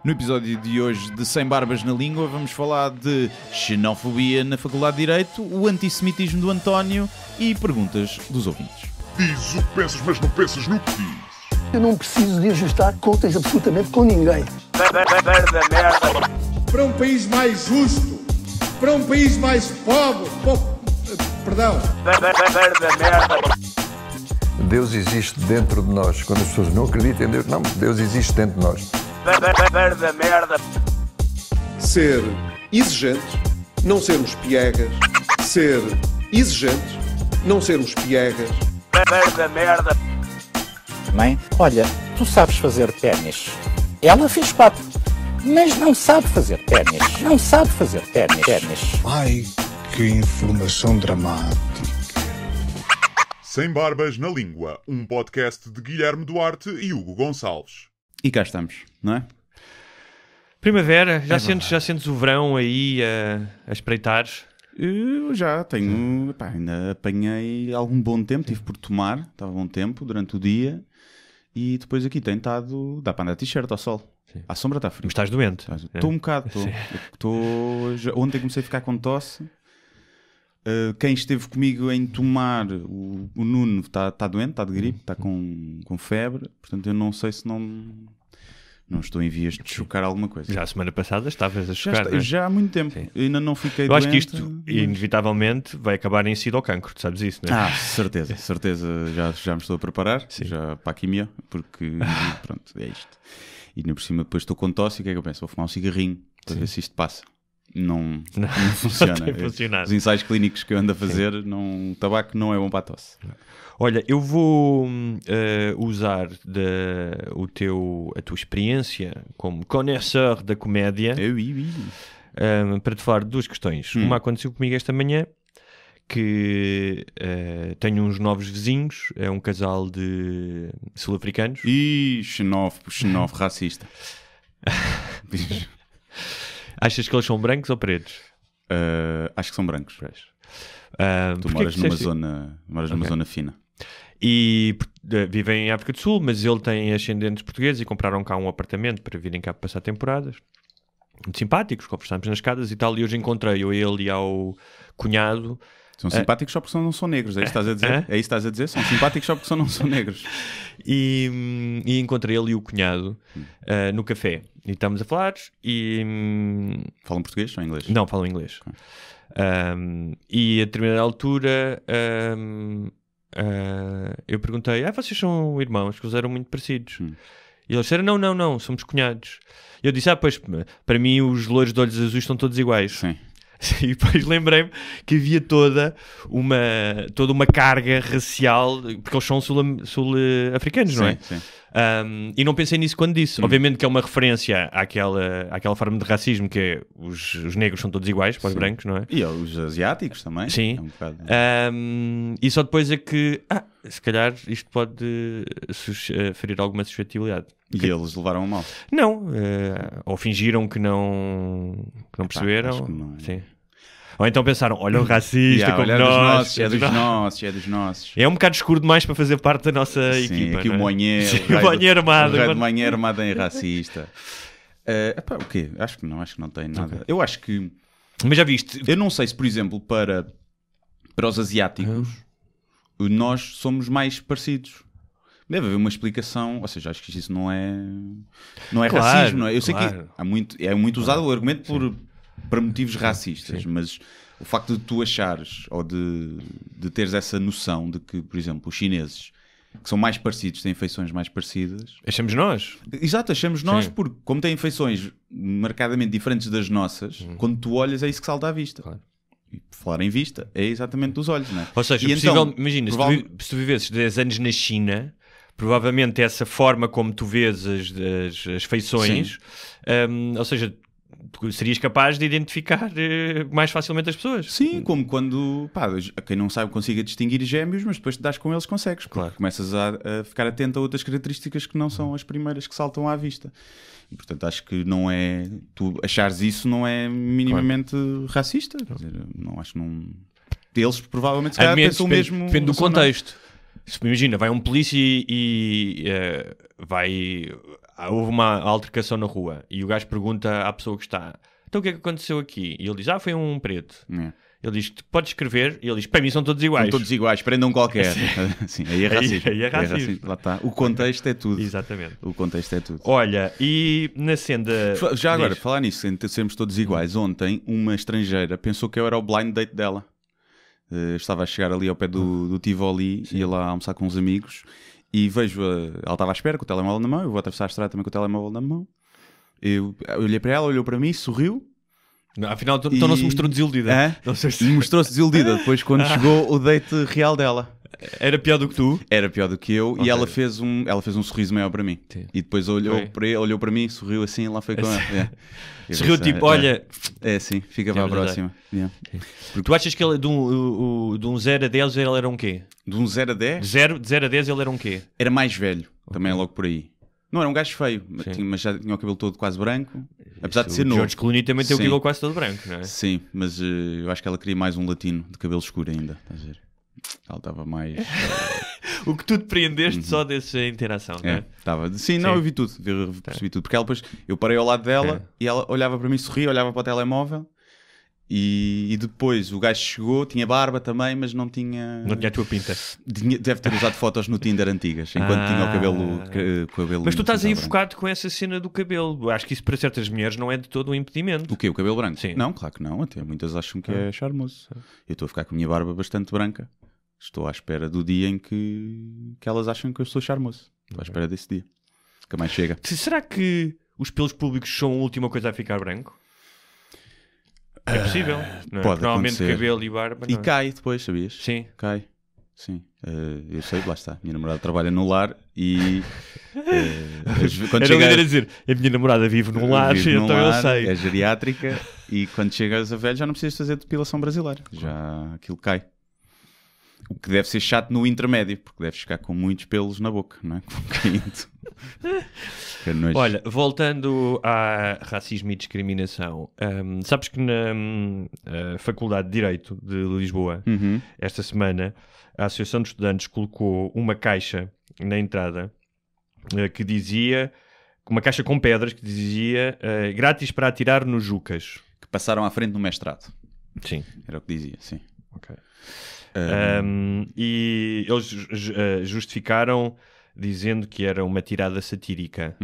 No episódio de hoje de Sem Barbas na Língua vamos falar de xenofobia na Faculdade de Direito, o antissemitismo do António e perguntas dos ouvintes. Diz o que pensas, mas não pensas no que diz. Eu não preciso de ajustar contas absolutamente com ninguém. Para um país mais justo, para um país mais pobre, perdão. Deus existe dentro de nós. Quando as pessoas não acreditam em Deus, não, Deus existe dentro de nós. Ser exigente, não sermos piegas. Ser exigente, não sermos piegas. Mãe, olha, tu sabes fazer ténis. Ela fez 4, mas não sabe fazer ténis. Não sabe fazer ténis. Ai, que informação dramática. Sem Barbas na Língua, um podcast de Guilherme Duarte e Hugo Gonçalves. E cá estamos, não é? Primavera, já sentes o verão aí a espreitar? Eu já tenho, ainda apanhei algum bom tempo, tive por tomar, estava bom tempo durante o dia e depois aqui tem estado, dá para andar de t-shirt ao sol. Sim. À sombra está frio. Mas estás doente? Estou um bocado, ontem comecei a ficar com tosse. Quem esteve comigo em tomar, o Nuno está doente, está de gripe, está com febre, portanto eu não sei se não estou em vias de chocar alguma coisa. Já a semana passada estavas a chocar, já há muito tempo, ainda não fiquei doente. Eu acho que isto, inevitavelmente, vai acabar em SIDA ou cancro, tu sabes isso, não é? Certeza, já me estou a preparar, já para a quimio, porque pronto, é isto. E ainda por cima depois estou com tosse e o que é que eu penso? Vou fumar um cigarrinho para ver se isto passa. Não funciona. Não tem funcionado. Os ensaios clínicos que eu ando a fazer, o tabaco não é bom para a tosse. Olha, eu vou usar a tua experiência como conhecedor da comédia para te falar de duas questões. Uma aconteceu comigo esta manhã, que tenho uns novos vizinhos, é um casal de sul-africanos. E xenófobo, racista. Achas que eles são brancos ou pretos? Acho que são brancos. Tu moras numa zona fina. E vivem em África do Sul, mas ele tem ascendentes portugueses e compraram cá um apartamento para virem cá passar temporadas. Muito simpáticos, conversámos nas escadas e tal, e hoje encontrei-o, ele e ao cunhado. São simpáticos só porque não são negros, é isso que estás a dizer? É isso que estás a dizer? São simpáticos só porque não são negros. E encontrei ele e o cunhado no café. E estamos a falar e... Falam português ou inglês? Não, falam inglês. E a determinada altura eu perguntei, vocês são irmãos, que eles eram muito parecidos. E eles disseram, não, somos cunhados. E eu disse, pois, para mim os loiros de olhos azuis estão todos iguais. Sim. E depois lembrei-me que havia toda uma carga racial, porque eles são sul-africanos, não é? Sim. E não pensei nisso quando disse. Obviamente que é uma referência àquela forma de racismo que é os negros são todos iguais para os brancos, não é? E os asiáticos também. Sim. É um bocado... e só depois é que se calhar isto pode ferir alguma suscetibilidade. E eles levaram a mal? Não, ou fingiram que não perceberam. Acho que não. Sim. Ou então pensaram, olha o racista como nós. É dos nossos. É um bocado escuro demais para fazer parte da nossa equipa. Aqui não é? o Monhê armado. O raio de Monhê armado em racista. O quê? Acho que não tem nada. Okay. Eu acho que... Mas já viste? Eu não sei se, por exemplo, para os asiáticos, nós somos mais parecidos. Deve haver uma explicação, ou seja, acho que isso não é claro, racismo. Não é? Eu sei que é muito usado o argumento para motivos racistas, mas o facto de tu achares ou de teres essa noção de que, por exemplo, os chineses, que são mais parecidos, têm feições mais parecidas... Achamos nós. Exato, achamos nós, porque como têm feições marcadamente diferentes das nossas, quando tu olhas é isso que salta à vista. Claro. E por falar em vista, é exatamente dos olhos, não é? Ou seja, imagina, se tu vivesses 10 anos na China... Provavelmente essa forma como tu vês as feições, ou seja, tu serias capaz de identificar mais facilmente as pessoas. Sim, como quando, quem não sabe consiga distinguir gêmeos, mas depois te das com eles consegues, claro. Começas a ficar atento a outras características que não são as primeiras que saltam à vista. E, portanto, acho que não é, tu achares isso não é minimamente racista. Quer dizer, não acho que não... Eles provavelmente se calhar pensam mesmo... Depende do contexto. Imagina, vai um polícia e houve uma altercação na rua e o gajo pergunta à pessoa que está: então o que é que aconteceu aqui? E ele diz: foi um preto. Ele diz: pode escrever? E ele diz: para mim são todos iguais. São todos iguais, prendam qualquer. Sim, aí é racismo. Aí é racismo. Lá está. O contexto é tudo. Exatamente. O contexto é tudo. Olha, e na senda... Já agora, falar nisso, entre sermos todos iguais, ontem uma estrangeira pensou que eu era o blind date dela. Estava a chegar ali ao pé do Tivoli, ia lá almoçar com uns amigos e vejo, ela estava à espera com o telemóvel na mão, eu vou atravessar a estrada também com o telemóvel na mão. Eu olhei para ela, olhou para mim, sorriu. Não, afinal, então não se mostrou desiludida. Não sei se... Mostrou-se desiludida depois quando chegou o date real dela. Era pior do que tu? Era pior do que eu. E ela fez um sorriso maior para mim. Sim. E depois olhou para mim, sorriu assim e lá foi com ela. Sorriu tipo, olha... sim, fica para a próxima. Tu achas que ele, de um 0 a 10 ele era um quê? De um 0 a 10? De 0 a 10 ele era um quê? Era mais velho, também logo por aí. Não era um gajo feio, mas já tinha o cabelo todo quase branco. Apesar de ser novo. George Clooney também tem o cabelo quase todo branco, não é? Sim, mas eu acho que ela queria mais um latino de cabelo escuro ainda. Estás a ver? Ela estava mais... O que tu depreendeste só dessa interação, não é? Estava. Sim, não, eu vi tudo, percebi tudo. Porque ela depois, eu parei ao lado dela e ela olhava para mim, sorria, olhava para o telemóvel. E depois o gajo chegou, tinha barba também, mas não tinha... Não tinha a tua pinta. Deve ter usado fotos no Tinder antigas, enquanto tinha o cabelo... Mas tu estás aí focado com essa cena do cabelo. Acho que isso para certas mulheres não é de todo um impedimento. O quê? O cabelo branco? Sim. Não, claro que não. Até muitas acham que é charmoso. Eu estou a ficar com a minha barba bastante branca. Estou à espera do dia em que elas acham que eu sou charmoso. Estou à espera desse dia. Nunca mais chega. Será que os pelos públicos são a última coisa a ficar branco? É possível, não é? Pode normalmente acontecer. Cabelo e barba, não é? E cai depois, sabias? Sim. Cai. Sim. Eu sei, lá está. Minha namorada trabalha no lar e... quando chega a dizer, a minha namorada vive num lar, então eu sei. É geriátrica e quando chegas a velho já não precisas fazer depilação brasileira. Já aquilo cai. O que deve ser chato no intermédio, porque deves ficar com muitos pelos na boca, não é? Olha, voltando a racismo e discriminação, sabes que na Faculdade de Direito de Lisboa, esta semana, a Associação de Estudantes colocou uma caixa na entrada que dizia, uma caixa com pedras que dizia grátis para atirar nos Jucas. Que passaram à frente no mestrado. Sim. Era o que dizia, sim. Ok. E eles justificaram dizendo que era uma tirada satírica.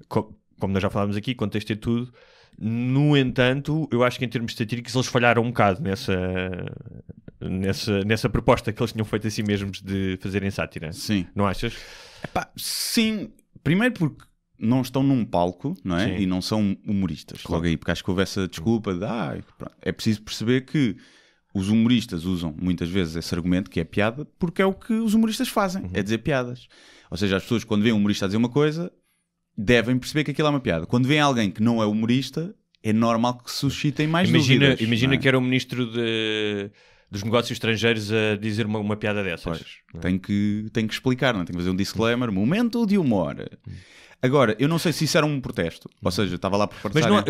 Como nós já falámos aqui, contexto é tudo. No entanto, eu acho que em termos satíricos eles falharam um bocado nessa proposta que eles tinham feito a si mesmos de fazerem sátira. Sim. Não achas? Sim. Primeiro porque não estão num palco, não é? Sim. E não são humoristas. Claro. Logo aí, porque acho que houve essa desculpa de... é preciso perceber que os humoristas usam muitas vezes esse argumento que é piada porque é o que os humoristas fazem, é dizer piadas. Ou seja, as pessoas quando veem um humorista a dizer uma coisa devem perceber que aquilo é uma piada. Quando veem alguém que não é humorista é normal que suscitem mais dúvidas. Imagina que era o ministro dos negócios estrangeiros a dizer uma piada dessas. Pois, tem que explicar, não é? Tem que fazer um disclaimer, momento de humor. Agora, eu não sei se isso era um protesto. Ou seja, estava lá por participar. Mas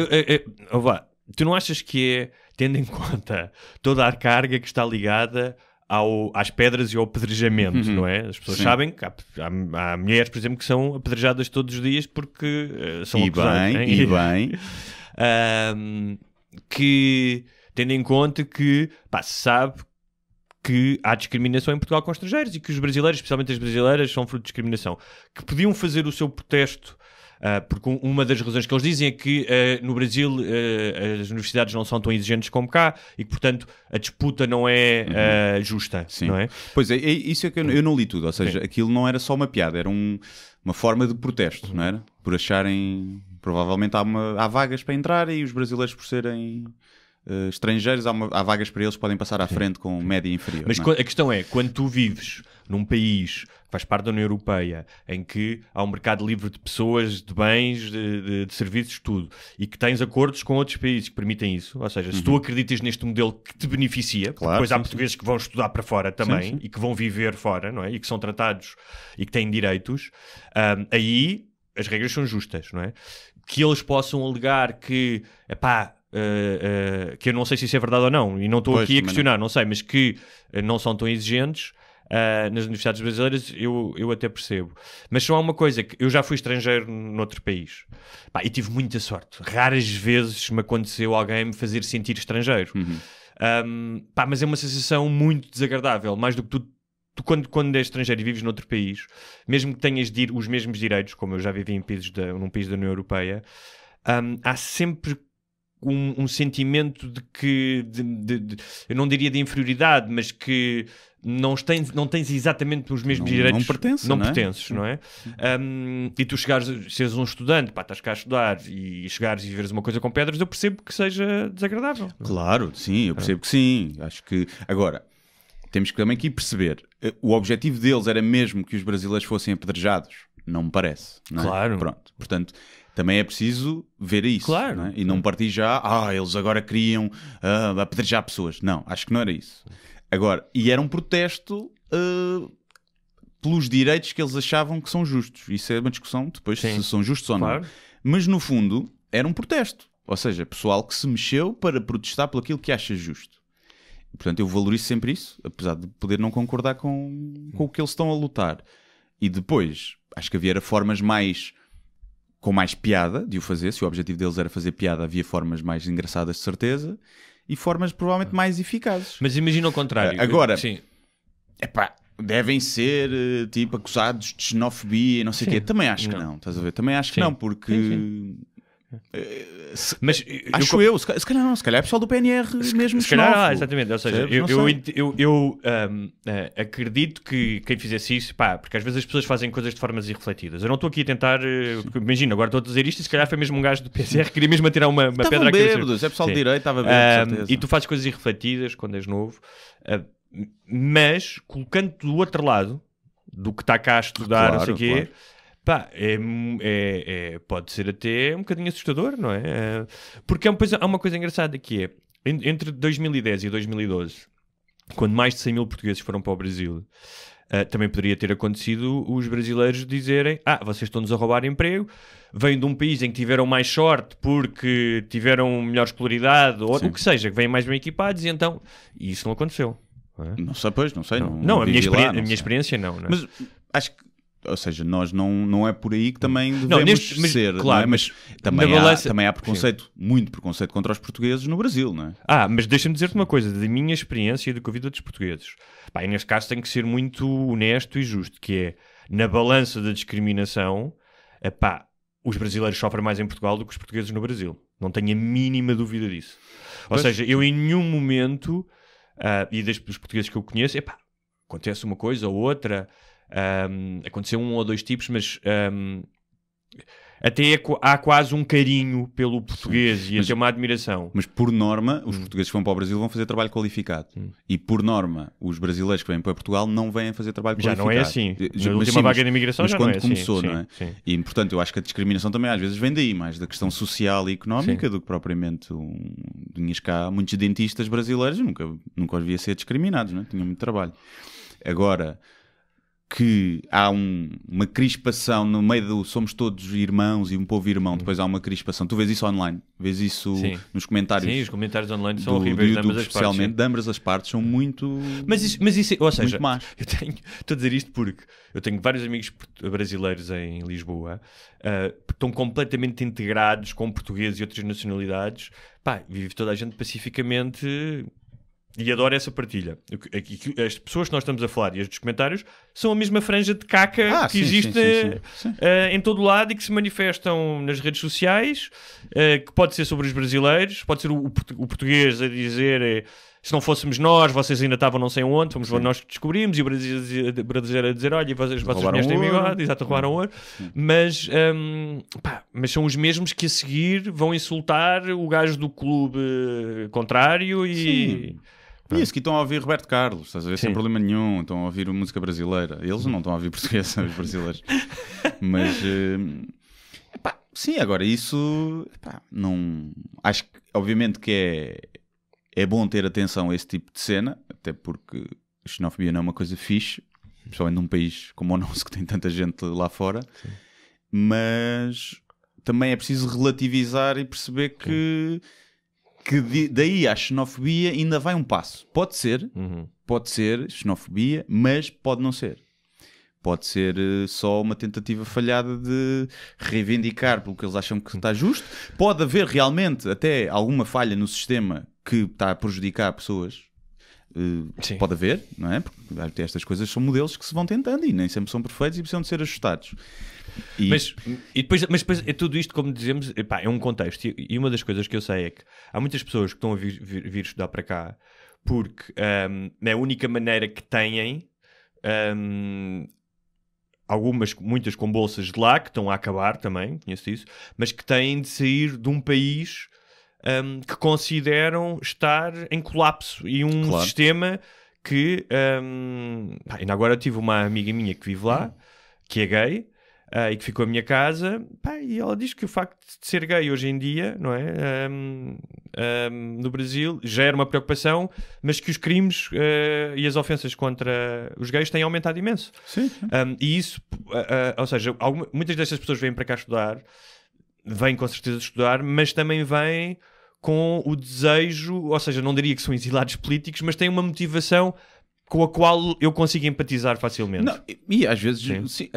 não, tu não achas que é, tendo em conta toda a carga que está ligada às pedras e ao apedrejamento, não é? As pessoas sabem que há mulheres, por exemplo, que são apedrejadas todos os dias porque são acusadas. E bem. Que, tendo em conta que se sabe que há discriminação em Portugal com estrangeiros e que os brasileiros, especialmente as brasileiras, são fruto de discriminação. Que podiam fazer o seu protesto, porque uma das razões que eles dizem é que no Brasil as universidades não são tão exigentes como cá e que, portanto, a disputa não é justa. Sim. Não é? Pois é, isso é que eu não li tudo. Ou seja, aquilo não era só uma piada, era uma forma de protesto, não era? Por acharem... Provavelmente há vagas para entrar e os brasileiros, por serem... estrangeiros, há vagas para eles que podem passar à frente com média inferior. Mas a questão é, quando tu vives num país que faz parte da União Europeia, em que há um mercado livre de pessoas, de bens, de serviços, tudo, e que tens acordos com outros países que permitem isso, ou seja, se tu acreditas neste modelo que te beneficia, claro, depois há portugueses que vão estudar para fora também, sim. E que vão viver fora, não é? E que são tratados e que têm direitos, aí as regras são justas, não é? Que eles possam alegar que, que eu não sei se isso é verdade ou não, e não estou aqui a questionar, não sei, mas que não são tão exigentes, nas universidades brasileiras, eu até percebo. Mas só há uma coisa, que eu já fui estrangeiro noutro país. Pá, e tive muita sorte. Raras vezes me aconteceu alguém me fazer sentir estrangeiro. Mas é uma sensação muito desagradável, mais do que tu quando és estrangeiro e vives noutro país, mesmo que tenhas os mesmos direitos, como eu já vivi num país da União Europeia, há sempre um sentimento de que eu não diria de inferioridade, mas que não tens exatamente os mesmos direitos. Não pertences, não é? E tu seres um estudante, estás cá a estudar e chegares e veres uma coisa com pedras, eu percebo que seja desagradável. Claro, sim, eu percebo que sim. Acho que agora temos que também aqui perceber, o objetivo deles era mesmo que os brasileiros fossem apedrejados? Não me parece. Não é? Claro. Pronto. Portanto, também é preciso ver isso. Claro. Não é? E não partir já, eles agora queriam apedrejar pessoas. Não, acho que não era isso. Agora, e era um protesto pelos direitos que eles achavam que são justos. Isso é uma discussão depois se são justos ou não. Mas no fundo, era um protesto. Ou seja, pessoal que se mexeu para protestar por aquilo que acha justo. Portanto, eu valorizo sempre isso, apesar de poder não concordar com o que eles estão a lutar. E depois, acho que havia formas com mais piada de o fazer. Se o objetivo deles era fazer piada, havia formas mais engraçadas, de certeza, e formas provavelmente mais eficazes. Mas imagina o contrário. Agora, sim. Devem ser acusados de xenofobia e não sei o quê. Também acho que não, estás a ver? Também acho que não, porque... Sim. Mas se calhar não, se calhar é pessoal do PNR mesmo. Se calhar, exatamente. Ou seja, eu acredito que quem fizesse isso, porque às vezes as pessoas fazem coisas de formas irrefletidas. Eu não estou aqui a tentar, imagina, agora estou a dizer isto e se calhar foi mesmo um gajo do PCR que queria mesmo atirar uma pedra aqui. É pessoal de direito, estava bêbado, e tu fazes coisas irrefletidas quando és novo, mas colocando-te do outro lado do que está cá a estudar, não sei o quê. Pode ser até um bocadinho assustador, não é? Porque há uma coisa engraçada que é, entre 2010 e 2012, quando mais de 100 mil portugueses foram para o Brasil, também poderia ter acontecido os brasileiros dizerem: vocês estão-nos a roubar emprego, vêm de um país em que tiveram mais sorte porque tiveram melhor escolaridade, ou o que seja, que vêm mais bem equipados, e então... E isso não aconteceu. Não sei, pois, não sei. Não, a minha experiência não. Mas acho que, ou seja, nós não é por aí que também devemos ser. Claro, não é? Mas também há preconceito, muito preconceito contra os portugueses no Brasil, não é? Mas deixa-me dizer-te uma coisa, da minha experiência e do que eu vi de outros portugueses. E neste caso tenho que ser muito honesto e justo, que é, na balança da discriminação, os brasileiros sofrem mais em Portugal do que os portugueses no Brasil. Não tenho a mínima dúvida disso. Ou seja, eu em nenhum momento, e dos portugueses que eu conheço, acontece uma coisa ou outra... aconteceu um ou dois tipos, mas até há quase um carinho pelo português e até uma admiração. Mas por norma, os portugueses que vão para o Brasil vão fazer trabalho qualificado. E por norma, os brasileiros que vêm para Portugal não vêm fazer trabalho qualificado. Já não é assim. Na última vaga de imigração já não é assim. Mas quando começou, não é? Sim. E portanto, eu acho que a discriminação também às vezes vem daí, mais da questão social e económica do que propriamente tinhas cá muitos dentistas brasileiros, nunca os via ser discriminados, não é? Tinham muito trabalho. Agora... que há uma crispação no meio do somos todos irmãos e um povo irmão, depois há uma crispação. Tu vês isso online, vês isso nos comentários. Sim, os comentários online são horríveis, do YouTube, especialmente, de ambas as partes, são muito... Mas isso, ou seja, más. Estou a dizer isto porque eu tenho vários amigos brasileiros em Lisboa que estão completamente integrados com portugueses e outras nacionalidades, vive toda a gente pacificamente... E adoro essa partilha. As pessoas que nós estamos a falar e as dos comentários são a mesma franja de caca que existe em todo lado e que se manifestam nas redes sociais, que pode ser sobre os brasileiros, pode ser o português a dizer se não fôssemos nós, vocês ainda estavam não sei onde, fomos nós que descobrimos, e o brasileiro a dizer, olha, vossas mulheres têm bigode, exato, roubaram ouro. Mas são os mesmos que a seguir vão insultar o gajo do clube contrário e... E isso que estão a ouvir Roberto Carlos, estás a ver? Sem problema nenhum, estão a ouvir música brasileira. Eles não estão a ouvir português, são os brasileiros. Mas, sim, agora isso, não... Acho que, obviamente, que é bom ter atenção a esse tipo de cena, até porque a xenofobia não é uma coisa fixe, principalmente num país como o nosso, que tem tanta gente lá fora. Sim. Mas também é preciso relativizar e perceber que... que daí à xenofobia ainda vai um passo. Pode ser xenofobia, mas pode não ser. Pode ser só uma tentativa falhada de reivindicar pelo que eles acham que está justo. Pode haver realmente até alguma falha no sistema que está a prejudicar pessoas. Pode haver, não é? Porque estas coisas são modelos que se vão tentando e nem sempre são perfeitos e precisam de ser ajustados. Mas depois é tudo isto, como dizemos, é um contexto. E uma das coisas que eu sei é que há muitas pessoas que estão a vir estudar para cá porque é a única maneira que têm... muitas com bolsas de lá, que estão a acabar também, conheço isso, mas que têm de sair de um país que consideram estar em colapso e um sistema que... ainda agora tive uma amiga minha que vive lá, que é gay, e que ficou à minha casa, e ela diz que o facto de ser gay hoje em dia, não é? No Brasil já era uma preocupação, mas que os crimes e as ofensas contra os gays têm aumentado imenso. Sim. E isso, ou seja, muitas destas pessoas vêm para cá estudar, vêm com certeza estudar, mas também vêm com o desejo, ou seja, não diria que são exilados políticos, mas têm uma motivação com a qual eu consigo empatizar facilmente. Não, e às vezes, sim,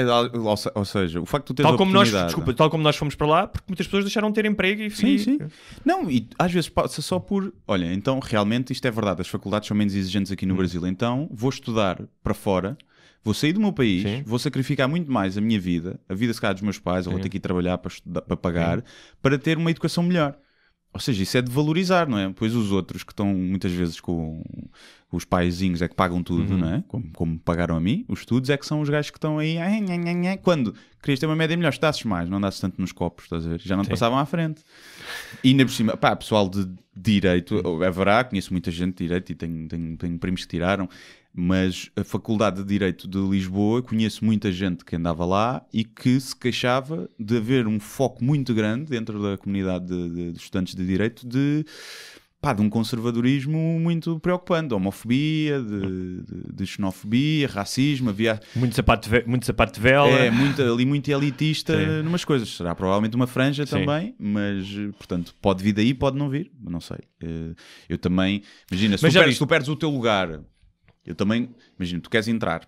ou seja, o facto de tu teres tal como oportunidade... tal como nós fomos para lá, porque muitas pessoas deixaram de ter emprego e... Sim. Não, e às vezes passa só por... Olha, então realmente isto é verdade, as faculdades são menos exigentes aqui no Brasil, então vou estudar para fora, vou sair do meu país, vou sacrificar muito mais a minha vida, a vida se calhar dos meus pais, ou vou ter que ir trabalhar para, estudar, para pagar, para ter uma educação melhor. Ou seja, isso é de valorizar, não é? Pois os outros que estão muitas vezes com os paizinhos é que pagam tudo, não é? Como pagaram a mim, os estudos é que são os gajos que estão aí quando querias ter uma média melhor, estudasses mais, não andasses tanto nos copos, estás a ver? Já não te passavam à frente. E ainda por cima, pessoal de direito, haverá, conheço muita gente de direito e tenho primos que tiraram, mas a Faculdade de Direito de Lisboa, conheço muita gente que andava lá e que se queixava de haver um foco muito grande dentro da comunidade de estudantes de Direito de um conservadorismo muito preocupante, homofobia, de xenofobia, racismo, havia... Muito sapato de vela. Ali muito elitista numas coisas. Será provavelmente uma franja também, mas, portanto, pode vir daí, pode não vir, não sei. Eu também... Imagina, se tu perdes o teu lugar... Eu também, imagina, tu queres entrar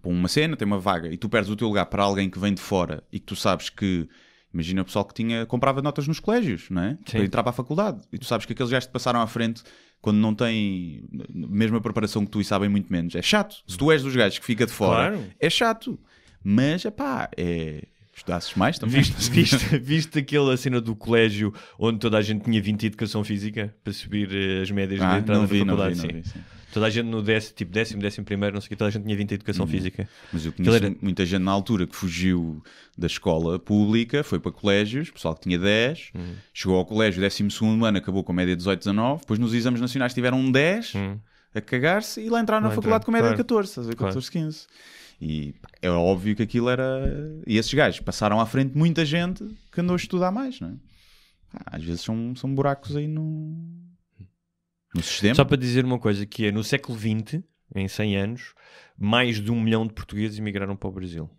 para uma cena, tem uma vaga, e tu perdes o teu lugar para alguém que vem de fora e que tu sabes que, imagina o pessoal que comprava notas nos colégios, não é? Para entrar para a faculdade. E tu sabes que aqueles gajos te passaram à frente quando não têm a mesma preparação que tu e sabem muito menos. É chato. Se tu és dos gajos que fica de fora, é chato. Mas, estudasses mais também. Viste aquela cena do colégio onde toda a gente tinha 20 de educação física para subir as médias de entrada na faculdade? Não vi. Toda a gente no décimo primeiro, não sei o que, toda a gente tinha 20 de educação física. Mas eu conheço muita gente na altura que fugiu da escola pública, foi para colégios, pessoal que tinha 10, chegou ao colégio, 12º ano, acabou com a média 18, 19, depois nos exames nacionais tiveram um 10, a cagar-se, e lá entraram na faculdade com a média de 14, estás a ver, 14, 15. E é óbvio que aquilo era... E esses gajos passaram à frente muita gente que andou a estudar mais, não é? Às vezes são buracos aí no sistema. Só para dizer uma coisa, que é no século XX, em 100 anos, mais de 1 milhão de portugueses emigraram para o Brasil.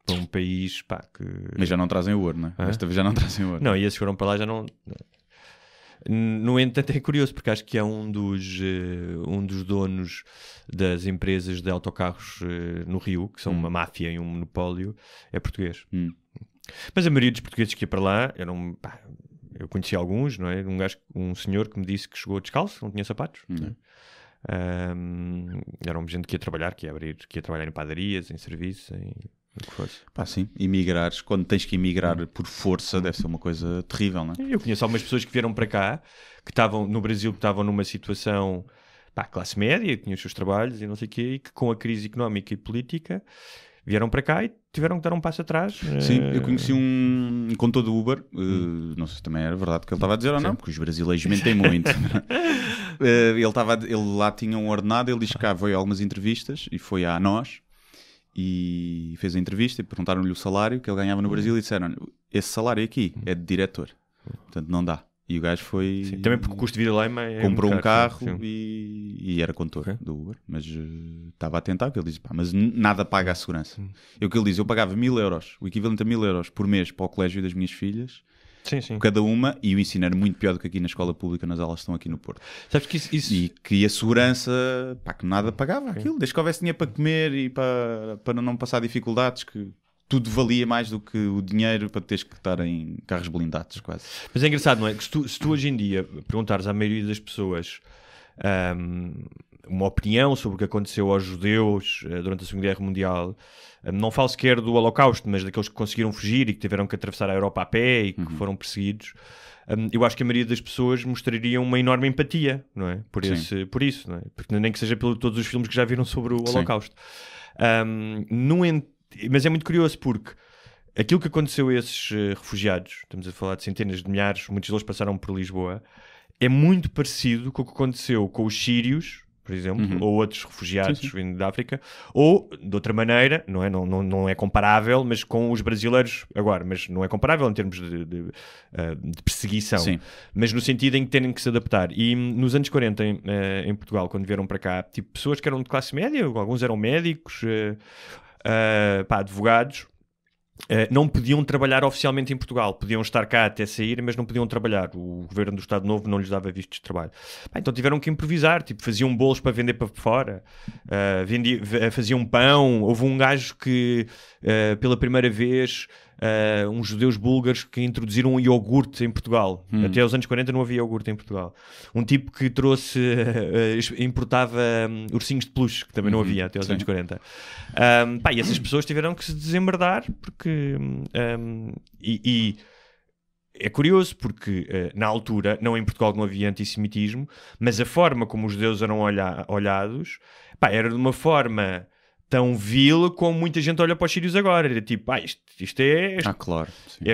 Para um país, que... Mas já não trazem ouro, não é? Desta vez já não trazem ouro. Não, e esses foram para lá já não... No entanto, é curioso, porque acho que é um dos donos das empresas de autocarros no Rio, que são uma máfia e um monopólio, é português. Mas a maioria dos portugueses que ia para lá eram... Eu conheci alguns, não é? Um senhor que me disse que chegou descalço, não tinha sapatos. Era uma gente que ia trabalhar, que ia trabalhar em padarias, em serviços, em o que fosse. Sim, emigrares, quando tens que emigrar por força, deve ser uma coisa terrível, não é? Eu conheço algumas pessoas que vieram para cá, que estavam no Brasil, que estavam numa situação classe média, que tinham os seus trabalhos e não sei o quê, e que com a crise económica e política vieram para cá e tiveram que dar um passo atrás. Sim, eu conheci um condutor do Uber, não sei se também era verdade o que ele estava a dizer ou não, porque os brasileiros mentem muito. Ele lá tinha um ordenado, ele disse que cá veio a algumas entrevistas e foi a nós e fez a entrevista e perguntaram-lhe o salário que ele ganhava no Brasil e disseram: esse salário aqui é de diretor, portanto não dá. E o gajo foi... Sim, também porque o custo de vida lá comprou um carro e era condutor do Uber. Mas estava a tentar, porque ele disse, mas nada paga a segurança. O que ele diz, eu pagava 1.000 euros, o equivalente a 1.000 euros por mês para o colégio das minhas filhas, cada uma, e o ensino era muito pior do que aqui na escola pública, nas aulas estão aqui no Porto. Sabes que isso... E que a segurança, pá, que nada pagava aquilo, desde que houvesse dinheiro para comer e para não passar dificuldades, que tudo valia mais do que o dinheiro para teres que estar em carros blindados, quase. Mas é engraçado, não é? Que se tu hoje em dia perguntares à maioria das pessoas uma opinião sobre o que aconteceu aos judeus durante a Segunda Guerra Mundial, não falo sequer do Holocausto, mas daqueles que conseguiram fugir e que tiveram que atravessar a Europa a pé e que foram perseguidos, eu acho que a maioria das pessoas mostrariam uma enorme empatia, não é? Por isso, não é? Porque nem que seja por todos os filmes que já viram sobre o Holocausto. Mas é muito curioso porque aquilo que aconteceu a esses refugiados, estamos a falar de centenas de milhares, muitos deles passaram por Lisboa, é muito parecido com o que aconteceu com os sírios, por exemplo, ou outros refugiados vindo da África, ou, de outra maneira, não é comparável, mas com os brasileiros agora, mas não é comparável em termos de perseguição, mas no sentido em que têm que se adaptar. E nos anos 40, em Portugal, quando vieram para cá, tipo, pessoas que eram de classe média, alguns eram médicos, advogados, não podiam trabalhar oficialmente em Portugal. Podiam estar cá até sair, mas não podiam trabalhar. O governo do Estado Novo não lhes dava vistos de trabalho. Então tiveram que improvisar. Tipo, faziam bolos para vender para fora, faziam pão. Houve um gajo que, pela primeira vez, uns judeus búlgaros que introduziram um iogurte em Portugal. Até aos anos 40 não havia iogurte em Portugal. Um tipo que trouxe, importava ursinhos de peluche, que também não havia até aos anos 40. E essas pessoas tiveram que se desembardar porque... E é curioso porque na altura, não em Portugal não havia antissemitismo, mas a forma como os judeus eram olhados era de uma forma tão vil como muita gente olha para os sírios agora. Era tipo, isto é... claro. Sim.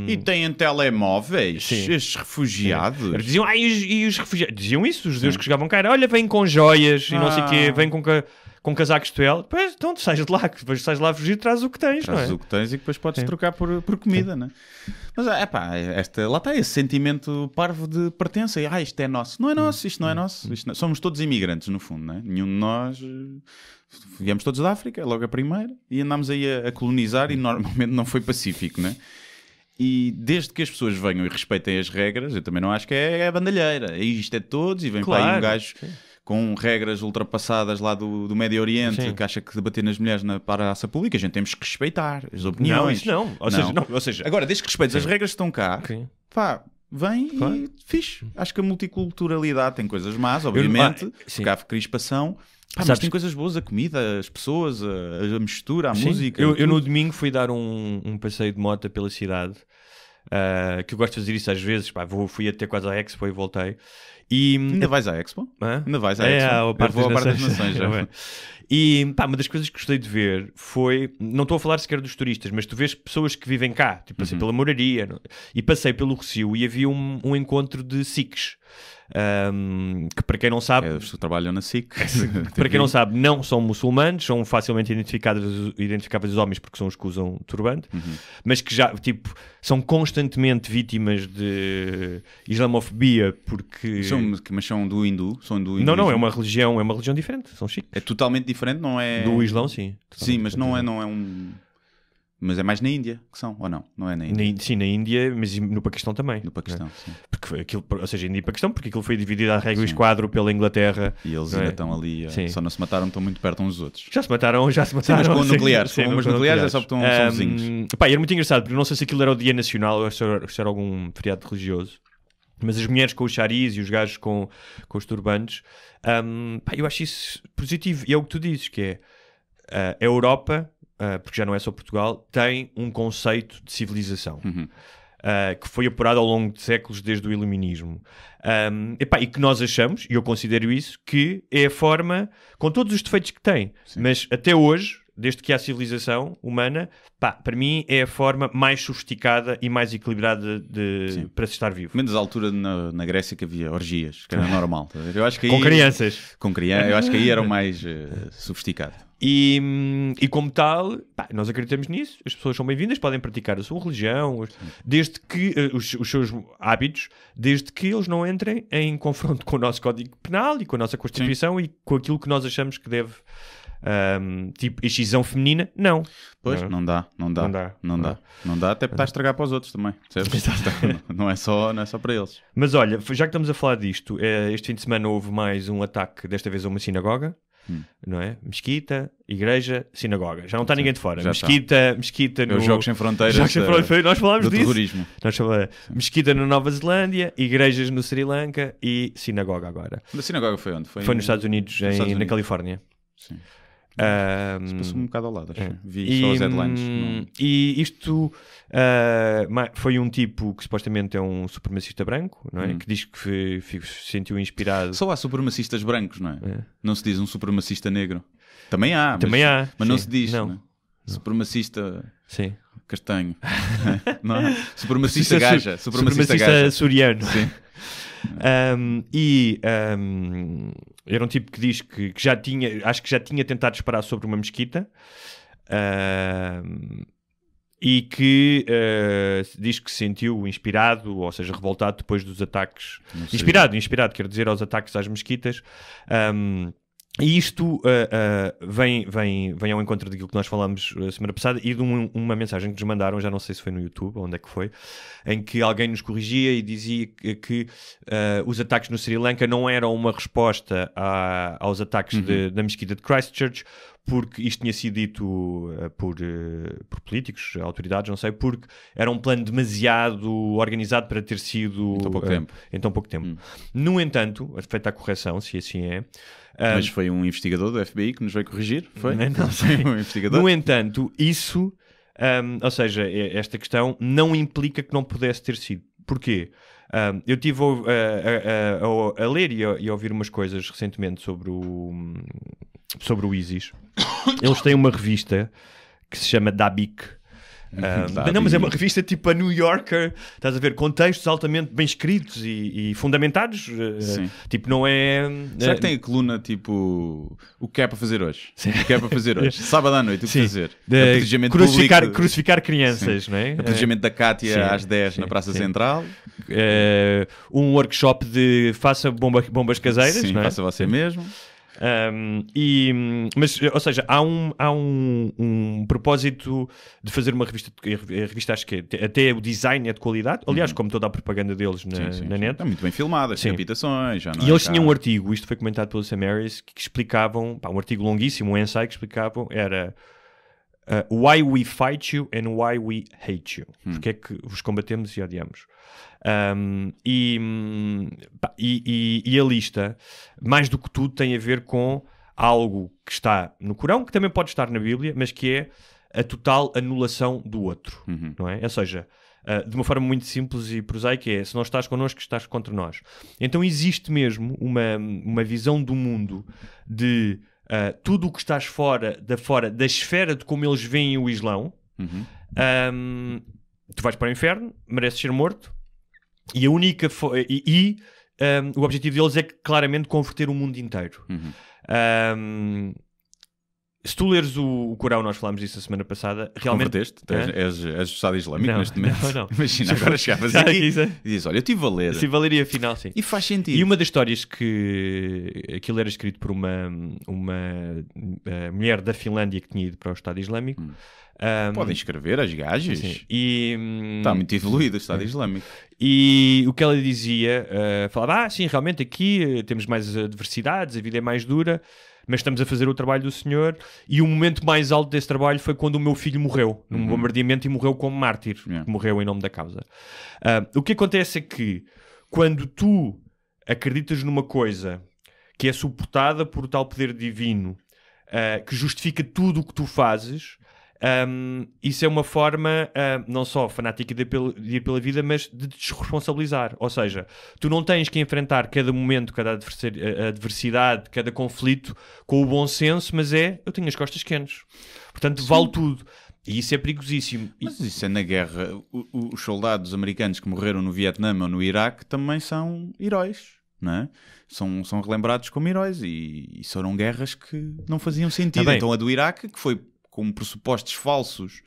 E têm telemóveis, estes refugiados. Diziam, e os refugiados? Diziam isso, os judeus que chegavam cá. Olha, vêm com joias e não sei o quê, vêm com casacos de pele. Pois, então, sais de lá, depois sais de lá a fugir, traz o que tens, não é? Traz o que tens e depois podes trocar por comida, não é? Mas, lá está esse sentimento parvo de pertença. Isto é nosso. Não é nosso, isto não é nosso. Somos todos imigrantes, no fundo, não é? Nenhum de nós... Viemos todos da África, logo a primeira, e andámos aí a colonizar e normalmente não foi pacífico, não é? E desde que as pessoas venham e respeitem as regras, eu também não acho que é a bandalheira. Isto é de todos e vem para aí um gajo com regras ultrapassadas lá do Médio Oriente que acha que debater nas mulheres na praça pública, a gente temos que respeitar as opiniões. Não, isso não. Ou seja, agora, desde que respeites as regras que estão cá, vem e fixe. Acho que a multiculturalidade tem coisas más, obviamente, porque há crispação. Mas tem coisas boas, a comida, as pessoas, a mistura, a música. Eu no domingo fui dar um passeio de moto pela cidade, que eu gosto de fazer isso às vezes. Fui até quase à Expo e voltei. Ainda vais à Expo? Ainda vais à Expo? Eu vou à Parte das Nações já. E uma das coisas que gostei de ver foi, não estou a falar sequer dos turistas, mas tu vês pessoas que vivem cá, tipo, passei pela Moraria, e passei pelo Rossio e havia um encontro de sikhs. Que para quem não sabe trabalham na SIC. Para quem não sabe, não são muçulmanos, são facilmente identificáveis os homens porque são os que usam turbante, mas que já são constantemente vítimas de islamofobia porque mas são do hindu? Não, é uma religião diferente, são chiques. É totalmente diferente, não é? Do Islão, sim. Sim, mas não é um... Mas é mais na Índia que são, ou não? Não é na Índia? Sim, na Índia, mas no Paquistão também. No Paquistão, sim. Porque aquilo, ou seja, Índia e Paquistão, porque aquilo foi dividido à régua e esquadro pela Inglaterra. E eles ainda estão ali, só não se mataram, estão muito perto uns dos outros. Já se mataram. Sim, mas com nucleares, com bombas nucleares é só porque são vizinhos. Era muito engraçado, porque não sei se aquilo era o Dia Nacional ou se era algum feriado religioso. Mas as mulheres com os charis e os gajos com os turbantes, eu acho isso positivo. E é o que tu dizes, que é a Europa... porque já não é só Portugal, tem um conceito de civilização que foi apurado ao longo de séculos desde o Iluminismo. E que nós achamos, e eu considero isso, que é a forma, com todos os defeitos que tem, mas até hoje, desde que há civilização humana, para mim é a forma mais sofisticada e mais equilibrada para se estar vivo. Menos à altura na Grécia que havia orgias, que era normal. Eu acho que aí, com crianças. Eu acho que aí era o mais sofisticado. E como tal, nós acreditamos nisso, as pessoas são bem-vindas, podem praticar a sua religião, desde que os seus hábitos, desde que eles não entrem em confronto com o nosso Código Penal e com a nossa Constituição e com aquilo que nós achamos que deve tipo excisão feminina, não. Pois, não dá, até porque está a estragar para os outros também, não é só para eles. Mas olha, já que estamos a falar disto, este fim de semana houve mais um ataque, desta vez a uma sinagoga, não é? Mesquita, igreja, sinagoga. Já não está ninguém de fora. Mesquita no... Os Jogos Sem Fronteiras, nós falámos do disso. terrorismo. Mesquita na Nova Zelândia, igrejas no Sri Lanka e sinagoga agora. A sinagoga foi onde? Foi nos Estados Unidos, na Califórnia. Sim. Se passou um bocado ao lado, acho. Vi só os headlines. E isto foi um tipo que supostamente é um supremacista branco, não é? Que diz que se sentiu inspirado. Só há supremacistas brancos, não é? Não se diz um supremacista negro. Também há, mas não se diz. Não. Supremacista castanho. Não é? Supremacista gaja. Supremacista açoriano. Sim. Era um tipo que diz que já tinha, acho que já tinha tentado disparar sobre uma mesquita, e que diz que se sentiu inspirado, ou seja, revoltado depois dos ataques. Inspirado, quer dizer, aos ataques às mesquitas. E isto vem ao encontro daquilo que nós falámos a semana passada e de uma mensagem que nos mandaram, já não sei se foi no YouTube ou onde é que foi, em que alguém nos corrigia e dizia que os ataques no Sri Lanka não eram uma resposta aos ataques da mesquita de Christchurch, porque isto tinha sido dito por políticos, autoridades, não sei, porque era um plano demasiado organizado para ter sido em tão pouco tempo. No entanto, feita a correção, se assim é... Mas foi um investigador do FBI que nos veio corrigir? Foi? Não sei. Um investigador? No entanto, isso, ou seja, esta questão não implica que não pudesse ter sido. Porquê? Eu estive a ler e a ouvir umas coisas recentemente sobre o ISIS. Eles têm uma revista que se chama Dabiq. Não, mas é uma revista tipo a New Yorker, estás a ver, com textos altamente bem escritos e fundamentados. Tipo, não é... Será que tem a coluna tipo o que é para fazer hoje? O que é para fazer hoje? Sábado à noite, o que fazer? Crucificar crianças, não é? Apedrejamento da Cátia às 10 na Praça Central. Um workshop de faça bombas caseiras, não é? Faça você mesmo. Mas, ou seja, há um propósito de fazer uma revista. A revista, acho que até o design é de qualidade. Aliás, como toda a propaganda deles na net. Está muito bem filmada, as captações. E eles tinham um artigo, isto foi comentado pelo Sam Harris, que explicavam, um artigo longuíssimo, um ensaio que explicavam, era Why we fight you and why we hate you. Porque é que vos combatemos e odiamos. E a lista, mais do que tudo, tem a ver com algo que está no Corão, que também pode estar na Bíblia, mas que é a total anulação do outro, não é? Ou seja, de uma forma muito simples e prosaica, é: se não estás connosco, estás contra nós. Então existe mesmo uma visão do mundo de tudo o que estás fora da esfera de como eles veem o Islão. Tu vais para o inferno, mereces ser morto. E a única o objetivo deles é claramente converter o mundo inteiro. Se tu leres o Corão, nós falámos disso a semana passada, realmente... Converteste? És do Estado Islâmico neste momento? Não. Imagina, agora chegavas aqui e dizes: olha, eu estive a ler. Estive a ler e afinal, sim. E faz sentido. E uma das histórias que aquilo era escrito por uma mulher da Finlândia que tinha ido para o Estado Islâmico. Podem escrever as gajas. E está muito evoluído o Estado Islâmico. E o que ela dizia, falava: sim, realmente aqui temos mais adversidades, a vida é mais dura, mas estamos a fazer o trabalho do Senhor. E o momento mais alto desse trabalho foi quando o meu filho morreu num bombardeamento, e morreu como mártir, morreu em nome da causa. O que acontece é que quando tu acreditas numa coisa que é suportada por tal poder divino, que justifica tudo o que tu fazes, isso é uma forma não só fanática de ir pela vida, mas de te desresponsabilizar. Ou seja, tu não tens que enfrentar cada momento, cada adversidade, cada conflito com o bom senso, mas eu tenho as costas quentes, portanto vale tudo. E isso é perigosíssimo. Mas isso é na guerra. Os soldados americanos que morreram no Vietnã ou no Iraque também são heróis, não é? São relembrados como heróis, e foram guerras que não faziam sentido. Então a do Iraque, que foi com pressupostos falsos.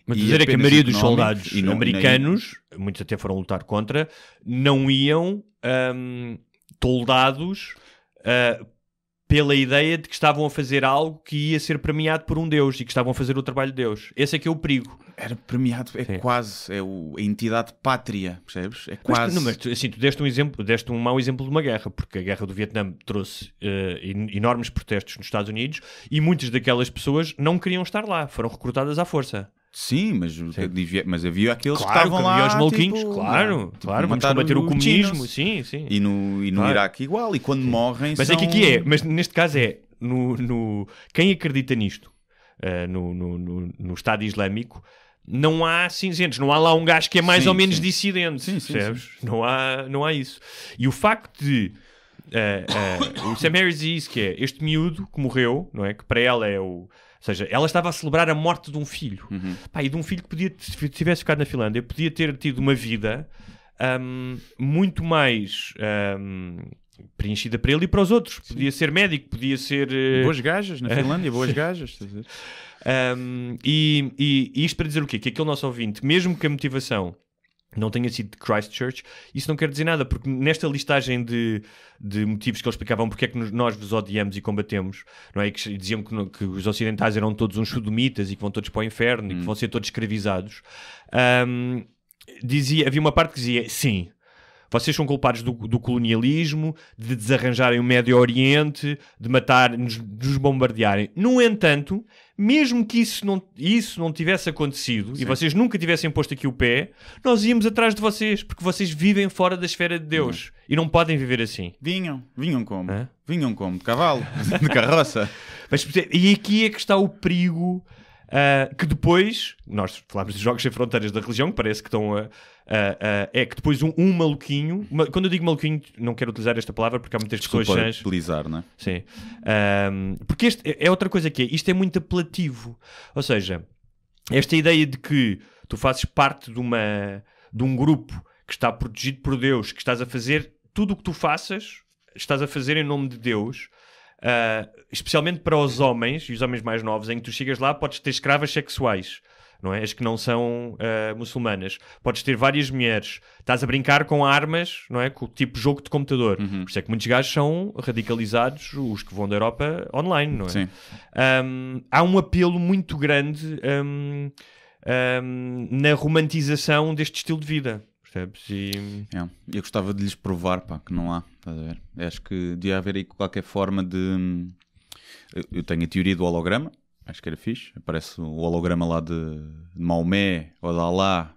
Mas dizer é que a maioria dos soldados americanos, muitos até foram lutar contra, não iam toldados pela ideia de que estavam a fazer algo que ia ser premiado por um Deus e que estavam a fazer o trabalho de Deus. Esse é que é o perigo. Era premiado, quase, a entidade pátria, percebes? É quase. Mas assim, tu deste um mau exemplo de uma guerra, porque a guerra do Vietnã trouxe enormes protestos nos Estados Unidos e muitas daquelas pessoas não queriam estar lá, foram recrutadas à força. Sim, mas havia aqueles que estavam lá. Havia os maluquinhos, tipo, claro, vamos combater o comunismo, sim. E no Iraque igual, e quando morrem. Mas são... é que aqui é, mas neste caso é, quem acredita nisto, no Estado Islâmico, não há cinzentos, não há lá um gajo que é mais ou menos dissidente, percebes? Sim. Não há isso. E o facto de o Sam Harris diz que é este miúdo que morreu, não é? Que para ela é o... Ou seja, ela estava a celebrar a morte de um filho. Pá, e de um filho que podia, se tivesse ficado na Finlândia, podia ter tido uma vida muito mais preenchida para ele e para os outros. Sim. Podia ser médico, podia ser... Boas gajas na Finlândia, boas gajas. E isto para dizer o quê? Que aquele nosso ouvinte, mesmo que a motivação não tenha sido de Christchurch, isso não quer dizer nada, porque nesta listagem de motivos que eles explicavam porque é que nós vos odiamos e combatemos, não é? E que diziam que os ocidentais eram todos uns sodomitas e que vão todos para o inferno e que vão ser todos escravizados, havia uma parte que dizia, sim, vocês são culpados do colonialismo, de desarranjarem o Médio Oriente, de matar, de nos bombardearem. No entanto, mesmo que isso não tivesse acontecido, sim, e vocês nunca tivessem posto aqui o pé, nós íamos atrás de vocês, porque vocês vivem fora da esfera de Deus e não podem viver assim. Vinham como? Vinham como? De cavalo? De carroça? E aqui é que está o perigo, que depois, nós falámos dos Jogos Sem Fronteiras da religião, que parece que estão é que depois um maluquinho, quando eu digo maluquinho não quero utilizar esta palavra porque há muitas pessoas chãs, utilizar, não é? Sim. Porque este é outra coisa que é, isto é muito apelativo, ou seja, esta ideia de que tu fazes parte de um grupo que está protegido por Deus, que estás a fazer tudo o que tu faças, estás a fazer em nome de Deus, especialmente para os homens e os homens mais novos, em que tu chegas lá, podes ter escravas sexuais, não é? As que não são muçulmanas. Podes ter várias mulheres. Estás a brincar com armas, não é? Com o tipo jogo de computador. Por isso é que muitos gajos são radicalizados, os que vão da Europa online, não é? Sim. Há um apelo muito grande na romantização deste estilo de vida. Percebes? Eu gostava de lhes provar, que não há. Estás a ver? Acho que devia haver aí qualquer forma de... Eu tenho a teoria do holograma. Acho que era fixe. Aparece o holograma lá de Maomé ou de Alá.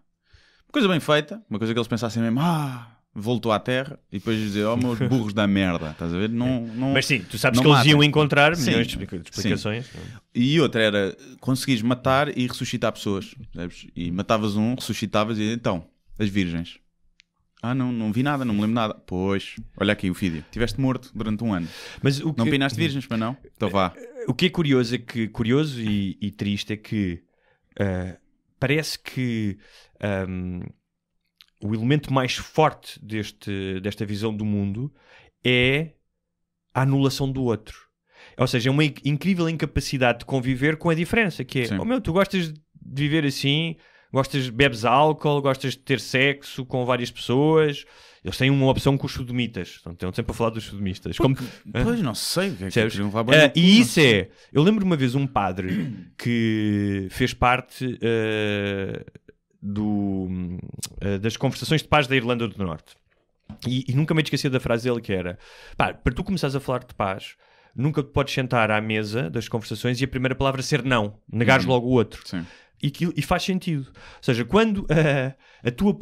Uma coisa bem feita. Uma coisa que eles pensassem mesmo, voltou à Terra. E depois dizer, meus burros da merda. Estás a ver? Não, mas sim, tu sabes que eles iam encontrar milhões de explicações. E outra era, conseguires matar e ressuscitar pessoas. Sabes? E matavas um, ressuscitavas e então, as virgens. Não vi nada, não me lembro nada. Pois, olha aqui o vídeo. Estiveste morto durante um ano. Mas não pinaste virgens, mas não? Então vá. O que é curioso e triste é que parece que o elemento mais forte desta visão do mundo é a anulação do outro. Ou seja, é uma incrível incapacidade de conviver com a diferença, que é, tu gostas de viver assim, bebes álcool, gostas de ter sexo com várias pessoas. Eles têm uma opção com os sodomitas. Estão sempre a falar dos sodomistas. Pois, não sei o que é que e isso é... Eu lembro uma vez um padre que fez parte das conversações de paz da Irlanda do Norte. E nunca me esqueci da frase dele que era... para tu começares a falar de paz, nunca te podes sentar à mesa das conversações e a primeira palavra ser não. Negares logo o outro. Sim. E faz sentido. Ou seja, quando a tua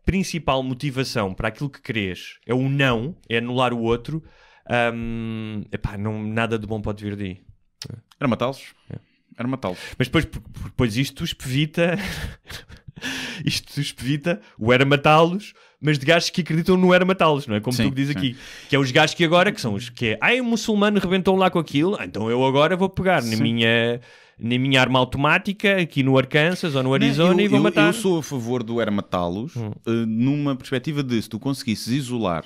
principal motivação para aquilo que queres é o não, é anular o outro, nada de bom pode vir daí. Era matá-los. Era matá-los. Mas depois isto espevita o era matá-los, mas de gajos que acreditam no era matá-los, não é? Como tu dizes aqui. Que é os gajos que agora, que são os que é, o muçulmano rebentou lá com aquilo, então eu agora vou pegar na minha arma automática aqui no Arkansas ou no Arizona e vou matar. Eu sou a favor do era matá-los numa perspectiva de se tu conseguisses isolar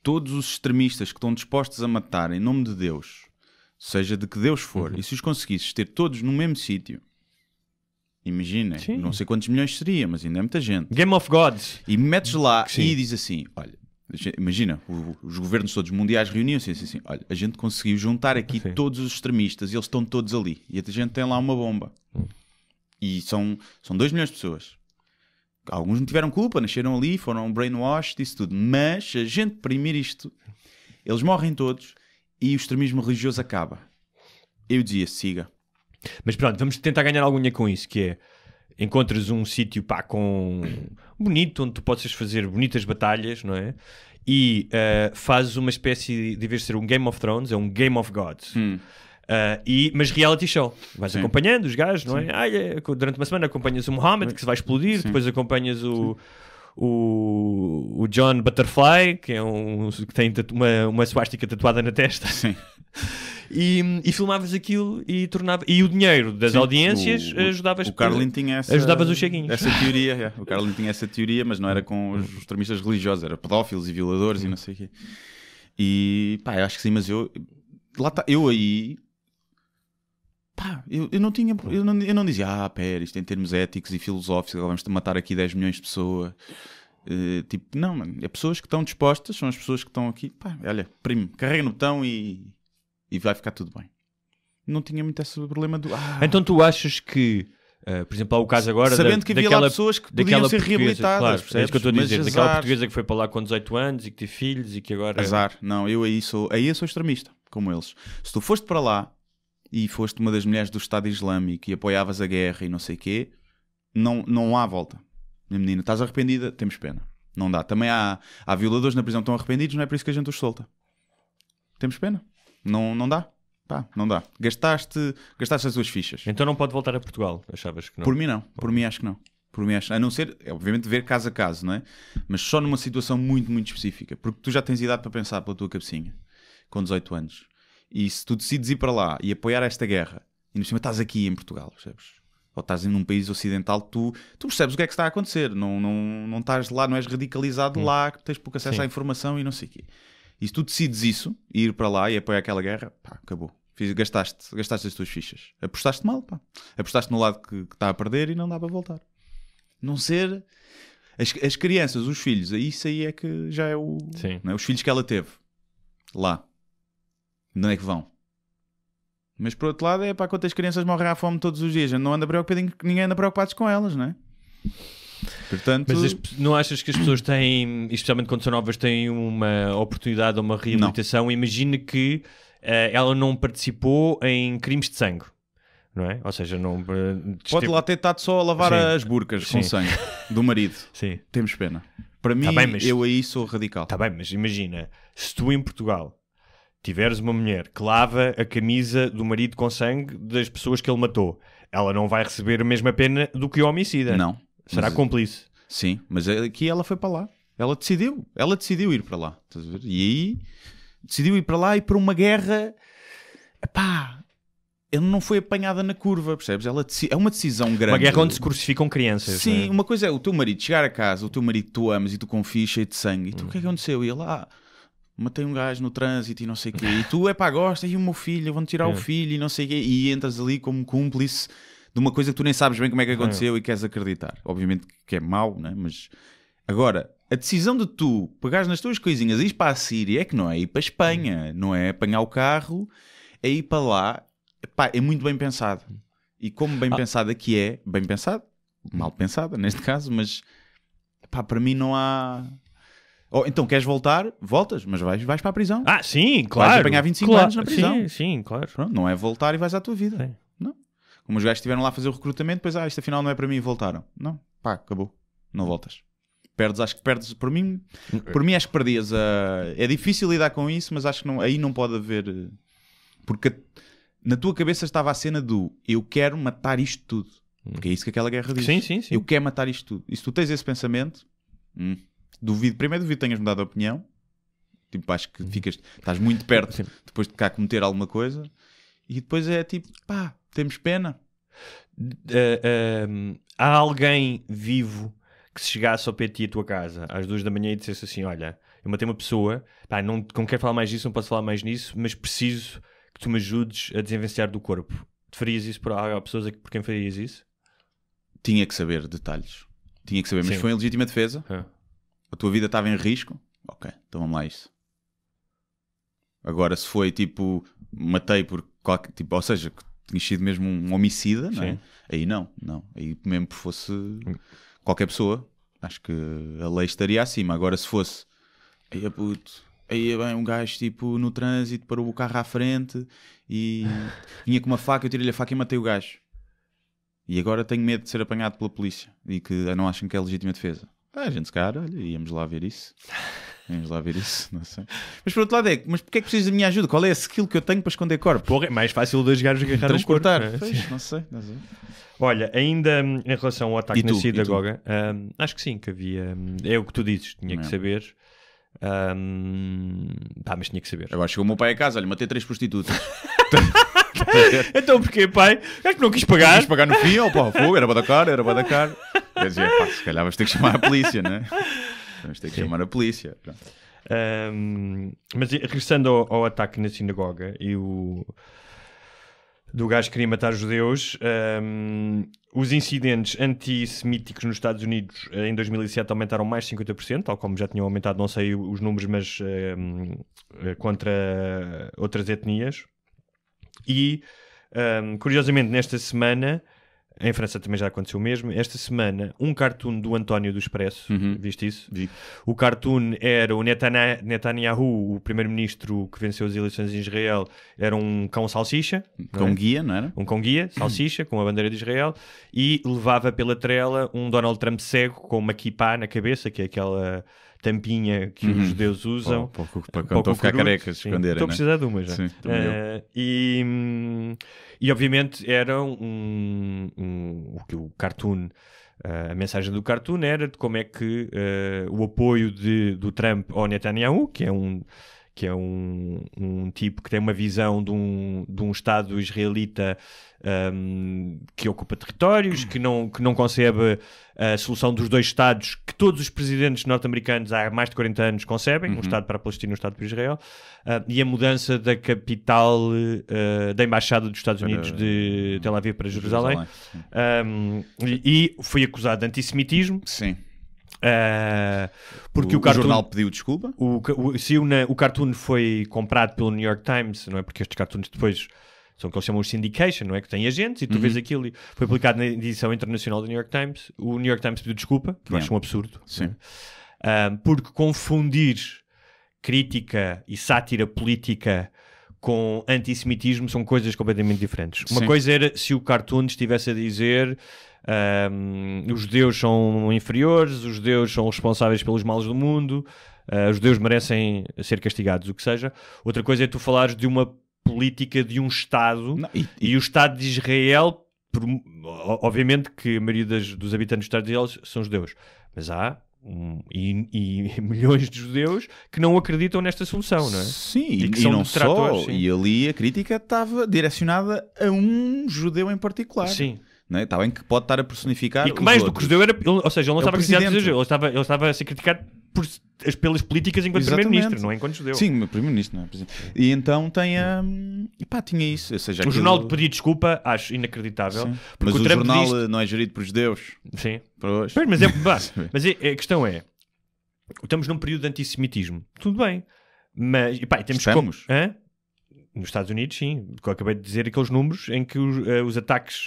todos os extremistas que estão dispostos a matar em nome de Deus, seja de que Deus for, e se os conseguisses ter todos no mesmo sítio, imaginem, não sei quantos milhões seria, mas ainda é muita gente. Game of Gods. E metes lá e diz assim, olha, Imagina, os governos todos mundiais reuniam-se assim, olha, a gente conseguiu juntar aqui todos os extremistas e eles estão todos ali. E a gente tem lá uma bomba. E são 2 milhões de pessoas. Alguns não tiveram culpa, nasceram ali, foram brainwashed, isso tudo. Mas se a gente primir isto, eles morrem todos e o extremismo religioso acaba. Eu dizia, siga. Mas pronto, vamos tentar ganhar alguma coisa com isso, que é, encontras um sítio com bonito, onde tu possas fazer bonitas batalhas, não é? E fazes uma espécie de, em vez de ser um Game of Thrones, é um Game of Gods. Mas reality show. Vais acompanhando os gajos, não é? Durante uma semana acompanhas o Mohammed, que se vai explodir, depois acompanhas o John Butterfly, que é que tem uma suástica tatuada na testa. Sim. E filmavas aquilo e tornava... E o dinheiro das audiências ajudavas... O Carlin tinha ajudavas os cheguinhos. Essa teoria. O Carlin tinha essa teoria, mas não era com os extremistas religiosos, era pedófilos e violadores e não sei o quê. E pá, eu acho que sim, mas eu... Lá está, eu aí... Pá, eu não tinha... Eu não dizia, pera, isto em termos éticos e filosóficos, agora vamos matar aqui 10 milhões de pessoas. Tipo, não, mano, é pessoas que estão dispostas, são as pessoas que estão aqui. Pá, olha, primo, carrega no botão e vai ficar tudo bem. Não tinha muito esse problema do... Então tu achas que... por exemplo, há o caso agora... Sabendo que havia lá pessoas que podiam ser reabilitadas. Claro, é isso que eu estou a dizer. Daquela portuguesa que foi para lá com 18 anos e que teve filhos e que agora... Azar. Não, eu aí sou extremista, como eles. Se tu foste para lá e foste uma das mulheres do Estado Islâmico e apoiavas a guerra e não sei o quê, não há volta. Minha menina, estás arrependida? Temos pena. Não dá. Também há violadores na prisão que estão arrependidos, não é por isso que a gente os solta. Temos pena. Não dá. Pá, não dá. Gastaste as tuas fichas. Então não pode voltar a Portugal, achavas que não? Por mim não. Por mim acho que não. A não ser, obviamente, ver caso a caso, não é? Mas só numa situação muito, muito específica. Porque tu já tens idade para pensar pela tua cabecinha. Com 18 anos. E se tu decides ir para lá e apoiar esta guerra, e no cima estás aqui em Portugal, percebes? Ou estás num país ocidental, tu percebes o que é que está a acontecer. Não estás lá, não és radicalizado lá, tens pouco acesso à informação e não sei o quê. E se tu decides isso, ir para lá e apoiar aquela guerra, pá, acabou. Gastaste as tuas fichas. Apostaste mal, pá. Apostaste no lado que está a perder e não dá para voltar. Não ser... As crianças, os filhos, isso aí é que já é o... Não é? Os filhos que ela teve. Lá. De onde é que vão? Mas por outro lado, é para quantas crianças morrem à fome todos os dias. Não anda preocupado, ninguém anda preocupado com elas, não é? Portanto... Mas não achas que as pessoas têm, especialmente quando são novas, têm uma oportunidade ou uma reabilitação? Imagina que ela não participou em crimes de sangue, não é? Ou seja, não... Pode lá ter estado só a lavar as burcas com sangue do marido. Sim. Temos pena. Para mim, eu aí sou radical. Está bem, mas imagina, se tu em Portugal tiveres uma mulher que lava a camisa do marido com sangue das pessoas que ele matou, ela não vai receber a mesma pena do que o homicida. Não. Será cúmplice. Sim, mas aqui ela foi para lá. Ela decidiu ir para lá. Estás a ver? E aí decidiu ir para lá e para uma guerra. Epá, ele não foi apanhada na curva, percebes? É uma decisão grande. Uma guerra onde se crucificam crianças. Sim, né? Uma coisa é o teu marido chegar a casa, o teu marido que tu amas e tu confias cheio de sangue. E tu, o que é que aconteceu? E ele, matei um gajo no trânsito e não sei o quê. E tu, gosta, e o meu filho, vão-te tirar o filho e não sei o quê. E entras ali como cúmplice de uma coisa que tu nem sabes bem como é que aconteceu e queres acreditar. Obviamente que é mau, né? Mas agora, a decisão de tu pegares nas tuas coisinhas e ir para a Síria é que não é ir para a Espanha, não é apanhar o carro, é ir para lá. Epá, é muito bem pensado. E como bem pensada que é, bem pensado, mal pensada neste caso, mas epá, para mim não há... então queres voltar? Voltas, mas vais para a prisão. Sim, claro. Vais apanhar 25 anos na prisão. Sim, claro. Pronto, não é voltar e vais à tua vida. Sim. Não. Como os gajos estiveram lá a fazer o recrutamento, depois, isto afinal não é para mim e voltaram. Não, pá, acabou. Não voltas. Acho que perdes, por mim acho que perdias é difícil lidar com isso, mas acho que aí não pode haver... Porque na tua cabeça estava a cena do eu quero matar isto tudo. Porque é isso que aquela guerra diz. Sim. Eu quero matar isto tudo. E se tu tens esse pensamento, primeiro duvido que tenhas mudado de opinião. Tipo, acho que estás muito perto depois de cá cometer alguma coisa. E depois é tipo, temos pena. Há alguém vivo que se chegasse ao pé de ti à tua casa às 2 da manhã e dissesse assim, olha, eu matei uma pessoa, não quero falar mais disso, não posso falar mais nisso, mas preciso que tu me ajudes a desenvencilhar do corpo. Tu farias isso há pessoas por quem farias isso? Tinha que saber detalhes. Mas foi em legítima defesa. A tua vida estava em risco. Ok, então vamos lá isso. Agora, se foi tipo, matei por qualquer tipo, ou seja, que tinha sido mesmo um homicida, não é? Aí não. Aí mesmo que fosse qualquer pessoa, acho que a lei estaria acima. Agora, se fosse, aí é puto, aí é bem um gajo tipo no trânsito, parou o carro à frente e vinha com uma faca, eu tirei-lhe a faca e matei o gajo. E agora tenho medo de ser apanhado pela polícia e que não acham que é legítima defesa. A gente se calhar, olha, íamos lá ver isso. Não sei. Mas por outro lado mas porquê é que precisas da minha ajuda? Qual é a skill que eu tenho para esconder corpos? Porra, é mais fácil dois gajos agarrar transportar. Não sei. Olha, ainda em relação ao ataque na sinagoga, acho que sim, que havia... É o que tu dizes, tinha que saber. Mas tinha que saber. Agora chegou o meu pai a casa, olha, matei 3 prostitutas. Então porquê, pai? Acho que não quis pagar. Não quis pagar no fim, fogo, era para dar cara. Quer dizer, se calhar vamos ter que chamar a polícia, não é? Vamos ter que chamar a polícia. Mas regressando ao ataque na sinagoga e do gajo que queria matar judeus, os incidentes antissemíticos nos Estados Unidos em 2007 aumentaram mais de 50%, tal como já tinham aumentado, não sei os números, mas contra outras etnias. E, curiosamente, nesta semana, em França também já aconteceu o mesmo, esta semana, um cartoon do António do Expresso, viste isso? Vi. O cartoon era o Netanyahu, o primeiro-ministro que venceu as eleições em Israel, era um cão salsicha. Com guia, não era? Um cão guia, salsicha, com a bandeira de Israel, e levava pela trela um Donald Trump cego com uma kippah na cabeça, que é aquela tampinha que os judeus usam para quando estão a ficar carecas, esconderem. Estou a precisar de uma já. Sim, e obviamente era o cartoon, a mensagem do cartoon era de como é que o apoio do Trump ao Netanyahu, que é um tipo que tem uma visão de um Estado israelita que ocupa territórios, que não concebe a solução dos dois Estados que todos os presidentes norte-americanos há mais de 40 anos concebem, um Estado para a Palestina e um Estado para Israel, e a mudança da capital da Embaixada dos Estados Unidos de Tel Aviv para Jerusalém. E foi acusado de antissemitismo. Sim. Porque o jornal pediu desculpa. O cartoon foi comprado pelo New York Times, não é? Porque estes cartoons depois são o que eles chamam de syndication, não é? Que têm agentes e tu vês aquilo. E foi publicado na edição internacional do New York Times. O New York Times pediu desculpa, que eu acho um absurdo. Sim. Porque confundir crítica e sátira política com antissemitismo são coisas completamente diferentes. Uma coisa era se o cartoon estivesse a dizer os judeus são inferiores, os judeus são responsáveis pelos males do mundo, os judeus merecem ser castigados, o que seja. Outra coisa é tu falares de uma política de um Estado e o Estado de Israel, obviamente que a maioria dos habitantes do Estado de Israel são judeus, mas há milhões de judeus que não acreditam nesta solução, não é? Sim, e não só. Sim. E ali a crítica estava direcionada a um judeu em particular. Sim. Não é? Está bem que pode estar a personificar. E que mais do que o judeu era. Ou seja, ele não estava a criticar ele estava a ser criticado pelas políticas enquanto primeiro-ministro, não é enquanto judeu. Sim, o primeiro-ministro, não é? E então tinha isso. Ou seja, o jornal de pedir desculpa, acho inacreditável. Mas o jornal não é gerido por judeus. Sim. Pois. Mas a questão é: estamos num período de antissemitismo. Tudo bem. Mas estamos. Nos Estados Unidos, sim. Eu acabei de dizer aqueles números em que os ataques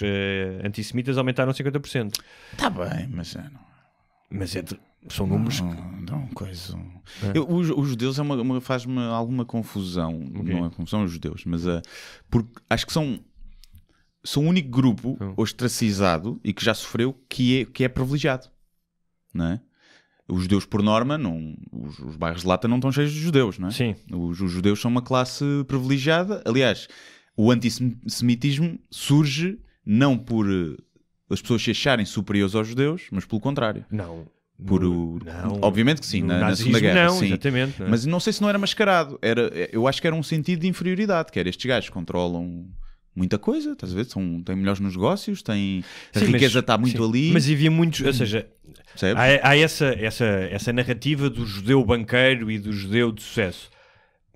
antissemitas aumentaram 50%. Está bem, mas são números não coisa. Os judeus faz-me alguma confusão. Não é confusão os judeus, mas porque acho que são o único grupo ostracizado e que já sofreu que é privilegiado, não é? Os judeus, por norma, os bairros de lata não estão cheios de judeus, não é? Sim. Os judeus são uma classe privilegiada. Aliás, o antissemitismo surge não por as pessoas se acharem superiores aos judeus, mas pelo contrário. Não. Obviamente que sim, na Segunda Guerra. Não, sim. Exatamente. Não é? Mas não sei se não era mascarado. Eu acho que era um sentido de inferioridade, que era estes gajos controlam muita coisa, estás a ver? Têm melhores nos negócios, a riqueza está muito ali. Mas havia muitos, ou seja, há essa narrativa do judeu banqueiro e do judeu de sucesso.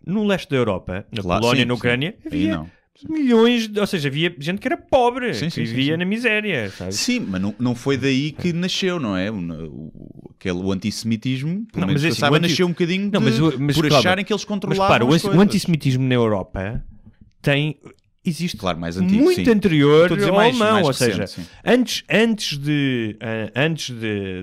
No leste da Europa, na Polónia, na Ucrânia, havia milhões, ou seja, havia gente que era pobre, Sim, que vivia na miséria, sabes? Sim, mas não foi daí que nasceu, não é? O antissemitismo, pelo menos mas pensava, nasceu um bocadinho por acharem que eles controlavam as coisas. O antissemitismo na Europa existe claro, mais antigo, muito sim. anterior ao mais alemão, ou recente, seja, antes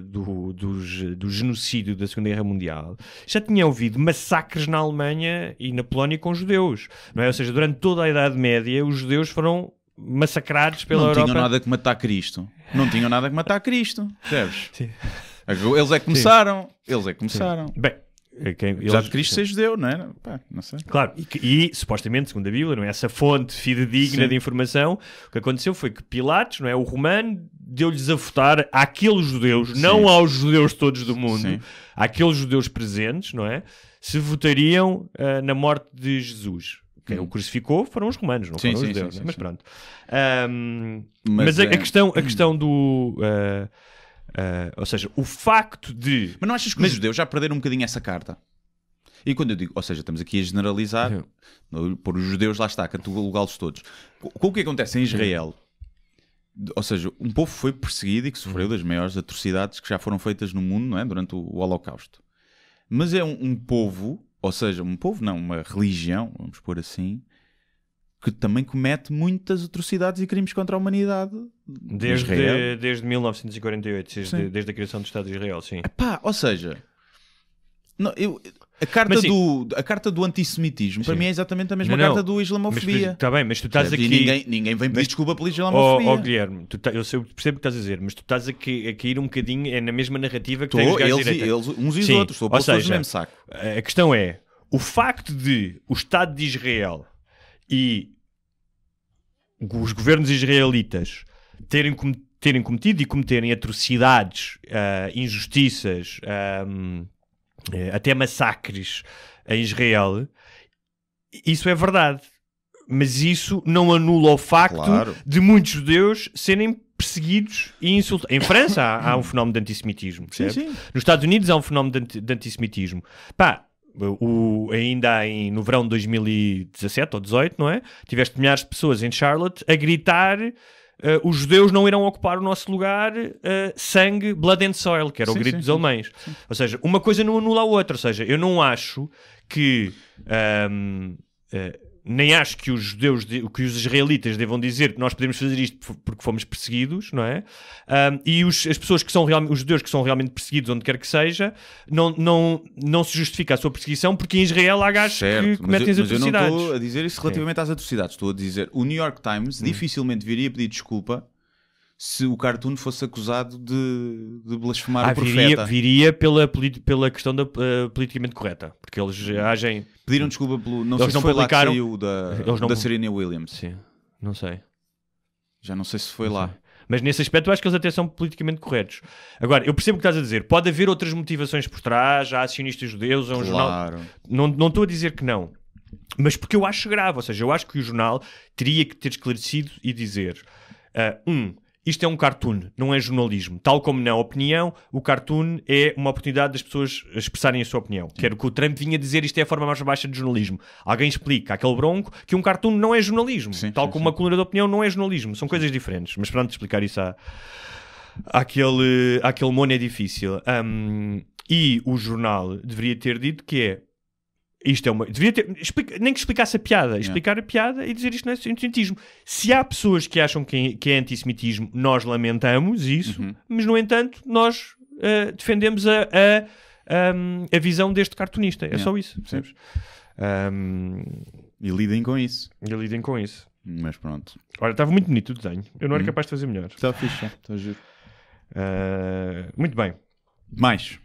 do genocídio da Segunda Guerra Mundial, já tinha havido massacres na Alemanha e na Polónia com judeus, não é? Ou seja, durante toda a Idade Média, os judeus foram massacrados pela Europa. Não tinham nada que matar Cristo. Não tinham nada que matar Cristo, percebes? Sim. Eles é que começaram. Sim. Bem, já de Cristo ser judeu, não é? Pá, não sei. Claro, e supostamente, segundo a Bíblia, não é? Essa fonte fidedigna de informação, o que aconteceu foi que Pilatos, não é? O romano, deu-lhes a votar àqueles judeus, não aos judeus todos do mundo, àqueles judeus presentes, não é? Se votariam na morte de Jesus. Quem o crucificou foram os romanos, não foram os judeus. Mas pronto. Mas a questão do... ou seja, o facto de... Mas não achas que os judeus já perderam um bocadinho essa carta? E quando eu digo, ou seja, estamos aqui a generalizar, por os judeus lá está, catalogá-los todos. Com o que acontece em Israel, ou seja, um povo foi perseguido e que sofreu das maiores atrocidades que já foram feitas no mundo, não é? Durante o Holocausto. Mas é um povo, ou seja, um povo não, uma religião, vamos pôr assim, que também comete muitas atrocidades e crimes contra a humanidade. Desde 1948, desde a criação do Estado de Israel, sim. Epá, ou seja, a carta do antissemitismo, para mim é exatamente a mesma carta do islamofobia. Está bem, mas tu estás aqui... Ninguém vem pedir desculpa pela islamofobia. Guilherme, eu percebo o que estás a dizer, mas tu estás a cair um bocadinho na mesma narrativa que têm os gajos de direita. Eles uns e os outros, estou a pôr todos no mesmo saco. A questão é, o facto de o Estado de Israel e os governos israelitas terem cometido e cometerem atrocidades, injustiças, até massacres em Israel, isso é verdade. Mas isso não anula o facto de muitos judeus serem perseguidos e insultados. Em França há um fenómeno de antissemitismo. Sim. Nos Estados Unidos há um fenómeno de antissemitismo. Ainda no verão de 2017 ou 2018, não é? Tiveste milhares de pessoas em Charlotte a gritar os judeus não irão ocupar o nosso lugar, sangue, blood and soil, que era o grito dos alemães. Ou seja, uma coisa não anula a outra. Ou seja, eu não acho que... nem acho que os judeus, que os israelitas devam dizer que nós podemos fazer isto porque fomos perseguidos, não é? E as pessoas que são realmente, os judeus que são realmente perseguidos onde quer que seja, não se justifica a sua perseguição porque em Israel há gajos que cometem as atrocidades. Mas eu não estou a dizer isso relativamente às atrocidades. Estou a dizer, o New York Times dificilmente viria pedir desculpa se o cartoon fosse acusado de blasfemar o profeta. Viria pela questão da politicamente correta, porque eles agem... Pediram desculpa pelo... Não sei se foi lá que saiu da Serena Williams. Sim, não sei. Já não sei se foi lá. Mas nesse aspecto eu acho que eles até são politicamente corretos. Agora, eu percebo o que estás a dizer. Pode haver outras motivações por trás, há acionistas judeus, há um jornal... Não estou a dizer que não. Mas porque eu acho grave. Ou seja, eu acho que o jornal teria que ter esclarecido e dizer... isto é um cartoon, não é jornalismo. Tal como na opinião, o cartoon é uma oportunidade das pessoas expressarem a sua opinião. Quero que o Trump vinha dizer isto é a forma mais baixa de jornalismo. Alguém explica àquele bronco que um cartoon não é jornalismo. Tal como uma coluna de opinião não é jornalismo. São coisas diferentes. Mas pronto, explicar isso àquele mono é difícil. E o jornal deveria ter dito que é isto é uma... Deveria ter... Nem que explicasse a piada. Explicar a piada e dizer isto não é antissemitismo. Se há pessoas que acham que é antissemitismo, nós lamentamos isso, mas, no entanto, nós defendemos a visão deste cartunista. É só isso, percebes? E lidem com isso. Mas pronto. Olha, estava muito bonito o desenho. Eu não era capaz de fazer melhor. Está fixe, está giro. Muito bem. Mais.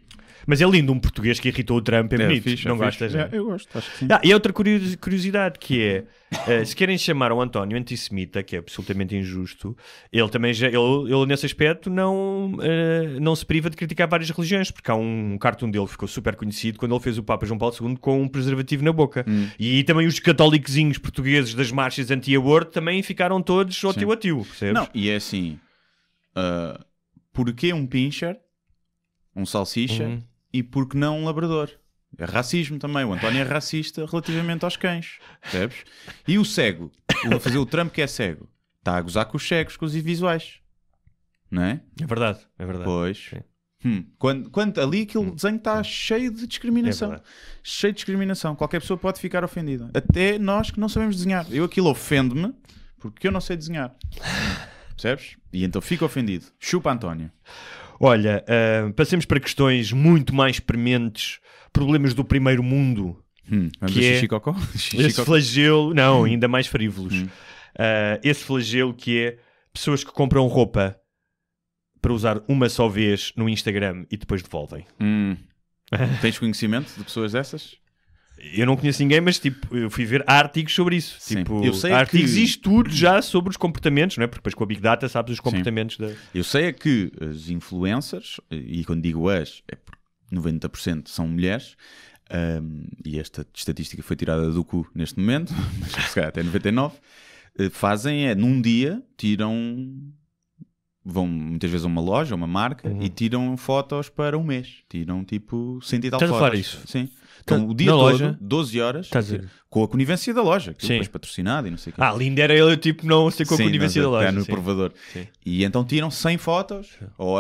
Mas é lindo um português que irritou o Trump, é bonito. Fixe, não gostas? Eu gosto, acho que sim. E outra curiosidade que é, se querem chamar o António antissemita, que é absolutamente injusto, ele também ele nesse aspecto não se priva de criticar várias religiões, porque há um cartoon dele que ficou super conhecido quando ele fez o Papa João Paulo II com um preservativo na boca. E também os católicozinhos portugueses das marchas anti-aborto também ficaram todos ao tio, percebes? Não, e é assim, porquê um pincher, um salsicha, e por que não um labrador? É racismo também. O António é racista relativamente aos cães, percebes? E o cego? a fazer o Trump que é cego. Está a gozar com os cegos, com os visuais. Não é? É verdade. Pois. Quando ali aquele desenho está cheio de discriminação. Cheio de discriminação. Qualquer pessoa pode ficar ofendida. Até nós que não sabemos desenhar. Aquilo ofende-me porque eu não sei desenhar. Percebes? E então fico ofendido. Chupa, António. Olha, passemos para questões muito mais prementes. Problemas do primeiro mundo. Que é xixi-cocó? Esse flagelo... Não, ainda mais frívolos. Esse flagelo que é pessoas que compram roupa para usar uma só vez no Instagram e depois devolvem. Tens conhecimento de pessoas dessas? Eu não conheço ninguém, mas tipo, eu fui ver artigos sobre isso. Sim. Tipo, Eu sei artigos que... e estudos já sobre os comportamentos, não é? Porque depois com a Big Data sabes os comportamentos da... Eu sei é que as influencers, e quando digo as, é porque 90% são mulheres, e esta estatística foi tirada do cu neste momento, mas se calhar até 99%, fazem num dia, vão muitas vezes a uma loja, a uma marca, e tiram fotos para um mês. Tiram tipo 100 e tal fotos. Estás a isso? Sim. Então o dia todo, loja? 12 horas, com a conivência da loja, que depois patrocinado e não sei o quê. Lindo era ele, tipo, não sei com a conivência da loja. No provador. E então tiram 100 fotos, ou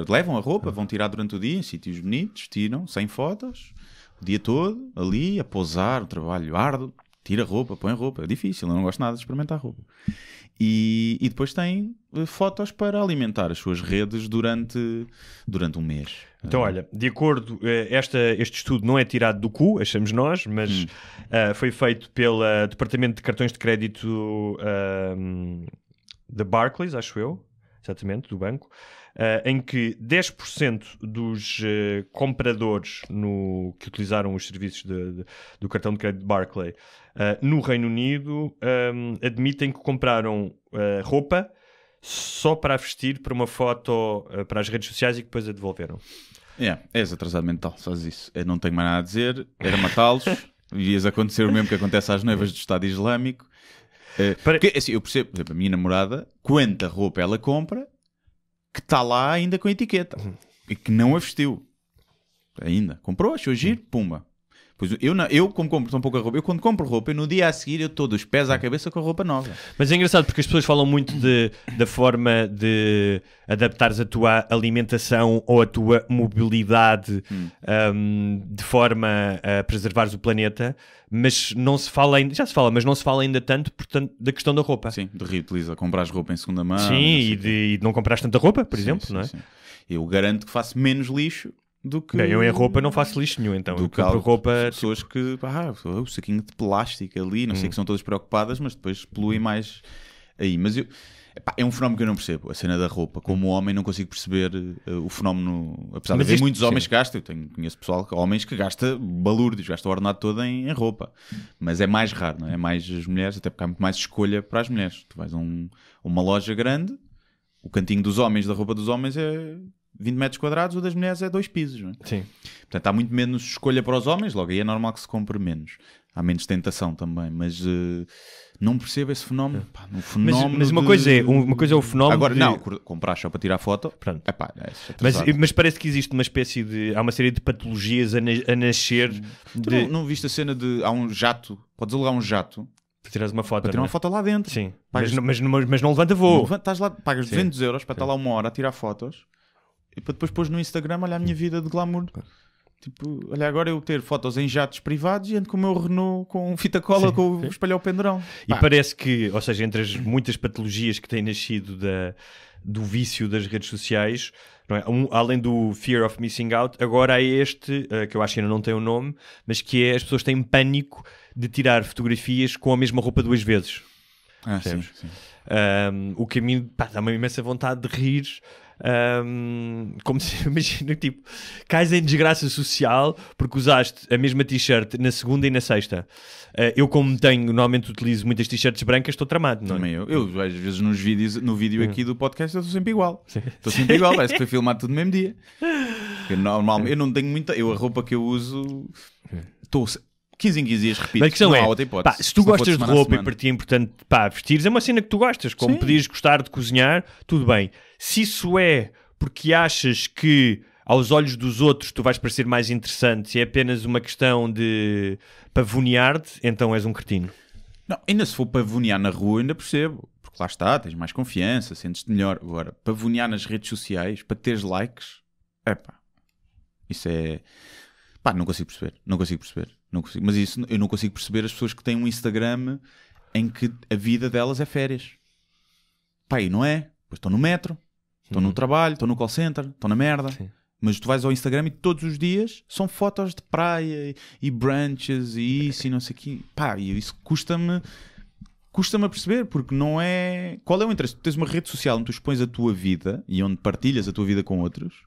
levam a roupa, vão tirar durante o dia, em sítios bonitos, tiram 100 fotos, o dia todo, ali, a pousar, o trabalho árduo, tira roupa, põe roupa. É difícil, eu não gosto nada de experimentar roupa. E depois tem fotos para alimentar as suas redes durante um mês. Então, olha, de acordo, este estudo não é tirado do cu, achamos nós, mas foi feito pelo Departamento de Cartões de Crédito da Barclays, acho eu, exatamente, do banco, em que 10% dos compradores que utilizaram os serviços do cartão de crédito de Barclays no Reino Unido admitem que compraram roupa só para a vestir para uma foto para as redes sociais e que depois a devolveram. És atrasado mental, fazes isso. Eu não tenho mais nada a dizer, era matá-los, ias acontecer o mesmo que acontece às noivas do Estado Islâmico. Porque, assim, eu percebo, por exemplo, a minha namorada, quanta roupa ela compra que está lá ainda com etiqueta e que não a vestiu ainda. Comprou, achou giro, pumba. Pois eu como compro tão pouca roupa, eu quando compro roupa, no dia a seguir eu estou dos pés à cabeça com a roupa nova. Mas é engraçado porque as pessoas falam muito da forma de adaptares a tua alimentação ou a tua mobilidade de forma a preservares o planeta, mas não se fala ainda, já se fala, mas não se fala ainda tanto, portanto, da questão da roupa. Sim, de reutilizar, comprares roupa em segunda mão. Sim, e de não comprares tanta roupa, por exemplo, não é? Sim. Eu garanto que faço menos lixo do que... Bem, eu em roupa não faço lixo nenhum, então. Eu compro roupa... Pessoas que... o saquinho de plástico ali, não sei, que são todas preocupadas, mas depois poluem mais aí. Mas é um fenómeno que eu não percebo, a cena da roupa. Como homem não consigo perceber o fenómeno... Apesar de haver muitos homens que gastam, conheço pessoal, homens que gasta balúrdios, gasta o ordenado todo em roupa. Mas é mais raro, não é? É mais as mulheres, até porque há muito mais escolha para as mulheres. Tu vais a uma loja grande, o cantinho dos homens, da roupa dos homens é 20 metros quadrados, o das mulheres é 2 pisos, não é? Sim. Portanto, há muito menos escolha para os homens, logo aí é normal que se compre menos. Há menos tentação também, mas não percebo esse fenómeno. Pá, mas uma coisa é o fenómeno. Agora, não, comprar só para tirar foto. Pronto. Epá, mas parece que existe uma espécie de. Há uma série de patologias a nascer. Não viste a cena de. Há um jato, podes alugar um jato. Para tirares uma foto. Para tirar uma foto lá dentro. Sim. Mas não levanta voo. Estás lá, pagas 200 euros para estar lá uma hora a tirar fotos e para depois pôs no Instagram, olha a minha vida de glamour. Tipo, olha, agora eu ter fotos em jatos privados e ando com o meu Renault com fita cola, com o espalhar o pendurão. E parece que, ou seja, entre as muitas patologias que têm nascido do vício das redes sociais, não é? Além do fear of missing out, agora há este, que eu acho que ainda não tem um nome, mas que é as pessoas têm pânico de tirar fotografias com a mesma roupa 2 vezes. Sim. O que a mim dá uma imensa vontade de rir. Como se, imagina, tipo, cais em desgraça social porque usaste a mesma t-shirt na segunda e na sexta. Eu, como normalmente utilizo muitas t-shirts brancas, estou tramado, não é? Também eu às vezes no vídeo aqui do podcast eu estou sempre igual. Estou sempre igual, parece que foi filmado tudo no mesmo dia. Eu não tenho muita. A roupa que eu uso estou 15 em 15 dias, repito. Mas a questão não há outra hipótese. Se tu gostas de roupa e para ti é importante vestires, é uma cena que tu gostas, como poderias gostar de cozinhar, tudo bem. Se isso é porque achas que aos olhos dos outros tu vais parecer mais interessante, se é apenas uma questão de pavonear-te, então és um cretino. Não, ainda se for pavonear na rua, ainda percebo. Porque lá está, tens mais confiança, sentes-te melhor. Agora, pavonear nas redes sociais, para teres likes, isso é... Pá, não consigo perceber. Mas isso, eu não consigo perceber as pessoas que têm um Instagram em que a vida delas é férias. Pá, e não é. Pois estão no metro, estão no trabalho, estão no call center, estão na merda. Sim. Mas tu vais ao Instagram e todos os dias são fotos de praia e brunches e isso e não sei o quê. Pá, e isso custa-me a perceber, porque não é... Qual é o interesse? Tu tens uma rede social onde tu expões a tua vida e onde partilhas a tua vida com outros,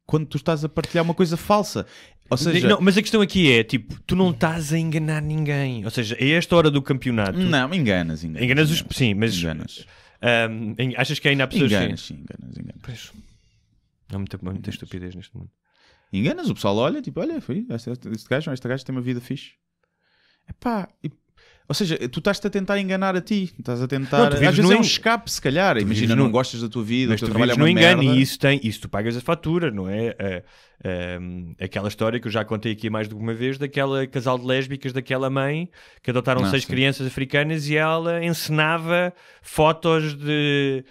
quando tu estás a partilhar uma coisa falsa. Ou seja... Não, mas a questão aqui é, tipo, tu não estás a enganar ninguém. Ou seja, a esta hora do campeonato... Não, enganas. Sim, mas... Enganas. Achas que ainda há pessoas... Enganas. Pois... Há muita estupidez neste mundo. Enganas, o pessoal olha, tipo, olha, foi este gajo tem uma vida fixe. Epá, ou seja, tu estás-te a tentar enganar a ti. Estás a tentar... Às vezes é um escape, se calhar. Imagina, não gostas da tua vida, mas o teu tu trabalho é uma no engano, merda. E isso tu pagas a fatura, não é? Aquela história que eu já contei aqui mais de uma vez, daquela casal de lésbicas, daquela mãe que adotaram 6 crianças africanas e ela encenava fotos de...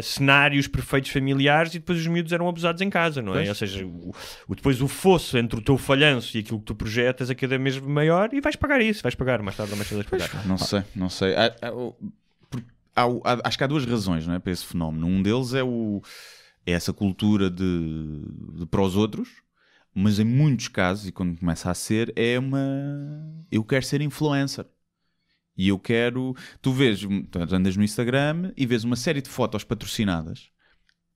cenários perfeitos familiares e depois os miúdos eram abusados em casa, não é? Pois. Ou seja, depois o fosso entre o teu falhanço e aquilo que tu projetas é cada vez maior e vais pagar isso, mais tarde ou mais cedo vais pagar. Não sei. Acho que há 2 razões, não é, para esse fenómeno. Um deles é essa cultura de para os outros, mas em muitos casos, e quando começa a ser, eu quero ser influencer. E eu quero... Tu andas no Instagram e vês uma série de fotos patrocinadas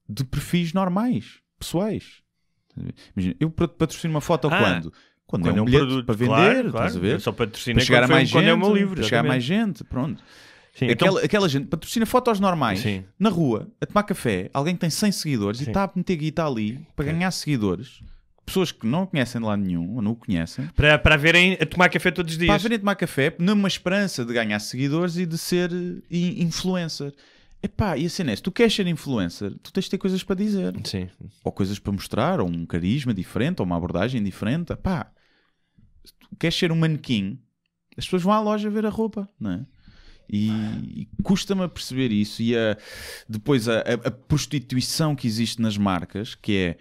de perfis normais, pessoais. Imagina, eu patrocino uma foto quando? Quando é um bilhete para vender, estás a ver? Eu só patrocino para chegar a mais gente, quando é o meu livro. Para chegar a mais gente, pronto. Sim, aquela gente patrocina fotos normais, sim, na rua, a tomar café, alguém que tem 100 seguidores, sim, e está a meter guita ali para ganhar seguidores. Pessoas que não conhecem de lado nenhum, ou não o conhecem. Para verem a tomar café todos os dias. Para verem a tomar café, numa esperança de ganhar seguidores e de ser influencer. Epá, e a cena é, se tu queres ser influencer, tu tens de ter coisas para dizer. Sim. Ou coisas para mostrar, ou um carisma diferente, ou uma abordagem diferente. Epá, se tu queres ser um manequim, as pessoas vão à loja ver a roupa, não é? E custa-me a perceber isso. E depois a prostituição que existe nas marcas, que é...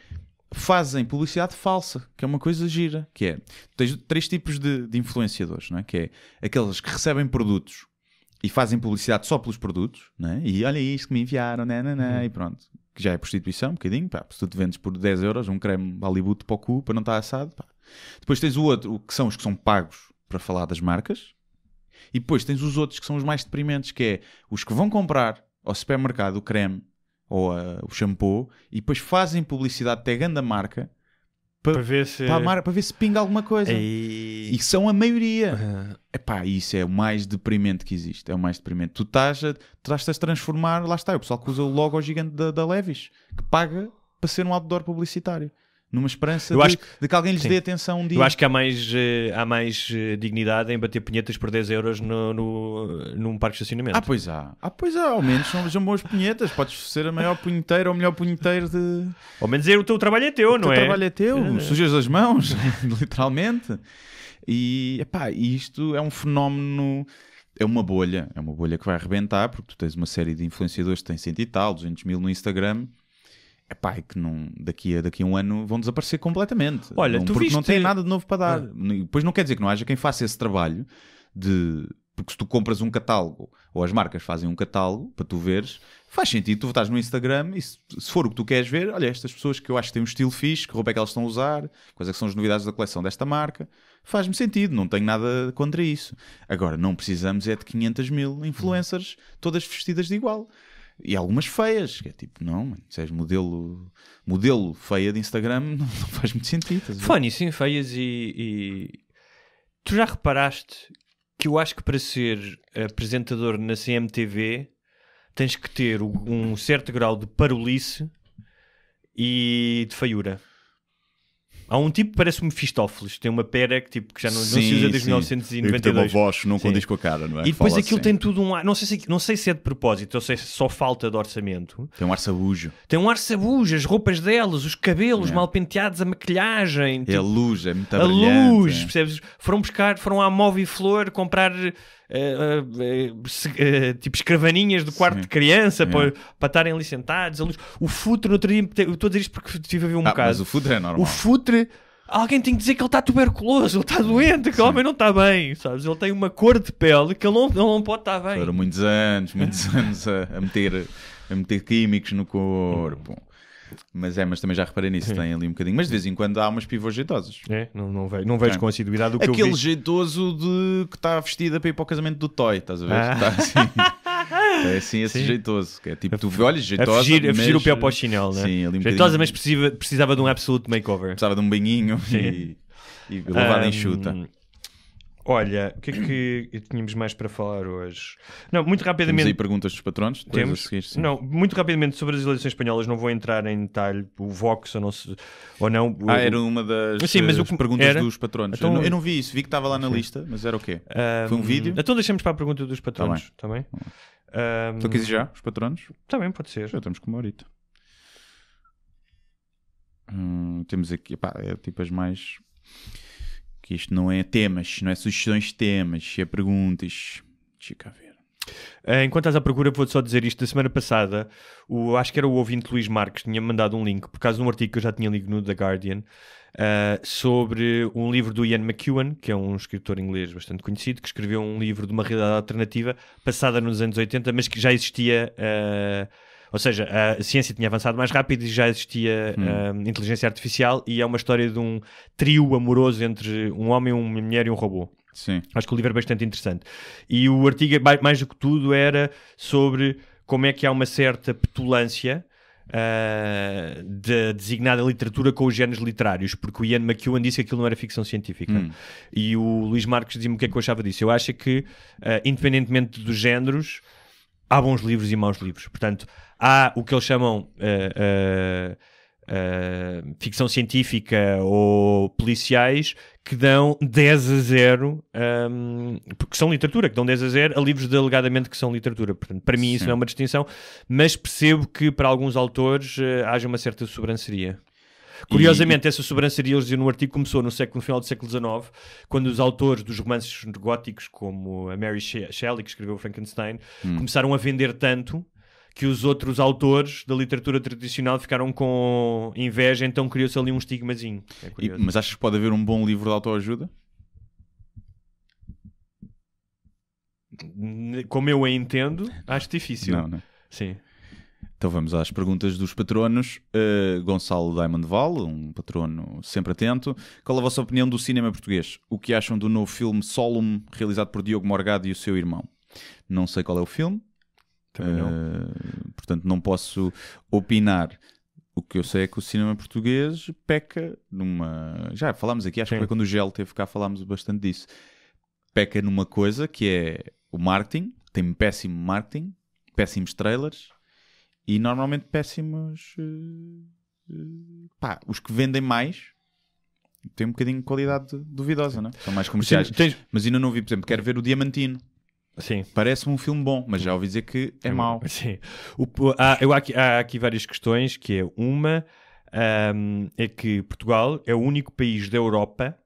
fazem publicidade falsa, que é uma coisa gira, que é, tens 3 tipos de influenciadores, não é? Que é aqueles que recebem produtos e fazem publicidade só pelos produtos, não é? E olha isto que me enviaram, e pronto, que já é prostituição, um bocadinho, pá, se tu te vendes por 10 euros um creme Hollywood para o cu, para não estar assado, pá. Depois tens o outro, que são os que são pagos para falar das marcas, e depois tens os outros que são os mais deprimentes, que é os que vão comprar ao supermercado o creme ou o shampoo, e depois fazem publicidade tagando a marca para ver se pinga alguma coisa. E são a maioria. Epá, isso é o mais deprimente que existe. É o mais deprimente. Tu estás a transformar, lá está, o pessoal que usa o logo gigante da Levi's, que paga para ser um outdoor publicitário. Numa esperança de que alguém lhes dê atenção um dia. Eu acho que há mais dignidade em bater punhetas por 10 euros num parque de estacionamento. Pois há. Ao menos são boas punhetas. Podes ser a maior punheteira ou o melhor punheteiro de... Ao menos o teu trabalho é teu, não é? O teu trabalho é teu. Sujas as mãos, literalmente. E isto é um fenómeno... É uma bolha que vai arrebentar, porque tu tens uma série de influenciadores que têm 100 e tal, 200 mil no Instagram... Epá, é que daqui a um ano vão desaparecer completamente. Olha, porque não tem nada de novo para dar. Depois não quer dizer que não haja quem faça esse trabalho porque se tu compras um catálogo ou as marcas fazem um catálogo para tu veres, faz sentido tu estás no Instagram e se for o que tu queres ver, olha, estas pessoas que eu acho que têm um estilo fixe, que roupa é que elas estão a usar, quais é que são as novidades da coleção desta marca, faz-me sentido, não tenho nada contra isso. Agora, não precisamos de 500 mil influencers todas vestidas de igual. E algumas feias, que é tipo, não, se és modelo feia de Instagram, não faz muito sentido. Funny, sim, feias e... Tu já reparaste que eu acho que para ser apresentador na CMTV tens que ter um certo grau de parolice e de feiura. Há um tipo que parece Mefistófeles, tem uma pera que já não se usa desde 1992. Tem uma voz, não condiz com a cara, não é? E depois aquilo tem tudo um ar, não sei se é de propósito, ou se é só falta de orçamento. Tem um ar sabujo. As roupas delas, os cabelos mal penteados, a maquilhagem. A luz, é muito brilhante. A luz, percebes? Foram à Moviflor comprar tipo escravaninhas do quarto de criança para estarem ali sentados. O futre, no outro dia, eu estou a dizer isto porque estive a ver um bocado. Mas o futre é normal. O futre, alguém tem que dizer que ele está tuberculoso, ele está doente, que o homem não está bem, sabes? Ele tem uma cor de pele que ele não pode estar bem. Foram muitos anos a meter químicos no corpo. Mas também já reparei nisso, tem ali um bocadinho. Mas de vez em quando há umas pivôs jeitosas. Não vejo com assiduidade o que aquele eu vi. jeitoso que está vestida para ir para o casamento do Toy, estás a ver? Está assim. É assim esse jeitoso. Que é tipo, tu olhas jeitosa, a fugir o pé para o chinelo, né? Sim, ali um jeitosa, mas precisava de um absolute makeover. Precisava de um banhinho e lavada enxuta. Olha, o que é que tínhamos mais para falar hoje? Não, muito rapidamente. Temos aí perguntas dos patronos? Temos. Não, muito rapidamente sobre as eleições espanholas, não vou entrar em detalhe. O Vox ou não. Era uma das perguntas dos patronos. Então, eu não vi isso, vi que estava lá na lista, mas era o quê? Foi um vídeo? Então deixamos para a pergunta dos patronos. Está bem? Então quis já, os patronos? Está bem, pode ser. Já estamos com uma horita. Temos aqui, é tipo as mais... Que isto não é temas, não é sugestões de temas, é perguntas. Deixa cá ver. Enquanto estás à procura, vou-te só dizer isto. Da semana passada, acho que era o ouvinte Luís Marques, tinha-me mandado um link, por causa de um artigo que eu já tinha lido no The Guardian, sobre um livro do Ian McEwan, que é um escritor inglês bastante conhecido, que escreveu um livro de uma realidade alternativa, passada nos anos 80, mas que já existia... Ou seja, a ciência tinha avançado mais rápido e já existia inteligência artificial, e é uma história de um trio amoroso entre um homem, uma mulher e um robô. Sim. Acho que o livro é bastante interessante. E o artigo, mais do que tudo, era sobre como é que há uma certa petulância da designada literatura com os géneros literários, porque o Ian McEwan disse que aquilo não era ficção científica. E o Luís Marques dizia-me o que é que eu achava disso. Eu acho que, independentemente dos géneros, há bons livros e maus livros. Portanto, há o que eles chamam ficção científica ou policiais que dão 10 a 0, porque são literatura, que dão 10 a 0 a livros de alegadamente que são literatura. Portanto, para mim isso não é uma distinção, mas percebo que para alguns autores haja uma certa sobranceria. Curiosamente, essa sobranceria, eles diziam no artigo, começou no final do século XIX, quando os autores dos romances góticos, como a Mary Shelley, que escreveu Frankenstein, começaram a vender tanto que os outros autores da literatura tradicional ficaram com inveja, então criou-se ali um estigmazinho. Mas achas que pode haver um bom livro de autoajuda? Como eu a entendo, acho difícil. Não. Sim. Então vamos às perguntas dos patronos. Gonçalo Diamond Val, um patrono sempre atento. Qual a vossa opinião do cinema português? O que acham do novo filme Solum, realizado por Diogo Morgado e o seu irmão? Não sei qual é o filme. Portanto, não posso opinar. O que eu sei é que o cinema português peca numa... Já falámos aqui, acho que foi quando o Gel teve cá, falámos bastante disso. Peca numa coisa que é o marketing. Tem péssimo marketing, péssimos trailers e normalmente péssimos... os que vendem mais têm um bocadinho de qualidade duvidosa, não é? São mais comerciais. Mas ainda não vi, por exemplo, quero ver o Diamantino. Sim. Parece-me um filme bom, mas já ouvi dizer que é mau. Sim. Há aqui várias questões, que é uma, é que Portugal é o único país da Europa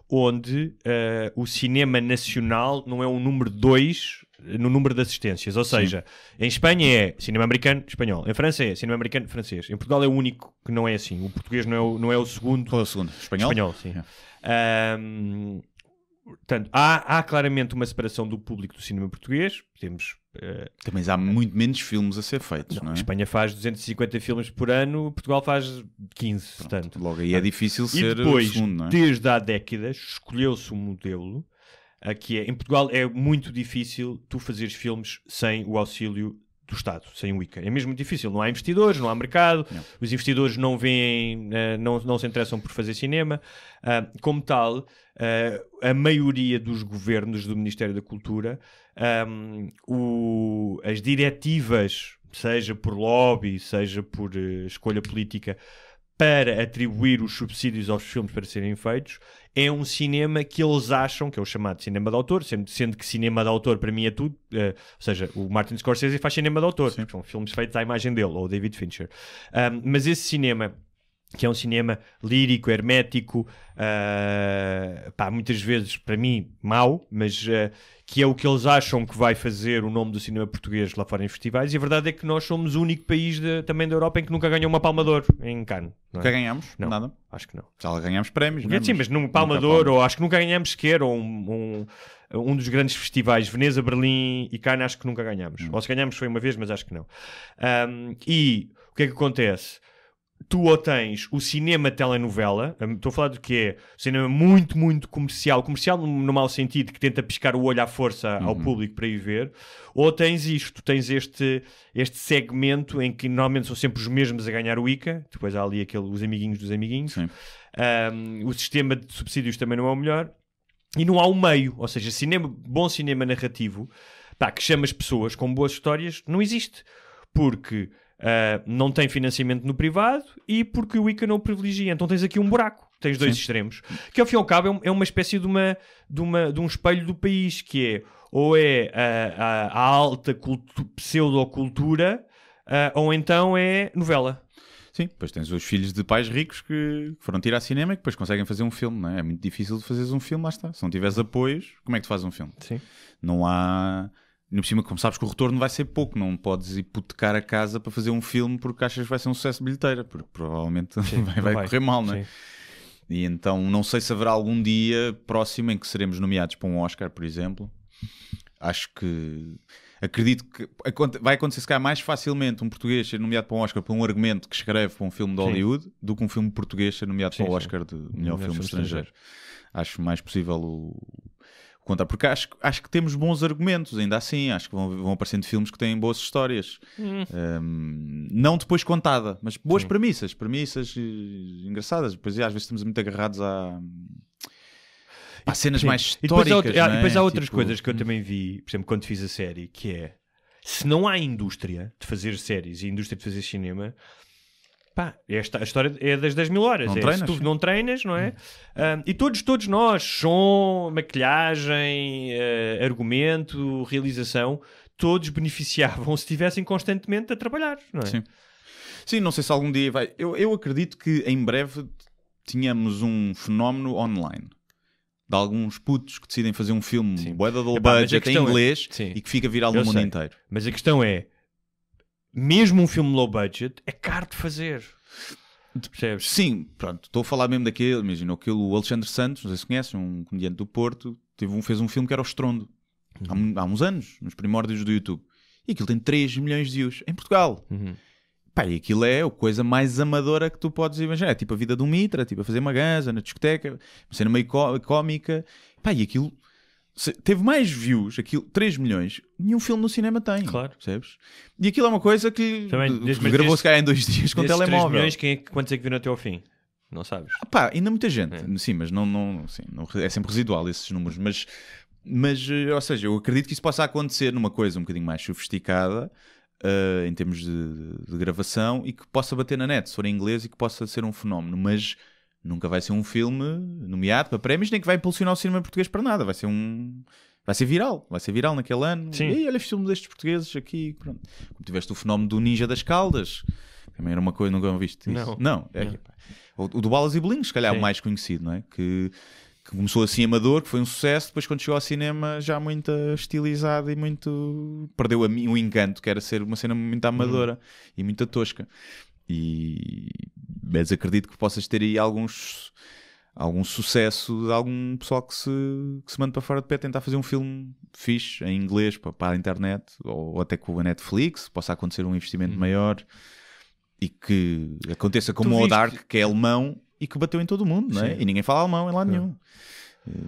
onde o cinema nacional não é o número 2 no número de assistências. Ou seja, em Espanha é cinema americano, espanhol. Em França é cinema americano, francês. Em Portugal é o único que não é assim. O português não é o segundo. Qual é o segundo? Espanhol? Espanhol, sim. Portanto, há claramente uma separação do público do cinema português. Temos... Também há muito menos filmes a ser feitos, não é? A Espanha faz 250 filmes por ano, Portugal faz 15. Portanto, logo aí é difícil ser depois, o segundo, não é? Desde há décadas, escolheu-se um modelo que é... Em Portugal é muito difícil tu fazeres filmes sem o auxílio do Estado, sem o ICA. É mesmo difícil. Não há investidores, não há mercado. Não. Os investidores não veem, não se interessam por fazer cinema. Como tal, a maioria dos governos do Ministério da Cultura, as diretivas, seja por lobby, seja por escolha política, para atribuir os subsídios aos filmes para serem feitos, é um cinema que eles acham, que é o chamado cinema de autor, sendo que cinema de autor para mim é tudo, ou seja, o Martin Scorsese faz cinema de autor, são filmes feitos à imagem dele, ou o David Fincher. Mas esse cinema que é um cinema lírico, hermético, muitas vezes, para mim, mau, mas que é o que eles acham que vai fazer o nome do cinema português lá fora em festivais, e a verdade é que nós somos o único país também da Europa em que nunca ganhou uma Palma de Ouro em Cannes. Nunca ganhamos? Não, nada? acho que não. Já ganhamos prémios, não é? Sim, mas num Palma de Ouro, ou acho que nunca ganhamos sequer, ou um dos grandes festivais, Veneza, Berlim e Cannes, acho que nunca ganhamos. Ou se ganhamos foi uma vez, mas acho que não. E o que é que acontece? Tu ou tens o cinema telenovela, estou a falar do que é cinema muito, muito comercial no mau sentido, que tenta piscar o olho à força ao público para ir ver, ou tens tens este segmento em que normalmente são sempre os mesmos a ganhar o ICA, depois há ali os amiguinhos dos amiguinhos, o sistema de subsídios também não é o melhor, e não há o meio, ou seja, bom cinema narrativo, que chama as pessoas com boas histórias, não existe, porque não tem financiamento no privado e porque o ICA não o privilegia. Então tens aqui um buraco, tens dois extremos, que ao fim e ao cabo é uma espécie de um espelho do país, que é ou é a alta pseudocultura ou então é novela. Sim, depois tens os filhos de pais ricos que foram tirar cinema e que depois conseguem fazer um filme, não é? É muito difícil de fazeres um filme, lá está. Se não tiveres apoios, como é que tu fazes um filme? Sim. Não há... No por cima, como sabes que o retorno vai ser pouco, não podes hipotecar a casa para fazer um filme porque achas que vai ser um sucesso de bilheteira, porque provavelmente vai correr mal, não é? Sim. E então não sei se haverá algum dia próximo em que seremos nomeados para um Oscar, por exemplo. Acredito que vai acontecer se calhar mais facilmente um português ser nomeado para um Oscar por um argumento que escreve para um filme de Hollywood do que um filme português ser nomeado para o Oscar de melhor filme estrangeiro. Acho mais possível contar, porque acho que temos bons argumentos, ainda assim, acho que vão aparecendo filmes que têm boas histórias, não depois contada, mas boas premissas engraçadas. Depois às vezes estamos muito agarrados a cenas mais históricas. E depois há outras coisas que eu também vi, por exemplo, quando fiz a série, que é, se não há indústria de fazer séries e indústria de fazer cinema, a história é das 10 mil horas. Se tu não treinas, não é? E todos nós, som, maquilhagem, argumento, realização, todos beneficiavam se estivessem constantemente a trabalhar, não é? Sim, não sei se algum dia vai... Eu acredito que em breve tínhamos um fenómeno online de alguns putos que decidem fazer um filme bué da low budget em inglês e que fica viral no mundo inteiro. Mas a questão é, mesmo um filme low budget é caro de fazer. Percebes? Sim, pronto, estou a falar mesmo daquele, imagina, o Alexandre Santos, não sei se conheces, um comediante do Porto, fez um filme que era o Estrondo, há uns anos, nos primórdios do YouTube, e aquilo tem 3 milhões de views, em Portugal. E aquilo é a coisa mais amadora que tu podes imaginar, é tipo a vida de um mitra, tipo a fazer uma ganza na discoteca, uma cena meio cómica, e aquilo... Teve mais views, 3 milhões, nenhum filme no cinema tem. Claro. Percebes? E aquilo é uma coisa que gravou-se cá em 2 dias com telemóvel. 3 milhões, quantos é que viram até ao fim? Não sabes? Ainda muita gente. Sim, mas não, é sempre residual esses números. Mas, ou seja, eu acredito que isso possa acontecer numa coisa um bocadinho mais sofisticada, em termos de gravação, e que possa bater na net, se for em inglês, e que possa ser um fenómeno. Mas... nunca vai ser um filme nomeado para prémios, nem que vai impulsionar o cinema português para nada. Vai ser viral. Vai ser viral naquele ano. Sim. E olha os filmes destes portugueses aqui. Pronto. Como tiveste o fenómeno do Ninja das Caldas. Também era uma coisa, nunca viste isso. Não. O do Balas e Bolinhos, se calhar o mais conhecido, não é? Que começou assim amador, que foi um sucesso. Depois quando chegou ao cinema já muito estilizado e muito... perdeu o encanto, que era ser uma cena muito amadora e muito tosca. Mas acredito que possas ter aí algum sucesso de algum pessoal que se manda para fora de pé tentar fazer um filme fixe em inglês para a internet, ou até com a Netflix, possa acontecer um investimento maior e que aconteça como o Dark, que é alemão e que bateu em todo o mundo, não é? E ninguém fala alemão em lado nenhum.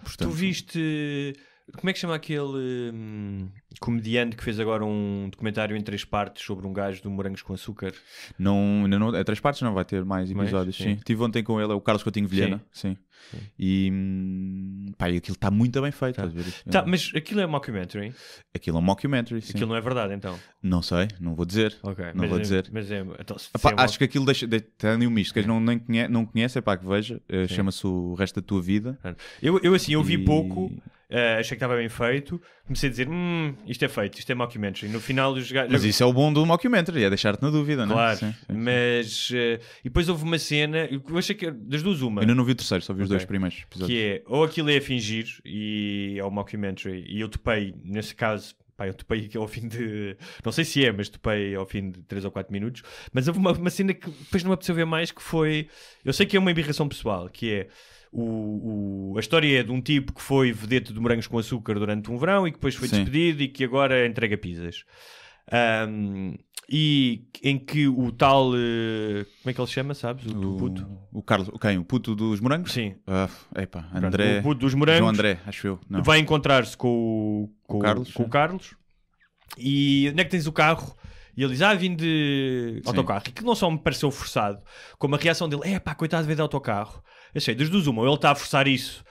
Portanto, tu viste... Como é que chama aquele comediante que fez agora um documentário em 3 partes sobre um gajo do Morangos com Açúcar? Não, é 3 partes, não vai ter mais episódios. Sim. Estive ontem com ele, é o Carlos Coutinho Vilhena. Sim. E aquilo está muito bem feito. Mas aquilo é mockumentary? Aquilo é um mockumentary, sim. Aquilo não é verdade, então? Não sei, não vou dizer. Não vou dizer. Mas então, acho que aquilo tem um misto, que não conhece, que veja. Chama-se O Resto da Tua Vida. Eu vi pouco. achei que estava bem feito, comecei a dizer, isto é feito, isto é mockumentary. No final os gajos... Mas isso é o bom do mockumentary, é deixar-te na dúvida, não é? Claro, Sim. mas... e depois houve uma cena, eu achei que das duas uma. Eu ainda não vi o terceiro, só vi os 2 primeiros episódios. Que é, ou aquilo é a fingir, e é o mockumentary, e eu topei, nesse caso... Pá, eu topei ao fim de... Não sei se é, mas topei ao fim de 3 ou 4 minutos. Mas houve uma cena que depois não me apeteceu ver mais, que foi... Eu sei que é uma embirração pessoal, que é... A história é de um tipo que foi vedete de morangos com açúcar durante um verão e que depois foi despedido e que agora entrega pizzas. E em que o tal... como é que ele se chama, sabes? O puto? O Carlos, quem? O puto dos morangos? Sim. Epá, André... O puto dos morangos. João André, acho eu. Não. Vai encontrar-se com o Carlos. E onde é que tens o carro? E ele diz, vim de autocarro. E que não só me pareceu forçado, como a reação dele, coitado de ver de autocarro. Achei, das duas uma, ele está a forçar isso,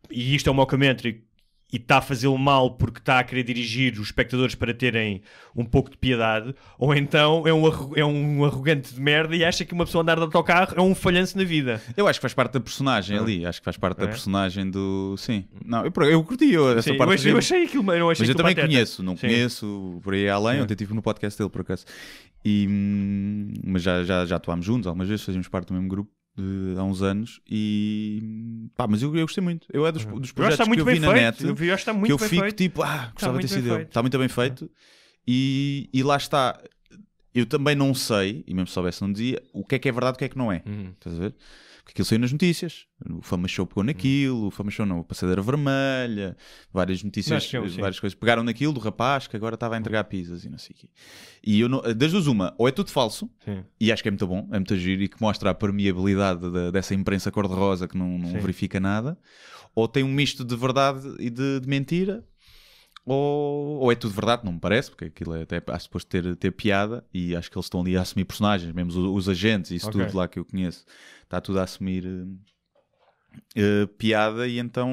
e isto é um mockumentary, e está a fazê-lo mal porque está a querer dirigir os espectadores para terem um pouco de piedade, ou então é um arrogante de merda e acha que uma pessoa andar de autocarro é um falhanço na vida. Eu acho que faz parte da personagem ali, acho que faz parte da personagem do... Sim. Não, eu curti essa parte. Eu achei aquilo, não achei. Mas eu também pateta. conheço por aí além, ontem estive no podcast dele por acaso. Mas já atuámos juntos algumas vezes, fazíamos parte do mesmo grupo há uns anos mas eu gostei muito. Eu é dos projetos que eu vi na net que eu fico tipo, gostava de ter sido ele. Está muito bem feito. E lá está. Eu também não sei, e mesmo se soubesse não dizia, o que é verdade e o que é que não é. Estás a ver? Porque aquilo saiu nas notícias. O Fama Show pegou naquilo, o Fama Show não, a Passadeira Vermelha, várias notícias, várias coisas. Pegaram naquilo do rapaz que agora estava a entregar pizzas e não sei o quê. E eu não, das duas uma, ou é tudo falso, e acho que é muito bom, é muito giro e que mostra a permeabilidade dessa imprensa cor-de-rosa que não verifica nada, ou tem um misto de verdade e de mentira. Ou é tudo verdade, não me parece, porque aquilo é até suposto ter piada, e acho que eles estão ali a assumir personagens, mesmo os agentes e isso tudo lá que eu conheço, está tudo a assumir piada, e então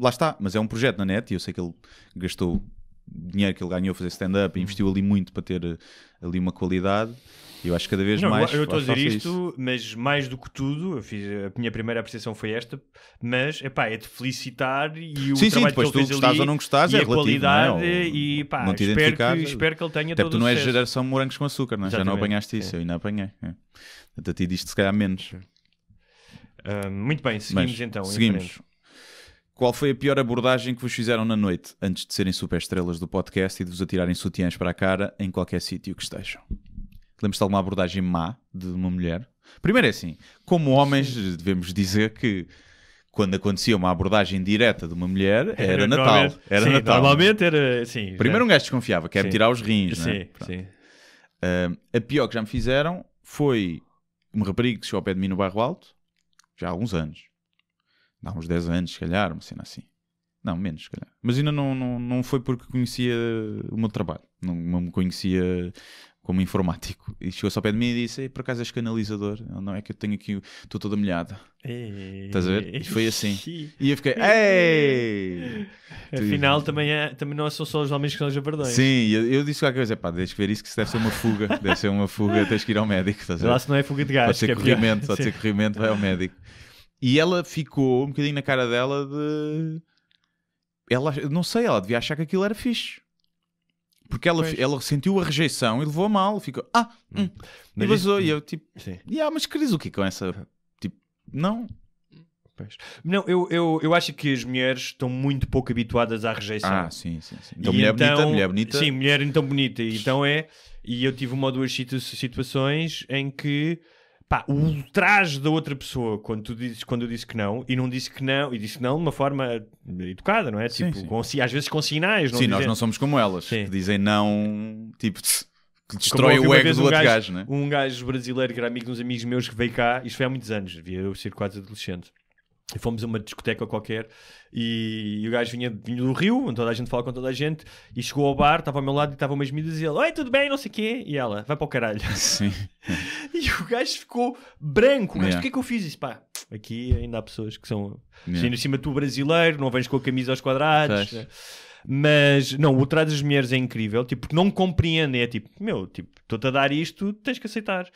lá está. Mas é um projeto na net, e eu sei que ele gastou dinheiro que ele ganhou a fazer stand-up e investiu ali muito para ter ali uma qualidade. Eu acho que cada vez mais... Eu estou a dizer isto, mas mais do que tudo, a minha primeira apreciação foi esta, mas é de felicitar e o trabalho que ele fez gostas ali, ou não gostas, e é a qualidade, não é? E não te espero que ele tenha até todo tu o não és sucesso. geração morangos com açúcar, não é? Já não apanhaste isso, eu ainda apanhei. A ti disto se calhar menos. Muito bem, seguimos então. Seguimos. Qual foi a pior abordagem que vos fizeram na noite, antes de serem superestrelas do podcast e de vos atirarem sutiãs para a cara em qualquer sítio que estejam? Lembras-te de alguma abordagem má de uma mulher? Primeiro é assim, como homens devemos dizer que quando acontecia uma abordagem direta de uma mulher era Natal. Era Natal. Normalmente era assim. Primeiro um gajo desconfiava, quer tirar os rins, sim, não é? Sim. A pior que já me fizeram foi uma rapariga que chegou ao pé de mim no Bairro Alto, já há alguns anos. Há uns 10 anos, se calhar, uma cena assim. Não, menos, se calhar. Mas ainda não foi porque conhecia o meu trabalho. Não me conhecia como informático. E chegou-se ao pé de mim e disse: por acaso és canalizador? Não, é que eu tenho aqui, estou toda molhada. Estás a ver? E foi assim. E eu fiquei: ei! Afinal, também não são só os homens que são os jabardões. Sim, eu disse qualquer coisa: deixa ver isso, que isso deve ser uma fuga. Deve ser uma fuga, tens que ir ao médico. Estás a ver? Lá se não é fuga de gás. Pode ser corrimento, pode ser corrimento, vai ao médico. E ela ficou um bocadinho na cara dela de... Ela, não sei, ela devia achar que aquilo era fixe. Porque ela sentiu a rejeição e levou a mal. Ficou, e vazou. E eu, tipo, mas querias o quê com essa... Tipo, não... Não, eu acho que as mulheres estão muito pouco habituadas à rejeição. Sim. Então, mulher bonita... Sim, mulher então bonita. Então E eu tive uma ou duas situações em que... o ultraje da outra pessoa quando eu disse que não, e não disse que não, e disse que não de uma forma educada, não é? Sim, tipo, às vezes com sinais. Sim, nós não somos como elas, que dizem não, tipo, que destrói o ego do outro gajo, não é? Um gajo brasileiro que era amigo de uns amigos meus que veio cá, isto foi há muitos anos, devia eu ser quase adolescente. E fomos a uma discoteca qualquer e o gajo vinha do Rio, onde toda a gente fala com toda a gente, e chegou ao bar, estava ao meu lado e estava umas miúdas e ele: oi, tudo bem, não sei o quê. E ela: vai para o caralho. Sim. E o gajo ficou branco. O gajo: o que é que eu fiz? Isso, aqui ainda há pessoas que são... Ainda cima tu brasileiro, não vens com a camisa aos quadrados. Mas, não, o trato das mulheres é incrível, tipo, porque não compreendem. É tipo, estou-te a dar isto, tens que aceitar.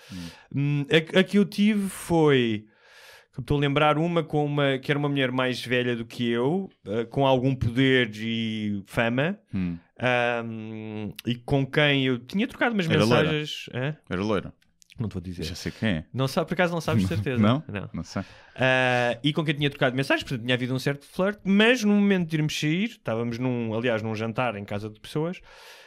A que eu tive foi... Estou a lembrar que era uma mulher mais velha do que eu, com algum poder e fama, e com quem eu tinha trocado umas mensagens. Era loira. Não te vou dizer. Já sei quem é. Não sabe, por acaso não sabes de certeza. Não sei. E com quem tinha trocado mensagens, portanto tinha havido um certo flirt, mas no momento de irmos sair, estávamos num jantar em casa de pessoas.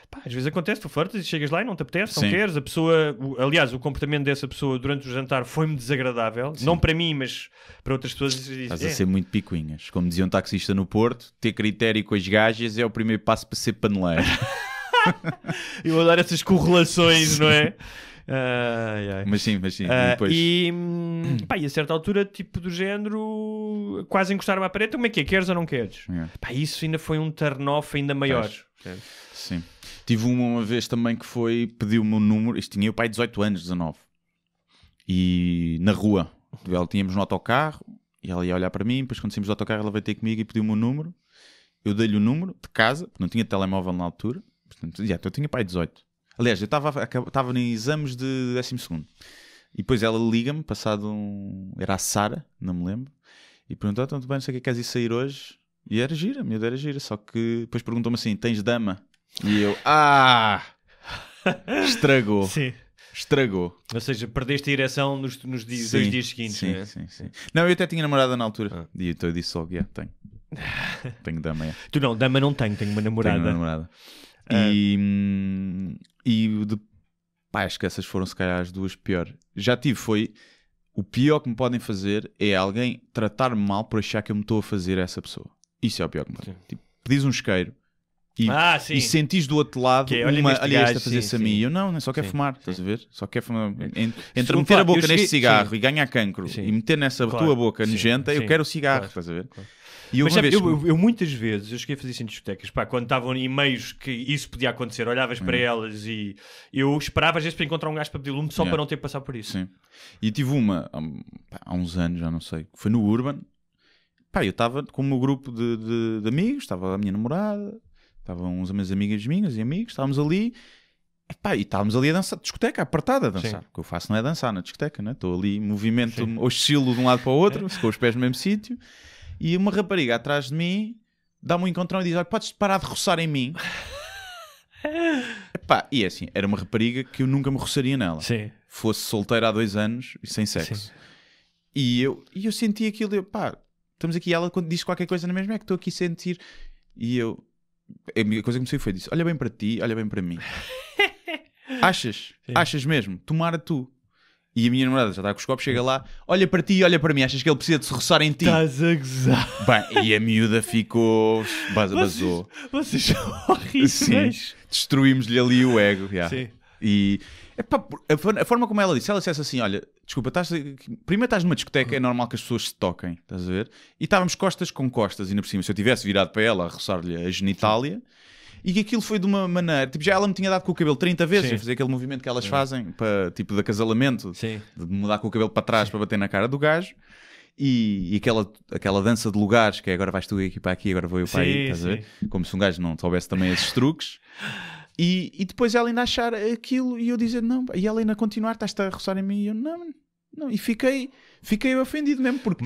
Pá, às vezes acontece, tu flirtas e chegas lá e não te apetece, não queres. A pessoa, aliás, o comportamento dessa pessoa durante o jantar foi-me desagradável. Sim. Não para mim, mas para outras pessoas. Estás a ser muito picuinhas. Como dizia um taxista no Porto, ter critério com as gajas é o primeiro passo para ser paneleiro. Eu vou dar essas correlações, não é? Mas sim. E a certa altura, tipo do género, quase encostaram à parede. Como é que é? Queres ou não queres? Pá, isso ainda foi um turn-off ainda maior. Sim. Tive uma vez também que pediu-me um número. Isto tinha o pai 18 anos, 19. E na rua, tínhamos no autocarro e ela ia olhar para mim. Depois, quando saímos do autocarro, ela veio ter comigo e pediu-me um número. Eu dei-lhe o número de casa, porque não tinha telemóvel na altura. Portanto, eu tinha pai 18. Aliás, eu estava em exames de 12º. E depois ela liga-me, era a Sara, não me lembro, e perguntou: então, tudo bem, não sei o que queres ir sair hoje? E era gira, a miúda era gira, só que depois perguntou-me assim: tens dama? E eu: estragou. Sim. Estragou. Ou seja, perdeste a ereção nos 2 dias seguintes. Sim. Não, eu até tinha namorada na altura. E então eu disse logo: tenho. Tenho dama, Tu não, dama não tenho uma namorada. Tenho uma namorada. Acho que essas foram se calhar as duas piores. Já tive, o pior que me podem fazer é alguém tratar-me mal por achar que eu me estou a fazer a essa pessoa. Isso é o pior que me podem. Tipo, pedis um isqueiro e sentis do outro lado olha este a fazer-se a mim. E eu não só quero fumar, estás a ver? Só quero fumar. Entre meter a boca neste cigarro e ganhar cancro e meter nessa tua boca nojenta, eu quero o cigarro, estás a ver? E mas sabe, eu muitas vezes, eu cheguei a fazer isso em discotecas, quando estavam em meios que isso podia acontecer, olhavas para elas e eu esperava às vezes para encontrar um gajo para pedir lume só para não ter que passar por isso. Sim. E tive uma há uns anos, já não sei, que foi no Urban. Eu estava com o meu grupo de amigos, estava a minha namorada, estavam uns amigas minhas e amigos, estávamos ali. E estávamos ali a dançar, discoteca, apertada a dançar. O que eu faço não é dançar na discoteca, né? Estou ali em movimento, oscilo de um lado para o outro, com os pés no mesmo sítio. E uma rapariga atrás de mim dá-me um encontrão e diz: olha, podes parar de roçar em mim? E é assim, era uma rapariga que eu nunca me roçaria nela. Sim. Fosse solteira há 2 anos e sem sexo. Sim. E eu senti aquilo, estamos aqui, ela quando diz qualquer coisa na mesma é que estou aqui a sentir. E a coisa que me saiu foi disso: olha bem para ti, olha bem para mem. Achas? Sim. Achas mesmo? Tomara tu. E a minha namorada já está com os copos, chega lá, olha para ti e olha para mim, achas que ele precisa de se roçar em ti? Estás a gozar. Bem, e a miúda ficou... Basou. Vocês são horríveis. Sim, destruímos-lhe ali o ego. Sim. E a forma como ela dissesse assim: olha, desculpa, primeiro estás numa discoteca, é normal que as pessoas se toquem, estás a ver? E estávamos costas com costas, ainda por cima, se eu tivesse virado para ela a roçar-lhe a genitália... E que aquilo foi de uma maneira... Tipo, já ela me tinha dado com o cabelo 30 vezes. A fazer aquele movimento que elas fazem, para, tipo, de acasalamento. Sim. De mudar com o cabelo para trás para bater na cara do gajo. E aquela dança de lugares, que é agora vais tu aqui para aqui, agora vou eu para aí. Estás a ver? Como se um gajo não soubesse também esses truques. E depois ela ainda achar aquilo e eu dizer não. E ela ainda continuar, estás-te a roçar em mim. E eu não. E fiquei ofendido mesmo. Porque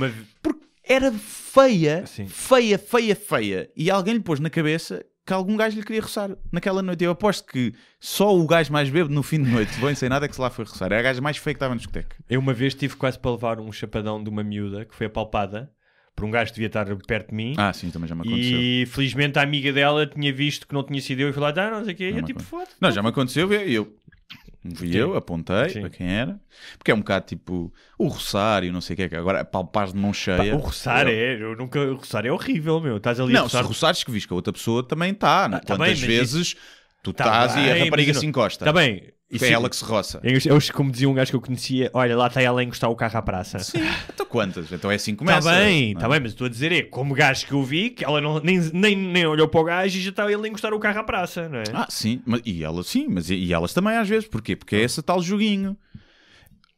era feia. Feia. E alguém lhe pôs na cabeça... que algum gajo lhe queria roçar naquela noite. Eu aposto que só o gajo mais bêbado no fim de noite, bem sem nada, é que se lá foi roçar. Era a gaja mais feia que estava na discoteca. Eu uma vez tive quase para levar um chapadão de uma miúda que foi apalpada por um gajo que devia estar perto de mim. Sim, também já me aconteceu. E felizmente a amiga dela tinha visto que não tinha sido eu e falou: não sei o quê. E eu tipo, foda-se. Não, já me aconteceu. Eu apontei para quem era, porque é um bocado tipo o roçar e não sei o que é, agora palpares de mão cheia. O roçar o roçar é horrível, meu. Estás ali a roçar. Se roçares que viste que a outra pessoa também está, quantas vezes tu estás e a rapariga se encosta. Está bem. É ela que se roça. Como dizia um gajo que eu conhecia: olha, lá está ela a encostar o carro à praça. Sim, então quantas? Então é assim que começa. Está bem, mas estou a dizer, como gajo que eu vi, que ela nem olhou para o gajo e já estava ele a encostar o carro à praça, não é? Sim, e elas também às vezes. Porquê? Porque é esse tal joguinho.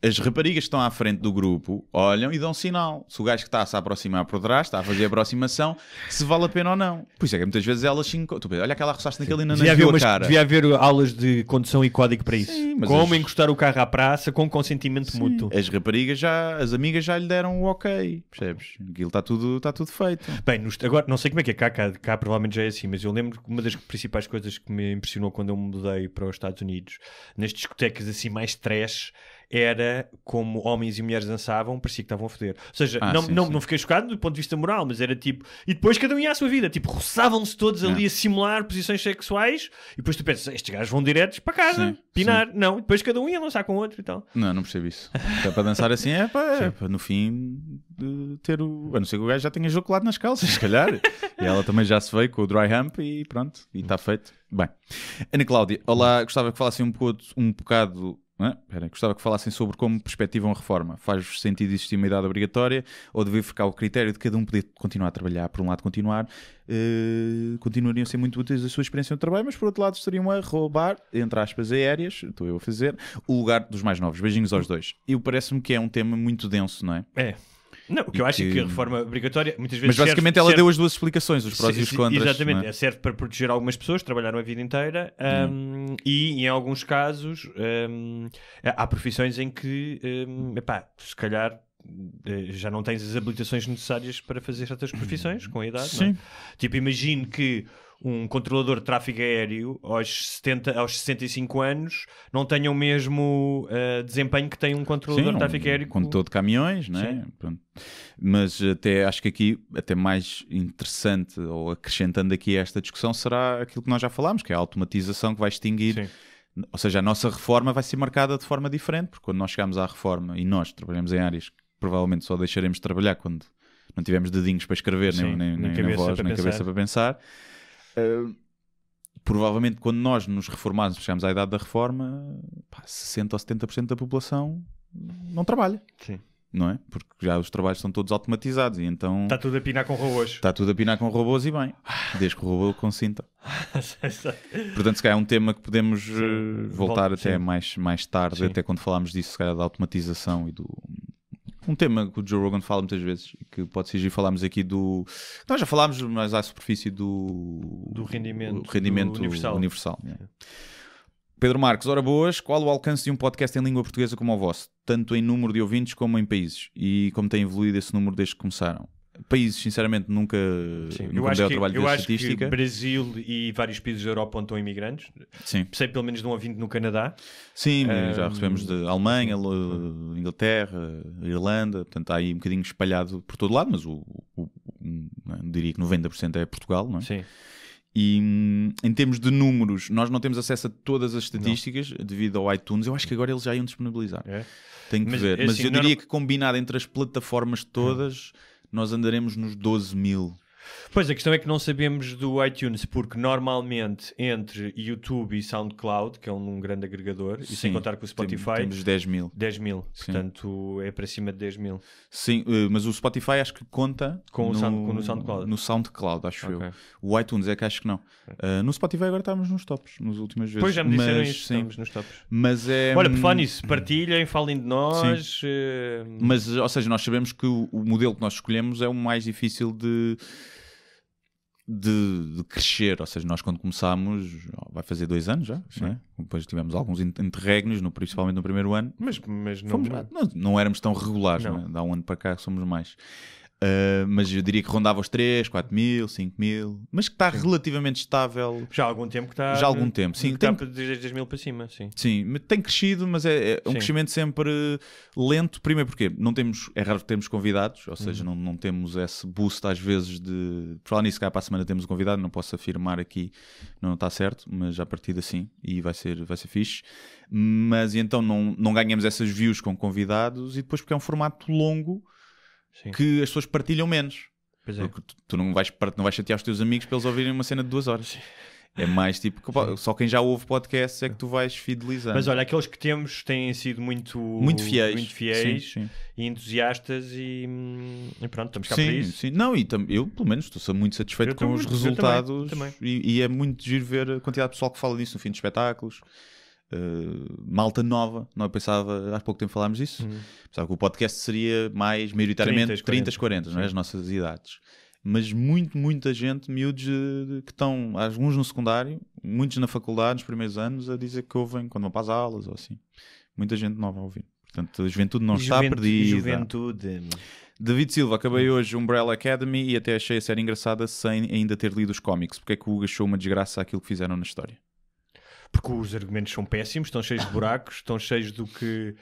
as raparigas que estão à frente do grupo olham e dão sinal. Se o gajo que está a se aproximar por trás, está a fazer a aproximação, se vale a pena ou não. Por isso é que muitas vezes elas olha aquela roçaste naquele e não viu a cara. Devia haver aulas de condução e código para isso. Sim, como encostar o carro à praça com consentimento mútuo. As raparigas as amigas já lhe deram o ok, percebes? Aquilo está tudo feito. Bem, agora não sei como é que é cá provavelmente já é assim, mas eu lembro que uma das principais coisas que me impressionou quando eu me mudei para os Estados Unidos, nas discotecas assim mais trash, era como homens e mulheres dançavam, parecia que estavam a foder. Ou seja, não fiquei chocado do ponto de vista moral, mas era tipo... E depois cada um ia à sua vida. Tipo, roçavam-se todos ali a simular posições sexuais e depois tu pensas, estes gajos vão diretos para casa, pinar. Não, e depois cada um ia lançar com o outro e tal. Não percebo isso. É para dançar assim, é para no fim ter o... A não ser que o gajo já tenha jogo colado nas calças, se calhar. E ela também já se veio com o dry hump e pronto, e está feito. Bem. Ana Cláudia, olá, gostava que falassem um bocado... Gostava que falassem sobre como perspectivam a reforma. Faz sentido existir uma idade obrigatória ou deve ficar o critério de cada um poder continuar a trabalhar? Por um lado, continuariam a ser muito úteis a sua experiência no trabalho, mas por outro lado estariam a roubar, entre aspas aéreas, estou eu a fazer, o lugar dos mais novos. Beijinhos aos dois. E parece-me que é um tema muito denso, não é? É. Não, o que eu acho é que a reforma obrigatória muitas vezes. Mas basicamente ela deu as duas explicações, os prós e os contras. Exatamente, é? Serve para proteger algumas pessoas que trabalharam a vida inteira e em alguns casos há profissões em que se calhar já não tens as habilitações necessárias para fazer certas profissões com a idade. Sim. Não é? Tipo, imagino que um controlador de tráfego aéreo aos 65 anos não tenha o mesmo desempenho que tem um controlador de tráfego aéreo. Condutor de caminhões, não é? Pronto. Mas até acho que aqui, até mais interessante, ou acrescentando aqui esta discussão, será aquilo que nós já falámos, que é a automatização que vai extinguir. Sim. Ou seja, a nossa reforma vai ser marcada de forma diferente, porque quando nós chegamos à reforma e nós trabalhamos em áreas que provavelmente só deixaremos de trabalhar quando não tivermos dedinhos para escrever, nem voz, nem cabeça para pensar. Provavelmente quando nós nos reformarmos, chegamos à idade da reforma, 60% ou 70% da população não trabalha. Sim. Não é? Porque já os trabalhos são todos automatizados e então... Está tudo a pinar com robôs. Está tudo a pinar com robôs e bem. Desde que o robô consinta. Portanto, se calhar é um tema que podemos voltar até mais tarde, até quando falámos disso, se calhar da automatização e do... Um tema que o Joe Rogan fala muitas vezes e que pode ser falámos aqui do... Nós já falámos mais à superfície do rendimento universal. Pedro Marques, ora boas, qual o alcance de um podcast em língua portuguesa como o vosso? Tanto em número de ouvintes como em países. E como tem evoluído esse número desde que começaram? Países, sinceramente, nunca me deu o trabalho de estatística. Eu acho que Brasil e vários países da Europa onde estão imigrantes. Sim. Sei pelo menos de um ouvinte no Canadá. Sim, já recebemos de Alemanha, Inglaterra, Irlanda. Portanto, está aí um bocadinho espalhado por todo lado, mas diria que 90% é Portugal, não é? Sim. E em termos de números, nós não temos acesso a todas as estatísticas devido ao iTunes. Eu acho que agora eles já iam disponibilizar. Tenho que ver. Mas eu diria que combinado entre as plataformas todas, nós andaremos nos 12 mil. Pois, a questão é que não sabemos do iTunes, porque normalmente entre YouTube e SoundCloud, que é um grande agregador, e sem contar com o Spotify... Temos 10 mil. 10 mil, portanto é para cima de 10 mil. Sim, mas o Spotify acho que conta no SoundCloud. No SoundCloud, acho eu. O iTunes é que acho que não. No Spotify agora estávamos nos tops, nas últimas vezes. Pois, já me disseram isso, estamos nos tops. Mas é... Olha, por falar nisso, partilhem, falem de nós... Mas, ou seja, nós sabemos que o modelo que nós escolhemos é o mais difícil de crescer, ou seja, nós quando começámos, vai fazer 2 anos já, não é? Depois tivemos alguns interregnos, principalmente no primeiro ano, mas não éramos tão regulares, não é? Dá um ano para cá somos mais. Mas eu diria que rondava os 3, 4 mil, 5 mil, mas que está relativamente estável. Já há algum tempo que está. Já há algum tempo, sim. Está desde 10 mil para cima, sim. Sim, tem crescido, mas é um crescimento sempre lento. Primeiro porque é raro termos convidados, ou seja, não temos esse boost às vezes de... Por falar nisso, cá para a semana temos um convidado, não posso afirmar aqui, não está certo, mas a partir assim, e vai ser fixe. Mas então não ganhamos essas views com convidados, e depois porque é um formato longo, que as pessoas partilham menos. Porque tu não vais chatear os teus amigos para eles ouvirem uma cena de 2 horas. É mais tipo, só quem já ouve podcasts é que tu vais fidelizando. Mas olha, aqueles que temos têm sido muito fiéis sim. E entusiastas e pronto, estamos cá para isso. Sim. Não, eu pelo menos estou muito satisfeito com os resultados. Também. E é muito giro ver a quantidade de pessoal que fala disso no fim de espetáculos. malta nova. Não, eu pensava, há pouco tempo falámos disso, pensava que o podcast seria mais maioritariamente 30, 40, não é? As nossas idades. Mas muita gente, miúdos que estão, alguns no secundário, muitos na faculdade, nos primeiros anos, a dizer que ouvem quando vão para as aulas ou assim. Muita gente nova a ouvir. Portanto, a juventude não está perdida. Juventude. David Silva, acabei hoje Umbrella Academy e até achei a série engraçada sem ainda ter lido os cómics. Porque é que o Hugo achou uma desgraça aquilo que fizeram na história? Porque os argumentos são péssimos, estão cheios de buracos, estão cheios do que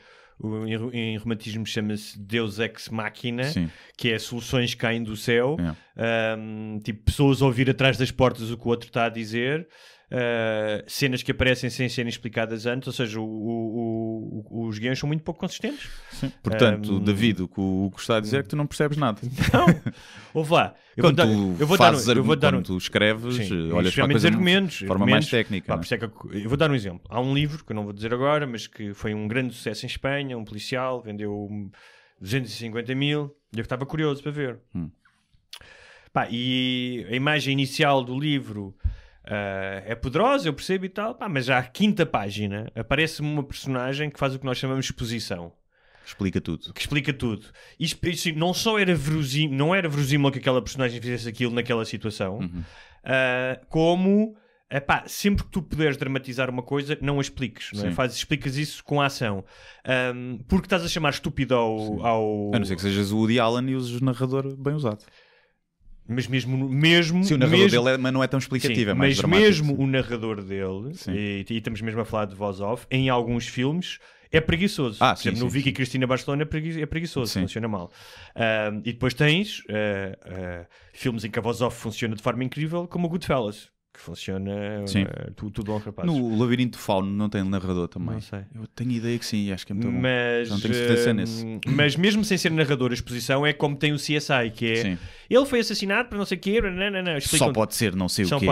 em romantismo chama-se Deus Ex Machina, que é soluções que caem do céu, tipo pessoas a ouvir atrás das portas o que o outro está a dizer, cenas que aparecem sem serem explicadas antes, ou seja, os guiões são muito pouco consistentes. Sim. Portanto, David, o que o Hugo está a dizer é que tu não percebes nada. Não, ouve lá. Quando tu escreves, olhas para a coisa de forma mais técnica. Eu vou dar um exemplo. Há um livro, que eu não vou dizer agora, mas que foi um grande sucesso em Espanha, um policial, vendeu 250 mil, e eu estava curioso para ver. E a imagem inicial do livro é poderosa, eu percebo e tal, mas já à 5ª página aparece-me uma personagem que faz o que nós chamamos de exposição. Explica tudo. Que explica tudo. Isso não só era verosímil, não era verosímil que aquela personagem fizesse aquilo naquela situação, como sempre que tu puderes dramatizar uma coisa, não a expliques, não é? Explicas isso com a ação. Porque estás a chamar estúpido ao... A não ser que sejas o Woody Allen e uses o narrador bem usado. Mas mesmo sim, o narrador dele mas não é tão explicativo, é mais dramático. Mas mesmo o narrador dele, e estamos mesmo a falar de voz off, em alguns filmes é preguiçoso. Por exemplo, no Vicky Cristina Barcelona é preguiçoso, funciona mal. E depois tens filmes em que a voz off funciona de forma incrível, como o Goodfellas, que funciona tudo aos rapazes. No Labirinto do Fauno não tem narrador também? Não sei. Eu tenho ideia que sim, acho que é muito bom. Não tenho certeza nesse. Mas mesmo sem ser narrador, a exposição é como tem o CSI, que é ele foi assassinado por não sei o quê, só pode ser não sei o quê.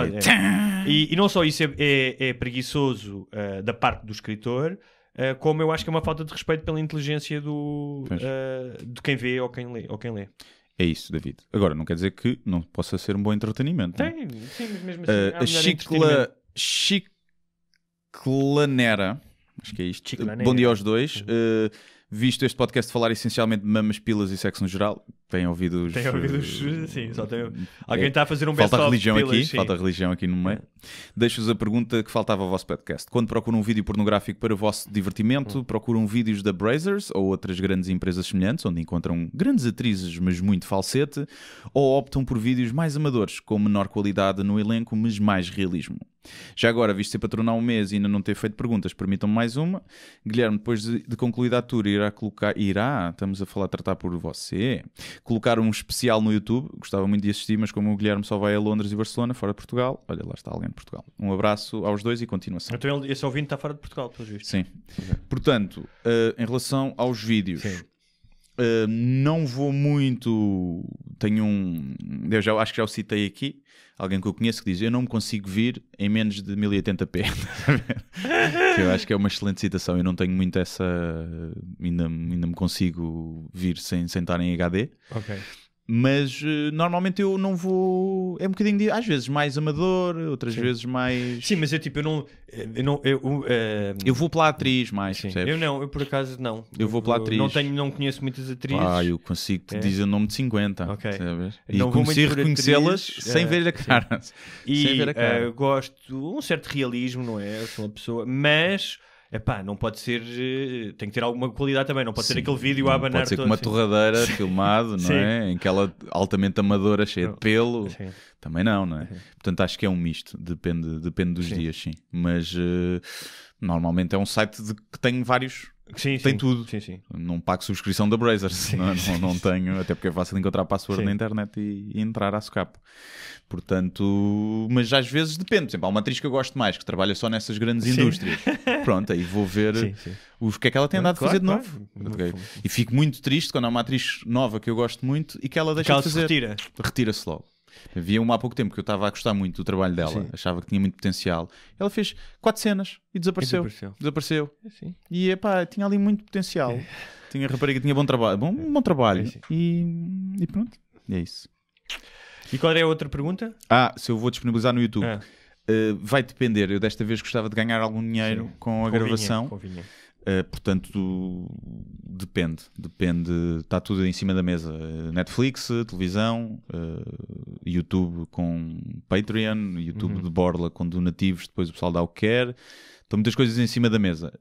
E não só isso é preguiçoso da parte do escritor, como eu acho que é uma falta de respeito pela inteligência de quem vê ou quem lê. É isso, David. Agora, não quer dizer que não possa ser um bom entretenimento. Sim, mas mesmo assim a Chiclanera, acho que é isto. Bom dia aos dois. Visto este podcast falar essencialmente de mamas, pilas e sexo no geral, têm ouvido os... Sim, só tem... Alguém está a fazer um best-of falta religião aqui no meio. Deixo-vos a pergunta que faltava ao vosso podcast. Quando procuram um vídeo pornográfico para o vosso divertimento, procuram vídeos da Brazzers ou outras grandes empresas semelhantes, onde encontram grandes atrizes, mas muito falsete, ou optam por vídeos mais amadores, com menor qualidade no elenco, mas mais realismo? Já agora, visto ser patrono há um mês e ainda não ter feito perguntas, permitam-me mais uma. Guilherme, depois de concluída a tour, estamos a tratar por você, colocar um especial no YouTube. Gostava muito de assistir, mas como o Guilherme só vai a Londres e Barcelona, fora de Portugal, olha, lá está alguém de Portugal. Um abraço aos dois e continuação. Então esse ouvinte está fora de Portugal, pelo visto. Sim. Portanto, em relação aos vídeos... não vou muito. Eu acho que já o citei aqui. Alguém que eu conheço que diz: eu não me consigo vir em menos de 1080p. Que eu acho que é uma excelente citação. Eu não tenho muito essa. Ainda me consigo vir sem estar em HD. Ok. Mas normalmente eu não vou. É um bocadinho às vezes mais amador, outras vezes mais. Sim, mas eu vou pela atriz mais, percebes? Eu por acaso não. Eu vou pela atriz. Não conheço muitas atrizes. Eu consigo te dizer o nome de 50. Ok. Sabes? E consigo reconhecê-las sem ver a cara. E gosto um certo realismo, não é? Eu sou uma pessoa, mas. Não pode ser... Tem que ter alguma qualidade também. Não pode ser aquele vídeo a abanar. Pode ser com uma torradeira filmado, não é? Em que ela altamente amadora, cheia de pelo. Sim. Também não é? Portanto, acho que é um misto. Depende dos dias, sim. Mas normalmente é um site que tem vários... tem tudo. Sim. Não pago subscrição da Brazzers. Não tenho, até porque é fácil encontrar password na internet e entrar à socapa. Portanto, mas às vezes depende. Por exemplo, há uma atriz que eu gosto mais, que trabalha só nessas grandes indústrias. Pronto, aí vou ver o que é que ela tem andado a fazer de novo. Okay. E fico muito triste quando há uma atriz nova que eu gosto muito e que ela deixa de fazer. Retira-se logo. Havia uma há pouco tempo que eu estava a gostar muito do trabalho dela, achava que tinha muito potencial. Ela fez 4 cenas e desapareceu. E tinha ali muito potencial. Tinha rapariga, tinha bom trabalho. Bom trabalho. E pronto, é isso. E qual é a outra pergunta? Se eu vou disponibilizar no YouTube. Vai depender. Eu desta vez gostava de ganhar algum dinheiro com a gravação. Convinha. Portanto, depende. Está tudo em cima da mesa. Netflix, televisão, YouTube com Patreon, YouTube de Borla com donativos, depois o pessoal dá o que quer. Estão muitas coisas em cima da mesa.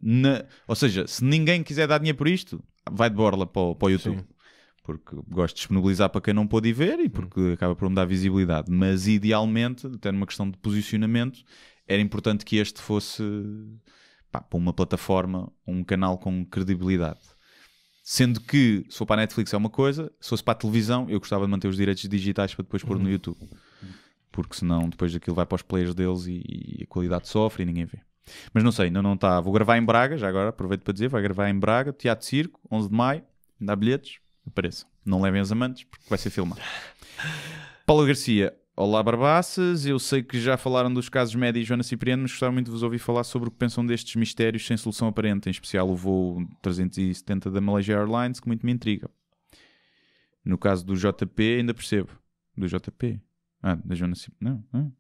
Ou seja, se ninguém quiser dar dinheiro por isto, vai de Borla para o YouTube. Sim. Porque gosto de disponibilizar para quem não pôde ir ver e porque acaba por me dar visibilidade. Mas idealmente, até numa questão de posicionamento, era importante que este fosse para uma plataforma, um canal com credibilidade. Sendo que, se for para a Netflix é uma coisa, se fosse para a televisão, eu gostava de manter os direitos digitais para depois pôr no YouTube. Porque senão depois aquilo vai para os players deles e a qualidade sofre e ninguém vê. Mas não sei, ainda não está. Vou gravar em Braga, já agora aproveito para dizer, vai gravar em Braga, Teatro Circo, 11 de maio, dá bilhetes, apareçam. Não levem os amantes, porque vai ser filmado. Paula Garcia, olá Barbaças, eu sei que já falaram dos casos Média e Joana Cipriano, mas gostava muito de vos ouvir falar sobre o que pensam destes mistérios sem solução aparente, em especial o voo 370 da Malaysia Airlines, que muito me intriga. No caso do JP, ainda percebo. Do JP? Da Joana Cipriano? Não.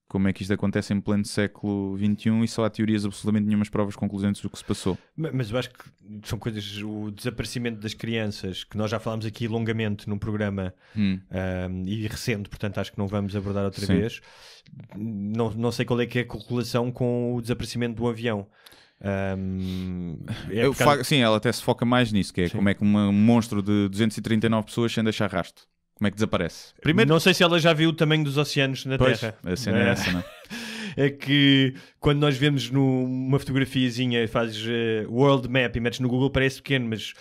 Como é que isto acontece em pleno século XXI e só há teorias absolutamente nenhumas provas concludentes do que se passou? Mas eu acho que são coisas, o desaparecimento das crianças, que nós já falámos aqui longamente num programa e recente, portanto acho que não vamos abordar outra vez. Não sei qual é que é a correlação com o desaparecimento do avião. Sim, ela até se foca mais nisso, que é como é que um monstro de 239 pessoas sem deixar rastro. Como é que desaparece? Primeiro, não sei se ela já viu o tamanho dos oceanos na Terra. A cena é essa, não é? É que quando nós vemos numa fotografiazinha, fazes World Map e metes no Google, parece pequeno, mas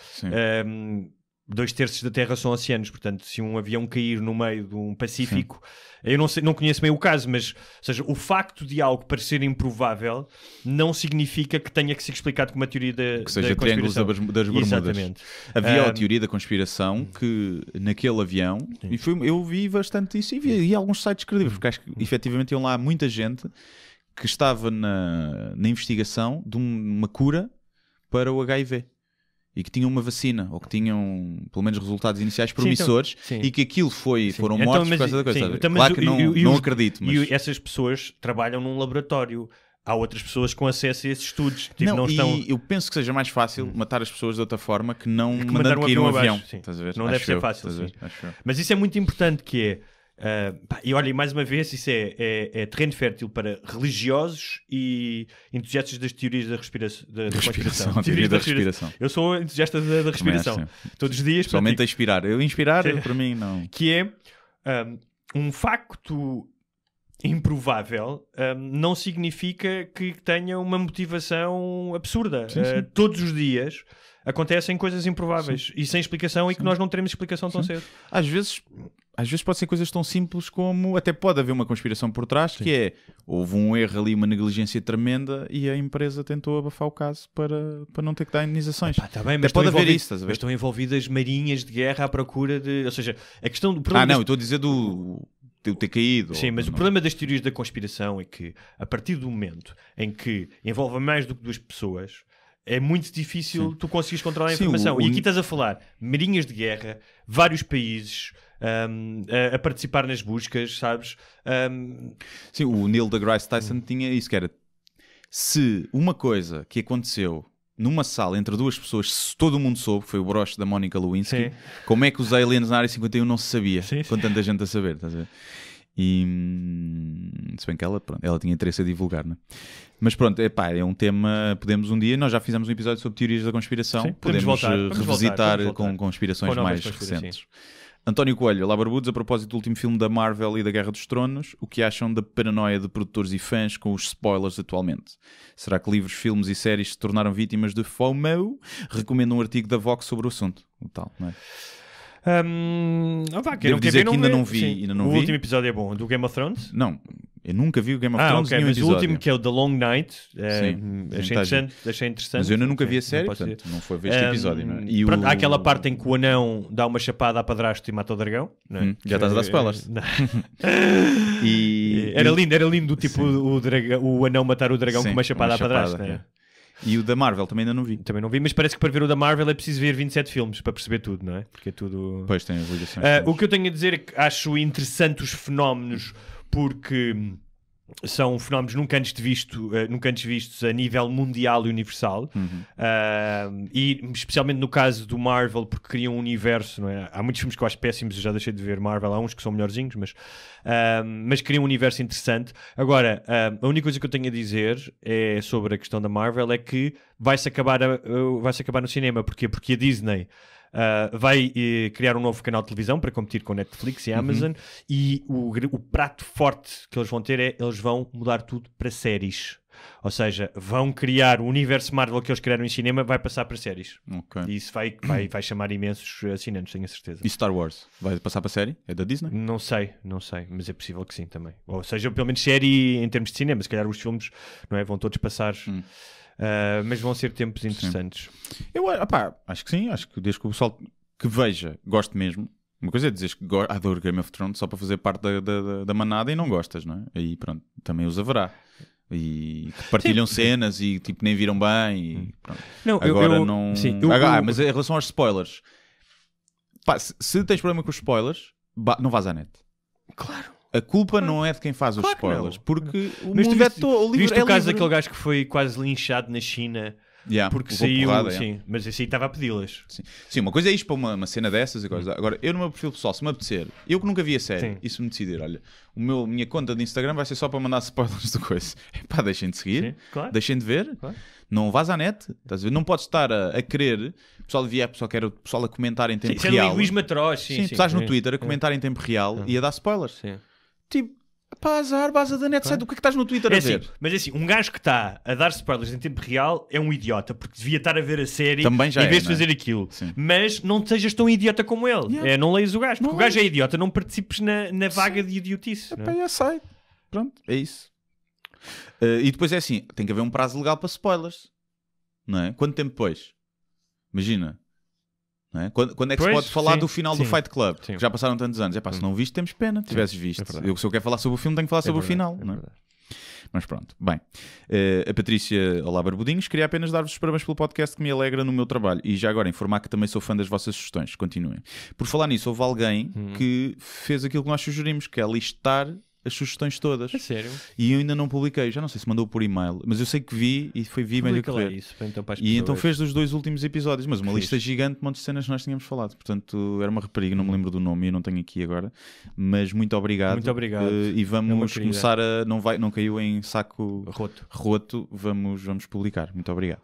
2/3 da Terra são oceanos. Portanto, se um avião cair no meio de um Pacífico, eu não conheço bem o caso, mas ou seja, o facto de algo parecer improvável não significa que tenha que ser explicado com uma teoria da que seja triângulos das Bermudas. Exatamente. Havia a teoria da conspiração que naquele avião, eu vi bastante isso e vi alguns sites credíveis, porque acho que efetivamente iam lá muita gente que estava na investigação de uma cura para o HIV. E que tinham uma vacina, ou que tinham pelo menos resultados iniciais promissores, e que aquilo foram mortos por causa da coisa. Claro que não acredito. Mas... E essas pessoas trabalham num laboratório. Há outras pessoas com acesso a esses estudos. Eu penso que seja mais fácil matar as pessoas de outra forma que não mandando cair um avião. Não deve ser fácil. Mas isso é muito importante, que é... e olha, mais uma vez, isso é terreno fértil para religiosos e entusiastas das teorias da conspiração. Teoria da respiração. Eu sou entusiasta da respiração. Todos os dias. Somente a inspirar. Para mim, não. Que é um facto improvável, não significa que tenha uma motivação absurda. Todos os dias acontecem coisas improváveis e sem explicação, e que nós não teremos explicação tão cedo. Às vezes pode ser coisas tão simples como... Até pode haver uma conspiração por trás, que é... Houve um erro ali, uma negligência tremenda, e a empresa tentou abafar o caso para não ter que dar indenizações. Tá bem, mas pode haver isso, mas estão envolvidas marinhas de guerra à procura de... Ou seja, a questão do... eu estou a dizer do ter caído. Sim, mas o problema das teorias da conspiração é que, a partir do momento em que envolve mais do que 2 pessoas... É muito difícil tu conseguires controlar a informação. E aqui estás a falar marinhas de guerra, vários países a participar nas buscas, sabes? Sim, o Neil deGrasse Tyson tinha isso, que era... Se uma coisa que aconteceu numa sala entre 2 pessoas, se todo o mundo soube, foi o broche da Monica Lewinsky, como é que os aliens na Área 51 não se sabia? Com tanta gente a saber, estás a ver? E se bem que ela tinha interesse a divulgar, não é? Mas pronto, é um tema. Podemos um dia, nós já fizemos um episódio sobre teorias da conspiração, podemos revisitar com conspirações mais recentes. António Coelho, olá barbudos, a propósito do último filme da Marvel e da Guerra dos Tronos, o que acham da paranoia de produtores e fãs com os spoilers atualmente? Será que livros, filmes e séries se tornaram vítimas de FOMO? Recomendo um artigo da Vox sobre o assunto. O tal, não é? Devo dizer que ainda não vi. O último episódio é bom. Do Game of Thrones? Não, eu nunca vi o Game of Thrones. Mas episódio. O último, que é o The Long Night, achei interessante. Mas eu nunca vi a série, portanto não foi ver este episódio. Não é? Há aquela parte em que o anão dá uma chapada à padrasto e mata o dragão. Não é? Já estás a dar spoilers. Era lindo tipo o anão matar o dragão com uma chapada à padrasto. E o da Marvel também ainda não vi. Também não vi, mas parece que para ver o da Marvel é preciso ver 27 filmes para perceber tudo, não é? Porque é tudo... Pois, tem as ligações. O que eu tenho a dizer é que acho interessante os fenómenos, porque são fenómenos nunca antes vistos a nível mundial e universal, e especialmente no caso do Marvel, porque criam um universo, não é? Há muitos filmes que eu acho péssimos, eu já deixei de ver Marvel, há uns que são melhorzinhos, mas criam um universo interessante. Agora, a única coisa que eu tenho a dizer é sobre a questão da Marvel é que vai-se acabar no cinema. Porquê? Porque a Disney vai criar um novo canal de televisão para competir com Netflix e Amazon, e o prato forte que eles vão ter é eles vão mudar tudo para séries. Ou seja, vão criar o universo Marvel que eles criaram em cinema, vai passar para séries. E isso vai chamar imensos assinantes, tenho a certeza. E Star Wars? Vai passar para série? É da Disney? Não sei, mas é possível que sim também. Ou seja, pelo menos série em termos de cinema. Se calhar os filmes, não é, vão todos passar... mas vão ser tempos interessantes. Eu acho que sim, acho que desde que o pessoal que veja, goste mesmo. Uma coisa é dizer que adoro Game of Thrones só para fazer parte da manada e não gostas, não é? Aí pronto, também os haverá. E que partilham cenas e tipo nem viram bem e pronto. Mas em relação aos spoilers, se tens problema com os spoilers, não vás à net. Claro. A culpa não é de quem faz os spoilers, porque o mas mundo o livro viste é o caso livre. daquele gajo que foi quase linchado na China porque saiu, porrada, sim, mas esse aí estava a pedi-las. Sim, uma coisa é isto para uma cena dessas e coisas. Agora, eu no meu perfil pessoal, se me apetecer, eu que nunca vi a série, e se me decidir, olha, minha conta de Instagram vai ser só para mandar spoilers de coisa. Deixem de seguir, deixem de ver, não vás à net, estás a ver? Não podes estar a querer, o pessoal quer o pessoal a comentar em tempo real. Isso é linguismo atroz, sim. Tu estás no Twitter a comentar em tempo real e a dar spoilers. Sim. Tipo, azar, baza da net, sai do que é que estás no Twitter a ver? Mas é assim, um gajo que está a dar spoilers em tempo real é um idiota, porque devia estar a ver a série também já em vez de fazer aquilo. Sim. Mas não sejas tão idiota como ele. Não leias o gajo, porque o gajo é idiota, não participes na vaga de idiotice. Já sei. Pronto, é isso. E depois é assim, tem que haver um prazo legal para spoilers. Não é? Quanto tempo depois? Imagina. Não é? Quando é que se pode falar do final do Fight Club? Que já passaram tantos anos. Se não viste, temos pena. Tivesses visto. Se eu quero falar sobre o filme, tenho que falar sobre o final. Não é? Mas pronto. Bem, a Patrícia, olá Barbudinhos, queria apenas dar-vos os parabéns pelo podcast que me alegra no meu trabalho. E já agora informar que também sou fã das vossas sugestões. Continuem. Por falar nisso, houve alguém que fez aquilo que nós sugerimos, que é listar as sugestões todas. É sério? E eu ainda não publiquei, já não sei se mandou por e-mail, mas eu sei que vi e vi meio a correr. Isso, então, e então fez dos 2 últimos episódios, mas uma lista gigante de montes de cenas que nós tínhamos falado. Portanto, era uma rapariga, não me lembro do nome e eu não tenho aqui agora, mas muito obrigado. Muito obrigado. E vamos começar a... Não caiu em saco roto. Vamos publicar. Muito obrigado.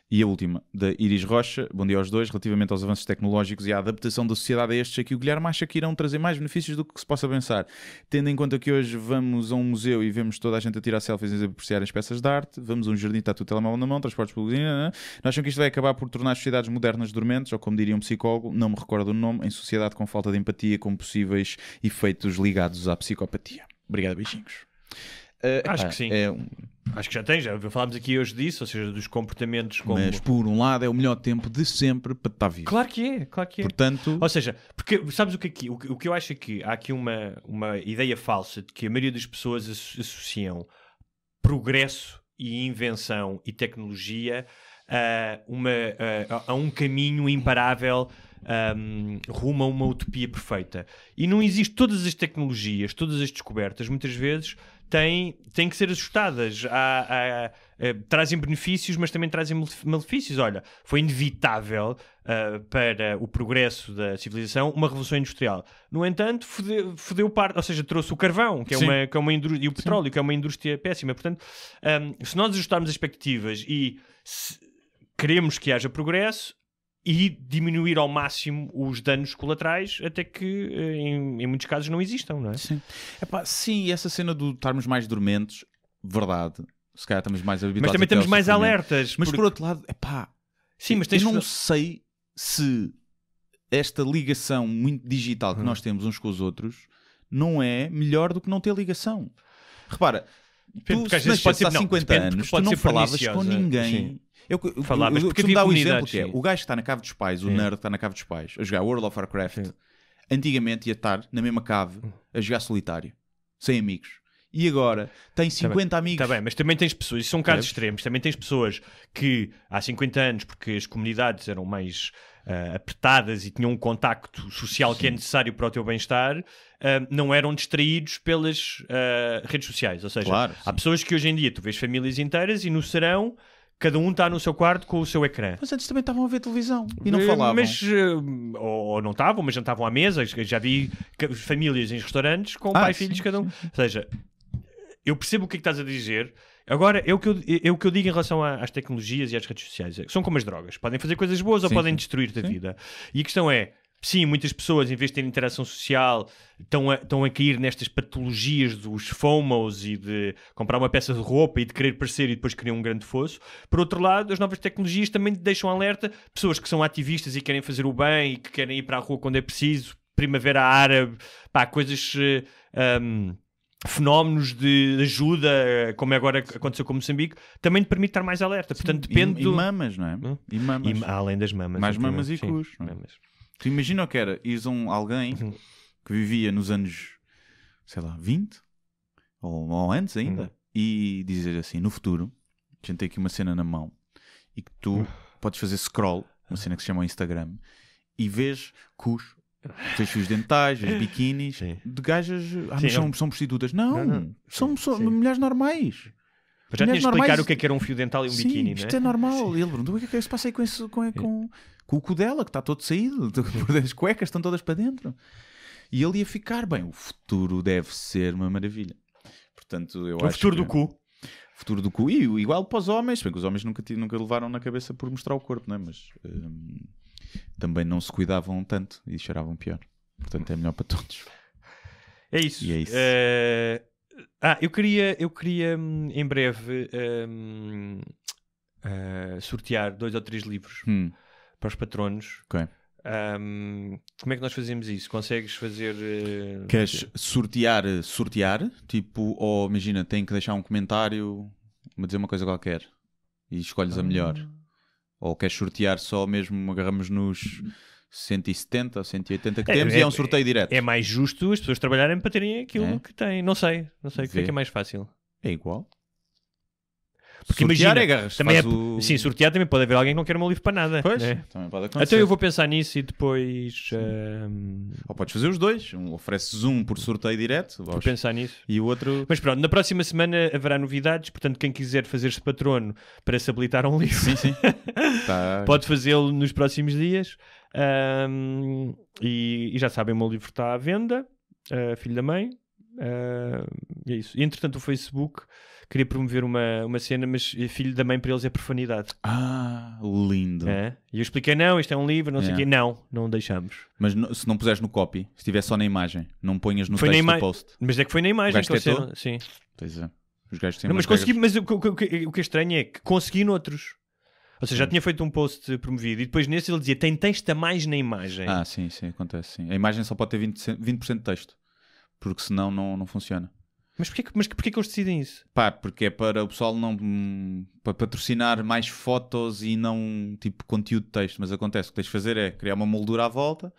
E a última, da Iris Rocha, bom dia aos dois, relativamente aos avanços tecnológicos e à adaptação da sociedade a estes, aqui o Guilherme acha que irão trazer mais benefícios do que se possa pensar. Tendo em conta que hoje vamos a um museu e vemos toda a gente a tirar selfies e a apreciar as peças de arte, vamos a um jardim, está tudo o telemóvel na mão, transportes públicos, não acham que isto vai acabar por tornar as sociedades modernas dormentes, ou como diria um psicólogo, não me recordo o nome, em sociedade com falta de empatia, com possíveis efeitos ligados à psicopatia. Obrigado, beijinhos. Acho que sim. Acho que já falámos aqui hoje disso, ou seja, dos comportamentos como... Mas por um lado é o melhor tempo de sempre para estar vivo. Claro que é. Portanto... Ou seja, porque sabes o que eu acho aqui? Há aqui uma ideia falsa de que a maioria das pessoas associam progresso e invenção e tecnologia a um caminho imparável rumo a uma utopia perfeita. E não existe. Todas as tecnologias, todas as descobertas, muitas vezes têm que ser ajustadas. Trazem benefícios, mas também trazem malefícios. Olha, foi inevitável para o progresso da civilização uma revolução industrial. No entanto, fodeu parte, ou seja, trouxe o carvão, que é uma indústria, e o petróleo, que é uma indústria péssima. Portanto, se nós ajustarmos as expectativas e queremos que haja progresso, e diminuir ao máximo os danos colaterais até que em muitos casos não existam, não é? Sim. Sim, essa cena do estarmos mais dormentes, verdade, se calhar estamos mais habituados. Mas também estamos mais alertas. Mas por outro lado, sim, mas eu não sei se esta ligação muito digital que nós temos uns com os outros não é melhor do que não ter ligação. Repara, tu se nasceste há 50 anos, tu não falavas com ninguém... Sim. Eu costumo dar o exemplo que é o gajo que está na cave dos pais, o nerd que está na cave dos pais a jogar World of Warcraft, antigamente ia estar na mesma cave a jogar solitário, sem amigos. E agora tem 50 amigos. Está bem, mas também tens pessoas, isso são casos extremos, também tens pessoas que há 50 anos, porque as comunidades eram mais apertadas e tinham um contacto social que é necessário para o teu bem-estar, não eram distraídos pelas redes sociais. Ou seja, há pessoas que hoje em dia tu vês famílias inteiras e no serão cada um está no seu quarto com o seu ecrã. Mas antes também estavam a ver televisão e não falavam. Mas, ou não estavam, mas jantavam à mesa. Já vi famílias em restaurantes com pai e filhos cada um. Ou seja, eu percebo o que é que estás a dizer. Agora, é o que eu digo em relação às tecnologias e às redes sociais. São como as drogas. Podem fazer coisas boas ou podem destruir-te a vida. E a questão é, sim, muitas pessoas, em vez de terem interação social, estão a cair nestas patologias dos FOMOs e de comprar uma peça de roupa e de querer parecer e depois criar um grande fosso. Por outro lado, as novas tecnologias também deixam alerta pessoas que são ativistas e querem fazer o bem e que querem ir para a rua quando é preciso, primavera árabe, coisas... fenómenos de ajuda, como agora aconteceu com Moçambique, também te permite estar mais alerta. Portanto, depende e mamas, não é? E mamas. Além das mamas. Mais mamas e cus. Tu imagina o que era, ires alguém que vivia nos anos, sei lá, 20 ou antes ainda, e dizer assim, no futuro, a gente tem aqui uma cena na mão e que tu podes fazer scroll, uma cena que se chama Instagram, e vês cus, vês fios dentais, vês biquinis de gajas, mas são prostitutas. Não. São mulheres normais. Mas já tinha de explicar o que era um fio dental e um biquíni, isto não é? é normal. E ele perguntou, o que é que se passa aí com o cu dela, que está todo saído, as cuecas estão todas para dentro. E ele ia ficar bem. O futuro deve ser uma maravilha. Portanto, eu acho futuro do cu. O futuro do cu. E igual para os homens, bem que os homens nunca levaram na cabeça por mostrar o corpo, não é? Mas também não se cuidavam tanto e cheiravam pior. Portanto, é melhor para todos. É isso. E é isso. Eu queria em breve sortear 2 ou 3 livros para os patronos. Ok. Como é que nós fazemos isso? Consegues fazer... Queres sortear? Tipo, ou imagina, tem que deixar um comentário, dizer uma coisa qualquer e escolhes a melhor. Ou queres sortear só mesmo, agarramos nos 170 ou 180 que temos e é um sorteio direto. É mais justo as pessoas trabalharem para terem aquilo que têm. Não sei o que é que é mais fácil. É igual. Porque sortear imagina, também sim, sortear também pode haver alguém que não quer um livro para nada. Pois, né? Também pode acontecer. Então eu vou pensar nisso e depois... Ou podes fazer os dois. Ofereces um por sorteio direto. Vou pensar nisso. E o outro... Mas pronto, na próxima semana haverá novidades. Portanto, quem quiser fazer-se patrono para se habilitar a um livro pode fazê-lo nos próximos dias. E já sabem, o meu livro está à venda. Filho da Mãe. E é isso. E entretanto o Facebook queria promover uma cena, mas Filho da Mãe para eles é profanidade. Lindo. E eu expliquei, não, isto é um livro, não sei o quê. Não deixamos. Mas se não puseres no copy, se estiver só na imagem, não ponhas no texto do post. Mas é que foi na imagem que eu sim. Pois é. Os gajos têm mas consegui, mas o que é estranho é que consegui noutros. Ou seja, já tinha feito um post promovido e depois nesse ele dizia, tem texto a mais na imagem. Sim, acontece. Sim. A imagem só pode ter 20% de texto. Porque senão não funciona. Mas porquê que eles decidem isso? Porque é para o pessoal não... para patrocinar mais fotos e não tipo conteúdo de texto. Mas acontece, o que tens de fazer é criar uma moldura à volta.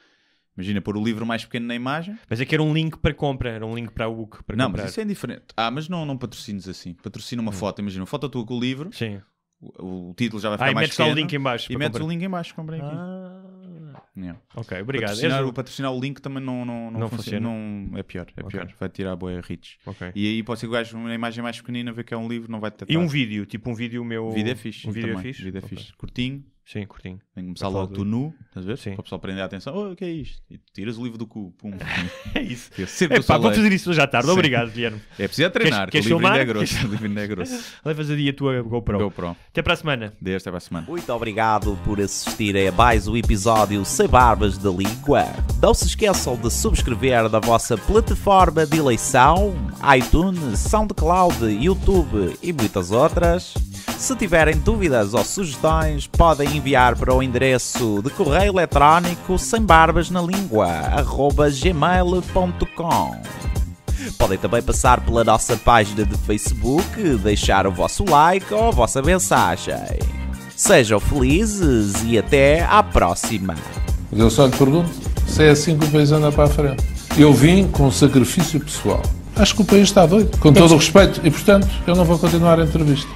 Imagina pôr o livro mais pequeno na imagem. Mas é que era um link para compra, era um link para o book. Não, mas isso é indiferente. Mas não patrocines assim. Patrocina uma foto. Imagina, uma foto tua com o livro. Sim. O título já vai ficar mais E pequeno. metes lá o link em baixo. E metes o link em baixo, comprei aqui. Ok, obrigado. Patrocinar o link também não funciona. É pior. Vai tirar a boia rich. E aí pode ser que o gajo uma imagem mais pequenina, ver que é um livro, não vai detectar. E um vídeo, tipo um vídeo meu... O vídeo é fixe. Vídeo é fixe. Curtinho. Sim, curtinho. Tem que começar logo tu nu, estás a ver? Para o pessoal prender a atenção. O que é isto? E tiras o livro do cu. Pum. É isso. Vou fazer isso hoje à tarde. Obrigado, Guilherme. É preciso treinar, que o livro ainda é grosso. Levas a dia a tua GoPro. Até para a semana. Até para a semana. Muito obrigado por assistirem a mais um episódio Sem Barbas da Língua. Não se esqueçam de subscrever na vossa plataforma de eleição, iTunes, SoundCloud, YouTube e muitas outras. Se tiverem dúvidas ou sugestões, podem enviar para o endereço de correio eletrónico sembarbasnalingua@gmail.com. Podem também passar pela nossa página de Facebook, deixar o vosso like ou a vossa mensagem. Sejam felizes e até à próxima. Mas eu só lhe pergunto se é assim que o país anda para a frente. Eu vim com sacrifício pessoal. Acho que o país está doido, com todo o respeito, e portanto eu não vou continuar a entrevista.